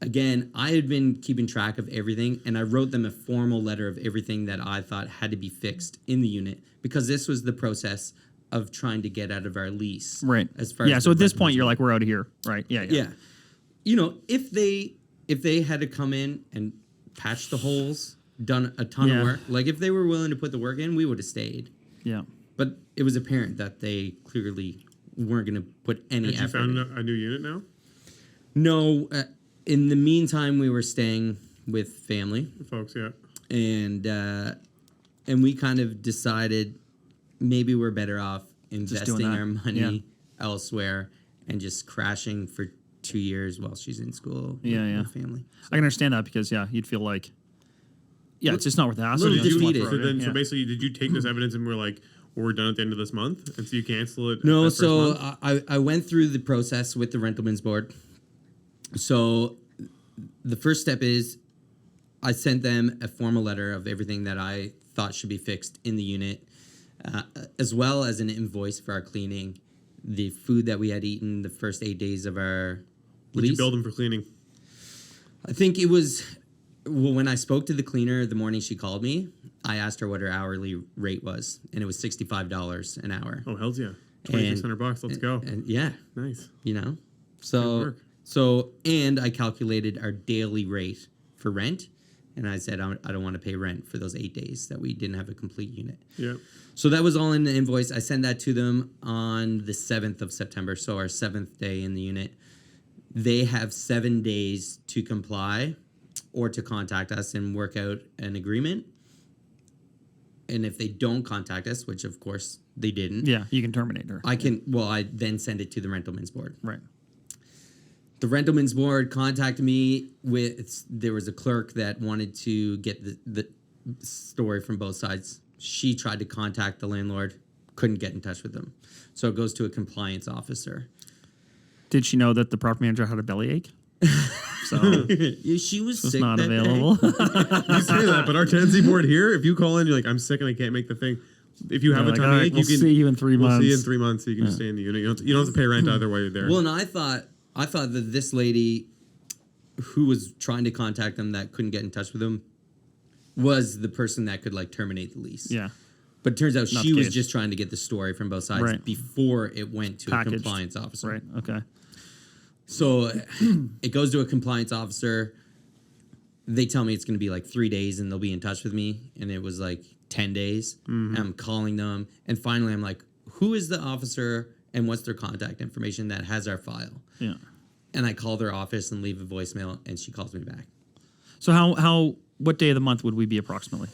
[SPEAKER 4] Again, I had been keeping track of everything, and I wrote them a formal letter of everything that I thought had to be fixed in the unit, because this was the process of trying to get out of our lease.
[SPEAKER 2] Right.
[SPEAKER 4] As far as
[SPEAKER 2] so at this point, you're like, we're out of here, right? Yeah.
[SPEAKER 4] You know, if they had to come in and patch the holes, done a ton of work, like if they were willing to put the work in, we would have stayed.
[SPEAKER 2] Yeah.
[SPEAKER 4] But it was apparent that they clearly weren't going to put any effort.
[SPEAKER 1] Have you found a new unit now?
[SPEAKER 4] No. In the meantime, we were staying with family.
[SPEAKER 1] Folks, yeah.
[SPEAKER 4] And we kind of decided maybe we're better off investing our money elsewhere and just crashing for 2 years while she's in school with family.
[SPEAKER 2] So. I can understand that because, you'd feel like, it's just not worth the hassle.
[SPEAKER 1] So basically, did you take this evidence and we're like, we're done at the end of this month? And so you cancel it?
[SPEAKER 4] No, so I went through the process with the Rentalmen's Board. So the first step is I sent them a formal letter of everything that I thought should be fixed in the unit, as well as an invoice for our cleaning, the food that we had eaten the first 8 days of our lease.
[SPEAKER 1] What'd you bill them for cleaning?
[SPEAKER 4] I think it was, when I spoke to the cleaner the morning she called me, I asked her what her hourly rate was, and it was $65 an hour.
[SPEAKER 1] Oh, hells yeah. $2,600. Let's go.
[SPEAKER 4] And
[SPEAKER 1] nice.
[SPEAKER 4] You know? So, and I calculated our daily rate for rent, and I said I don't want to pay rent for those 8 days that we didn't have a complete unit.
[SPEAKER 1] Yeah.
[SPEAKER 4] So that was all in the invoice. I sent that to them on the 7th of September, so our 7th day in the unit. They have 7 days to comply or to contact us and work out an agreement. And if they don't contact us, which of course they didn't.
[SPEAKER 2] Yeah, you can terminate her.
[SPEAKER 4] I then send it to the Rentalmen's Board.
[SPEAKER 2] Right.
[SPEAKER 4] The Rentalmen's Board contacted me there was a clerk that wanted to get the story from both sides. She tried to contact the landlord, couldn't get in touch with them. So it goes to a compliance officer.
[SPEAKER 2] Did she know that the property manager had a bellyache? So
[SPEAKER 4] she was sick
[SPEAKER 2] not
[SPEAKER 4] that
[SPEAKER 2] available.
[SPEAKER 1] You say that, but our tenancy board here, if you call in, you're like, I'm sick and I can't make the thing. If you have a tummy ache,
[SPEAKER 2] we'll see you in 3 months.
[SPEAKER 1] We'll see you in 3 months, so you can just stay in the unit. You don't have to pay rent either while you're there.
[SPEAKER 4] Well, and I thought that this lady who was trying to contact them that couldn't get in touch with them was the person that could terminate the lease.
[SPEAKER 2] Yeah.
[SPEAKER 4] But it turns out she was just trying to get the story from both sides before it went to a compliance officer.
[SPEAKER 2] Right. Okay.
[SPEAKER 4] So it goes to a compliance officer. They tell me it's going to be 3 days and they'll be in touch with me. And it was 10 days. Mm-hmm. And I'm calling them. And finally, I'm like, who is the officer and what's their contact information that has our file?
[SPEAKER 2] Yeah.
[SPEAKER 4] And I call their office and leave a voicemail, and she calls me back.
[SPEAKER 2] So what day of the month would we be approximately?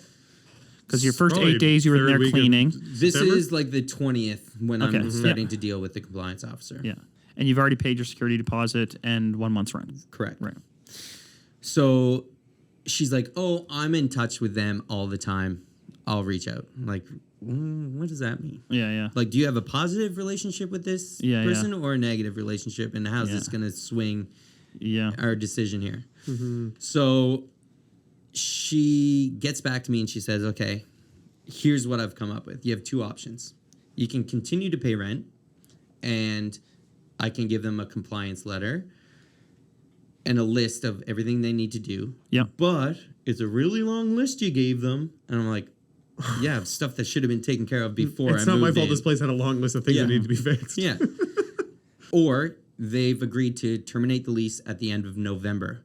[SPEAKER 2] Because your first 8 days you were in there cleaning.
[SPEAKER 4] This is the 20th when I'm starting to deal with the compliance officer.
[SPEAKER 2] Yeah. And you've already paid your security deposit and 1 month's rent.
[SPEAKER 4] Correct.
[SPEAKER 2] Right.
[SPEAKER 4] So she's like, oh, I'm in touch with them all the time. I'll reach out. I'm like, what does that mean?
[SPEAKER 2] Yeah.
[SPEAKER 4] Do you have a positive relationship with this person or a negative relationship? And how's this going to swing our decision here? Mm-hmm. So she gets back to me and she says, okay, here's what I've come up with. You have 2 options. You can continue to pay rent, and I can give them a compliance letter and a list of everything they need to do.
[SPEAKER 2] Yeah.
[SPEAKER 4] But it's a really long list you gave them. And I'm like, yeah, stuff that should have been taken care of before
[SPEAKER 1] it's not my fault this place had a long list of things that need to be fixed.
[SPEAKER 4] Yeah. Or they've agreed to terminate the lease at the end of November.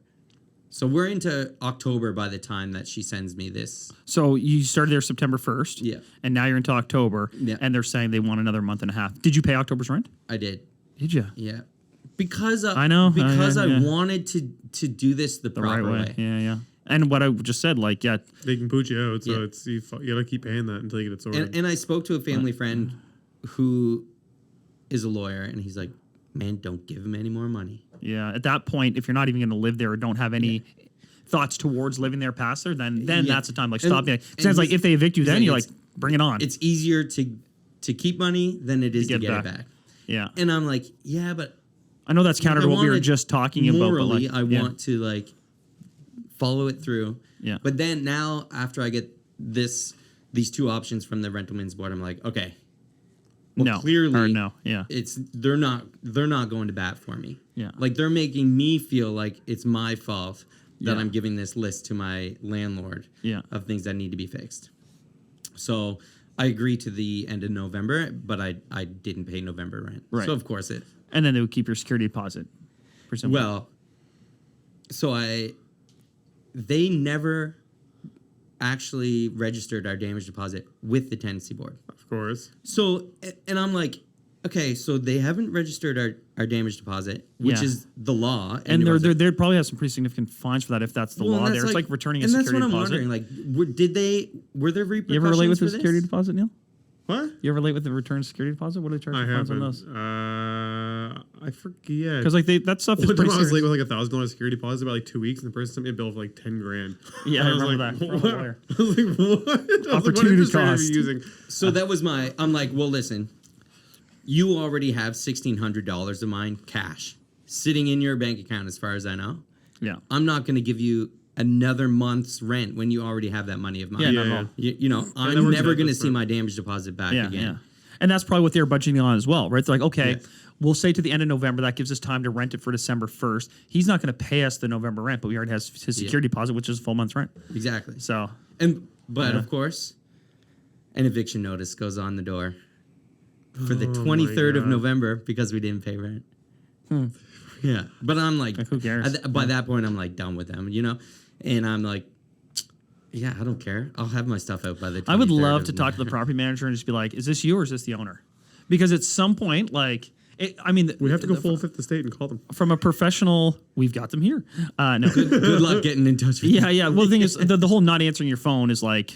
[SPEAKER 4] So we're into October by the time that she sends me this.
[SPEAKER 2] So you started there September 1st.
[SPEAKER 4] Yeah.
[SPEAKER 2] And now you're into October.
[SPEAKER 4] Yeah.
[SPEAKER 2] And they're saying they want another month and a half. Did you pay October's rent?
[SPEAKER 4] I did.
[SPEAKER 2] Did you?
[SPEAKER 4] Yeah. Because
[SPEAKER 2] I know.
[SPEAKER 4] Because
[SPEAKER 2] I
[SPEAKER 4] I wanted to do this the proper
[SPEAKER 2] right
[SPEAKER 4] way.
[SPEAKER 2] Yeah, yeah. And what I just said, like, yeah.
[SPEAKER 1] They can boot you out, so it's you gotta keep paying that until you get it sorted.
[SPEAKER 4] And I spoke to a family friend who is a lawyer, and he's like, man, don't give him any more money.
[SPEAKER 2] Yeah. At that point, if you're not even going to live there or don't have any thoughts towards living there past there, then that's the time. Like, stop it. It sounds like if they evict you, then you're like, bring it on.
[SPEAKER 4] It's easier to keep money than it is to get it back.
[SPEAKER 2] Yeah.
[SPEAKER 4] And I'm like, yeah, but
[SPEAKER 2] I know that's counter to what we were just talking about. But
[SPEAKER 4] like, I want to like follow it through.
[SPEAKER 2] Yeah.
[SPEAKER 4] But then now, after I get these two options from the Rentalmen's Board, I'm like, okay. Well, clearly, they're not going to bat for me.
[SPEAKER 2] Yeah.
[SPEAKER 4] Like, they're making me feel like it's my fault that I'm giving this list to my landlord of things that need to be fixed. So I agreed to the end of November, but I didn't pay November rent.
[SPEAKER 2] Right.
[SPEAKER 4] So of course
[SPEAKER 2] and then they would keep your security deposit. Presumably.
[SPEAKER 4] Well, so they never actually registered our damage deposit with the tenancy board.
[SPEAKER 1] Of course.
[SPEAKER 4] So, and I'm like, okay, so they haven't registered our damage deposit, which is the law.
[SPEAKER 2] And they'd probably have some pretty significant fines for that if that's the law there. It's like returning a security deposit. And that's what I'm
[SPEAKER 4] wondering. Like, were there repercussions?
[SPEAKER 2] You ever relate with the security deposit, Neil?
[SPEAKER 1] What?
[SPEAKER 2] You ever relate with the return security deposit? What do they charge for fines on those?
[SPEAKER 1] I forget.
[SPEAKER 2] Because like that stuff is pretty serious.
[SPEAKER 1] I was late with like $1,000 security deposit about like 2 weeks, and the person sent me a bill of like $10,000.
[SPEAKER 2] Yeah, I remember that.
[SPEAKER 1] I was like, what?
[SPEAKER 2] Opportunity cost.
[SPEAKER 4] So that was I'm like, well, listen, you already have $1,600 of mine cash sitting in your bank account, as far as I know.
[SPEAKER 2] Yeah.
[SPEAKER 4] I'm not going to give you another month's rent when you already have that money of mine.
[SPEAKER 2] Yeah.
[SPEAKER 4] You know, I'm never going to see my damage deposit back again.
[SPEAKER 2] Yeah. And that's probably what they're budgeting on as well, right? They're like, okay, we'll say to the end of November, that gives us time to rent it for December 1st. He's not going to pay us the November rent, but we already have his security deposit, which is a full month's rent.
[SPEAKER 4] Exactly.
[SPEAKER 2] So,
[SPEAKER 4] but of course, an eviction notice goes on the door for the 23rd of November because we didn't pay rent. Yeah. But I'm like
[SPEAKER 2] who cares?
[SPEAKER 4] By that point, I'm like done with them, you know? And I'm like, yeah, I don't care. I'll have my stuff out by the 23rd.
[SPEAKER 2] I would love to talk to the property manager and just be like, is this you or is this the owner? Because at some point, like,
[SPEAKER 1] we have to go full fifth estate and call them.
[SPEAKER 2] From a professional, we've got them here. No,
[SPEAKER 4] good luck getting in touch with them.
[SPEAKER 2] Yeah. Well, the thing is, the whole not answering your phone is like,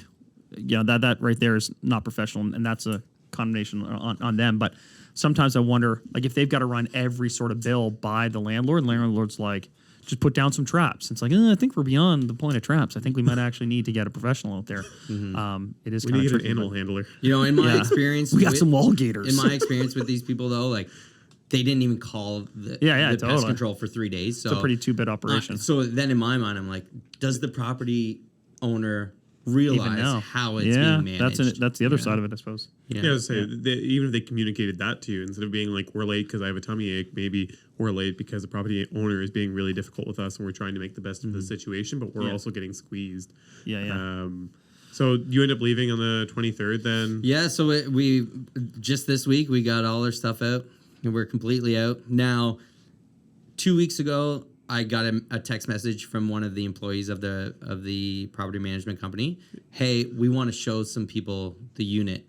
[SPEAKER 2] that right there is not professional, and that's a condemnation on them. But sometimes I wonder, like, if they've got to run every sort of bill by the landlord, and the landlord's like, just put down some traps. It's like, I think we're beyond the point of traps. I think we might actually need to get a professional out there. It is kind of tricky.
[SPEAKER 1] An animal handler.
[SPEAKER 4] You know, in my experience,
[SPEAKER 2] we got some wall gators.
[SPEAKER 4] In my experience with these people, though, like, they didn't even call the pest control for 3 days. So
[SPEAKER 2] it's a pretty 2-bit operation.
[SPEAKER 4] So then in my mind, I'm like, does the property owner realize how it's being managed?
[SPEAKER 2] That's the other side of it, I suppose.
[SPEAKER 1] Yeah, I was say even if they communicated that to you, instead of being like, we're late because I have a tummy ache, maybe we're late because the property owner is being really difficult with us and we're trying to make the best of the situation, but we're also getting squeezed.
[SPEAKER 2] Yeah.
[SPEAKER 1] So you end up leaving on the 23rd then?
[SPEAKER 4] Yeah, so we just this week, we got all our stuff out and we're completely out. Now, 2 weeks ago, I got a text message from one of the employees of the property management company. Hey, we want to show some people the unit.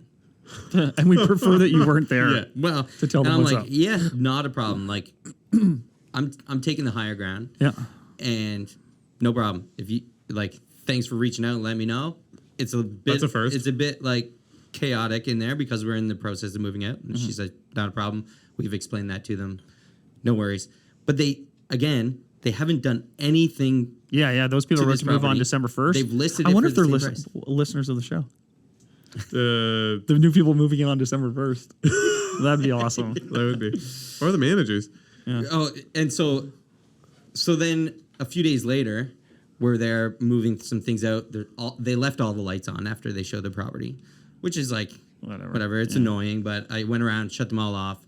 [SPEAKER 2] And we prefer that you weren't there.
[SPEAKER 4] Yeah. Well,
[SPEAKER 2] to tell them what's up.
[SPEAKER 4] Yeah, not a problem. Like, I'm taking the higher ground.
[SPEAKER 2] Yeah.
[SPEAKER 4] And no problem. If you like, thanks for reaching out and let me know. It's a bit.
[SPEAKER 1] That's a first.
[SPEAKER 4] It's a bit like chaotic in there because we're in the process of moving out. And she said, not a problem. We've explained that to them. No worries. But they haven't done anything.
[SPEAKER 2] Yeah. Those people are going to move on December 1st.
[SPEAKER 4] They've listed.
[SPEAKER 2] I wonder if they're listeners of the show. The new people moving in on December 1st. That'd be awesome.
[SPEAKER 1] That would be. Or the managers.
[SPEAKER 2] Yeah.
[SPEAKER 4] Oh, and so then a few days later, we're there moving some things out. They left all the lights on after they showed the property, which is like whatever. It's annoying, but I went around, shut them all off.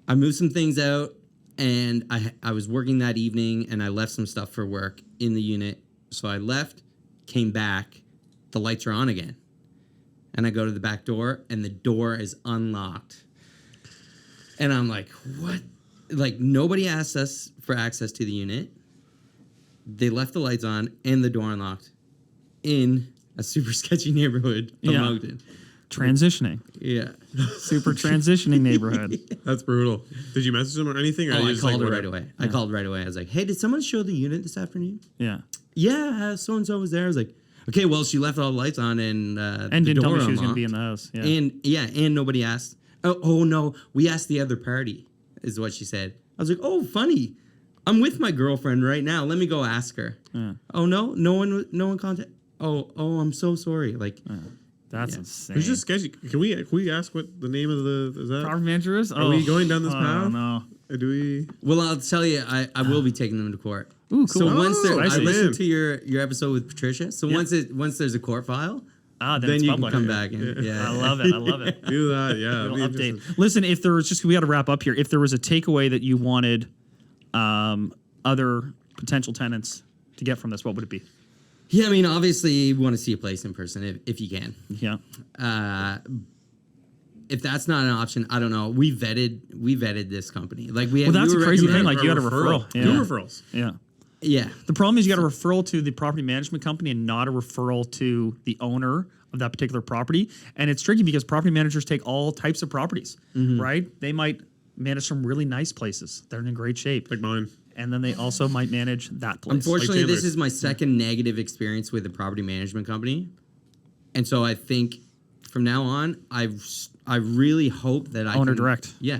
[SPEAKER 4] I moved some things out, and I was working that evening, and I left some stuff for work in the unit. So I left, came back, the lights are on again. And I go to the back door, and the door is unlocked. And I'm like, what like nobody asked us for access to the unit. They left the lights on and the door unlocked in a super sketchy neighborhood of Moncton.
[SPEAKER 2] Transitioning.
[SPEAKER 4] Yeah.
[SPEAKER 2] Super transitioning neighborhood.
[SPEAKER 1] That's brutal. Did you message them or anything? Or
[SPEAKER 4] I called
[SPEAKER 1] like,
[SPEAKER 4] right away. I called right away. I was like, hey, did someone show the unit this afternoon?
[SPEAKER 2] Yeah.
[SPEAKER 4] Yeah, so-and-so was there. I was like, okay, well, she left all the lights on and
[SPEAKER 2] didn't tell me she was going to be in the house. Yeah.
[SPEAKER 4] And nobody asked. Oh, no, we asked the other party, is what she said. I was like, oh, funny. I'm with my girlfriend right now. Let me go ask her.
[SPEAKER 2] Yeah.
[SPEAKER 4] Oh, no one contact. Oh, I'm so sorry. Like,
[SPEAKER 2] that's insane.
[SPEAKER 1] It's just sketchy. Can we ask what the name of is that?
[SPEAKER 2] Property manager is?
[SPEAKER 1] Are we going down this path?
[SPEAKER 2] No.
[SPEAKER 1] Do we?
[SPEAKER 4] Well, I'll tell you, I will be taking them to court.
[SPEAKER 2] Ooh, cool.
[SPEAKER 4] So once I
[SPEAKER 1] man.
[SPEAKER 4] listened to your episode with Patricia. So once there's a court file,
[SPEAKER 2] then
[SPEAKER 4] you
[SPEAKER 2] public.
[SPEAKER 4] can come back and
[SPEAKER 2] I love it.
[SPEAKER 1] Do that, yeah.
[SPEAKER 2] Little update. Listen, if there was we got to wrap up here. If there was a takeaway that you wanted other potential tenants to get from this, what would it be?
[SPEAKER 4] Yeah, I mean, obviously, you want to see a place in person if you can.
[SPEAKER 2] Yeah.
[SPEAKER 4] If that's not an option, I don't know. We vetted this company. Like
[SPEAKER 2] that's a crazy thing. Like you got a referral.
[SPEAKER 1] Yeah. 2 referrals.
[SPEAKER 2] Yeah.
[SPEAKER 4] Yeah.
[SPEAKER 2] The problem is you got a referral to the property management company and not a referral to the owner of that particular property. And it's tricky because property managers take all types of properties, right? They might manage some really nice places. They're in great shape.
[SPEAKER 1] Like mine.
[SPEAKER 2] And then they also might manage that place.
[SPEAKER 4] Unfortunately,
[SPEAKER 1] like
[SPEAKER 4] this is my second negative experience with a property management company. And so I think from now on, I really hope that I
[SPEAKER 2] Owner
[SPEAKER 4] can,
[SPEAKER 2] direct.
[SPEAKER 4] Yeah.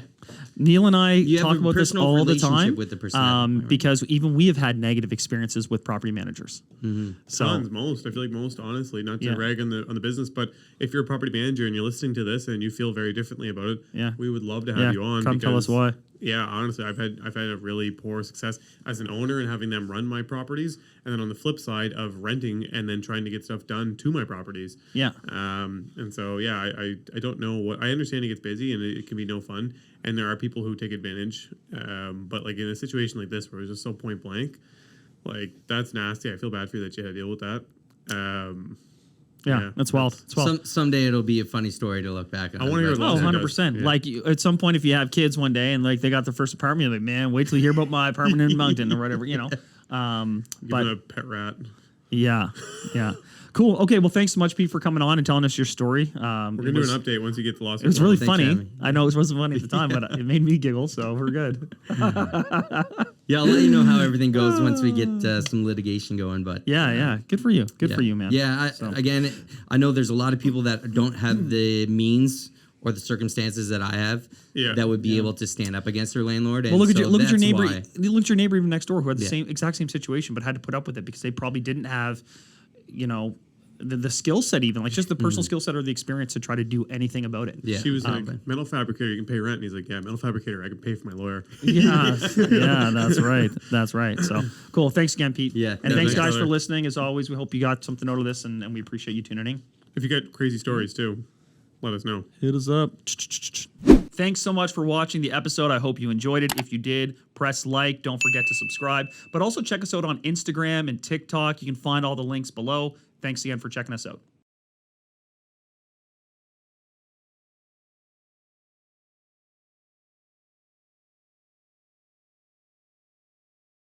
[SPEAKER 2] Neil and I
[SPEAKER 4] You have
[SPEAKER 2] talk
[SPEAKER 4] a
[SPEAKER 2] about this
[SPEAKER 4] personal
[SPEAKER 2] all the
[SPEAKER 4] relationship
[SPEAKER 2] time
[SPEAKER 4] with the person at the point, right?
[SPEAKER 2] because even we have had negative experiences with property managers. So
[SPEAKER 1] Tons, most. I feel like most, honestly, not to
[SPEAKER 2] Yeah.
[SPEAKER 1] rag on the business, but if you're a property manager and you're listening to this and you feel very differently about it, we would love to have you on.
[SPEAKER 2] Come tell us why.
[SPEAKER 1] Yeah, honestly, I've had a really poor success as an owner and having them run my properties, and then on the flip side of renting and then trying to get stuff done to my properties.
[SPEAKER 2] Yeah.
[SPEAKER 1] And so I don't know what I understand. It gets busy and it can be no fun, and there are people who take advantage. But like in a situation like this where it's just so point blank, like that's nasty. I feel bad for you that you had to deal with that.
[SPEAKER 2] Yeah, that's wild. It's wild.
[SPEAKER 4] Someday it'll be a funny story to look back on.
[SPEAKER 1] I want to hear
[SPEAKER 2] Oh,
[SPEAKER 1] about
[SPEAKER 2] 100%. Like at some point, if you have kids one day and like they got their first apartment, you're like, man, wait till you hear about my apartment in Moncton or whatever, you know.
[SPEAKER 1] Give
[SPEAKER 2] But
[SPEAKER 1] them a pet rat.
[SPEAKER 2] yeah. Cool. Okay. Well, thanks so much, Pete, for coming on and telling us your story.
[SPEAKER 1] We're gonna do an update once you get the lawsuit.
[SPEAKER 2] It was really
[SPEAKER 4] Thanks for
[SPEAKER 2] funny.
[SPEAKER 4] having me.
[SPEAKER 2] I know it wasn't funny at the time, but it made me giggle, so we're good.
[SPEAKER 4] Yeah, I'll let you know how everything goes once we get some litigation going. But
[SPEAKER 2] Yeah. Good for you. Good for you, man.
[SPEAKER 4] Yeah. Again, I know there's a lot of people that don't have the means or the circumstances that I have that would be able to stand up against their landlord.
[SPEAKER 2] Well, look at your neighbor.
[SPEAKER 4] Why.
[SPEAKER 2] Look at your neighbor even next door who had the exact same situation, but had to put up with it because they probably didn't have, the skill set, even like just the personal skill set or the experience to try to do anything about it.
[SPEAKER 4] Yeah.
[SPEAKER 1] She was like, metal fabricator, you can pay rent. And he's like, yeah, metal fabricator, I can pay for my lawyer.
[SPEAKER 2] Yeah, that's right. So cool. Thanks again, Pete.
[SPEAKER 4] Yeah.
[SPEAKER 2] And thanks, guys,
[SPEAKER 1] brother.
[SPEAKER 2] for listening. As always, we hope you got something out of this, and we appreciate you tuning in.
[SPEAKER 1] If you got crazy stories too, let us know.
[SPEAKER 2] Hit us up. Thanks so much for watching the episode. I hope you enjoyed it. If you did, press like. Don't forget to subscribe. But also check us out on Instagram and TikTok. You can find all the links below. Thanks again for checking us out.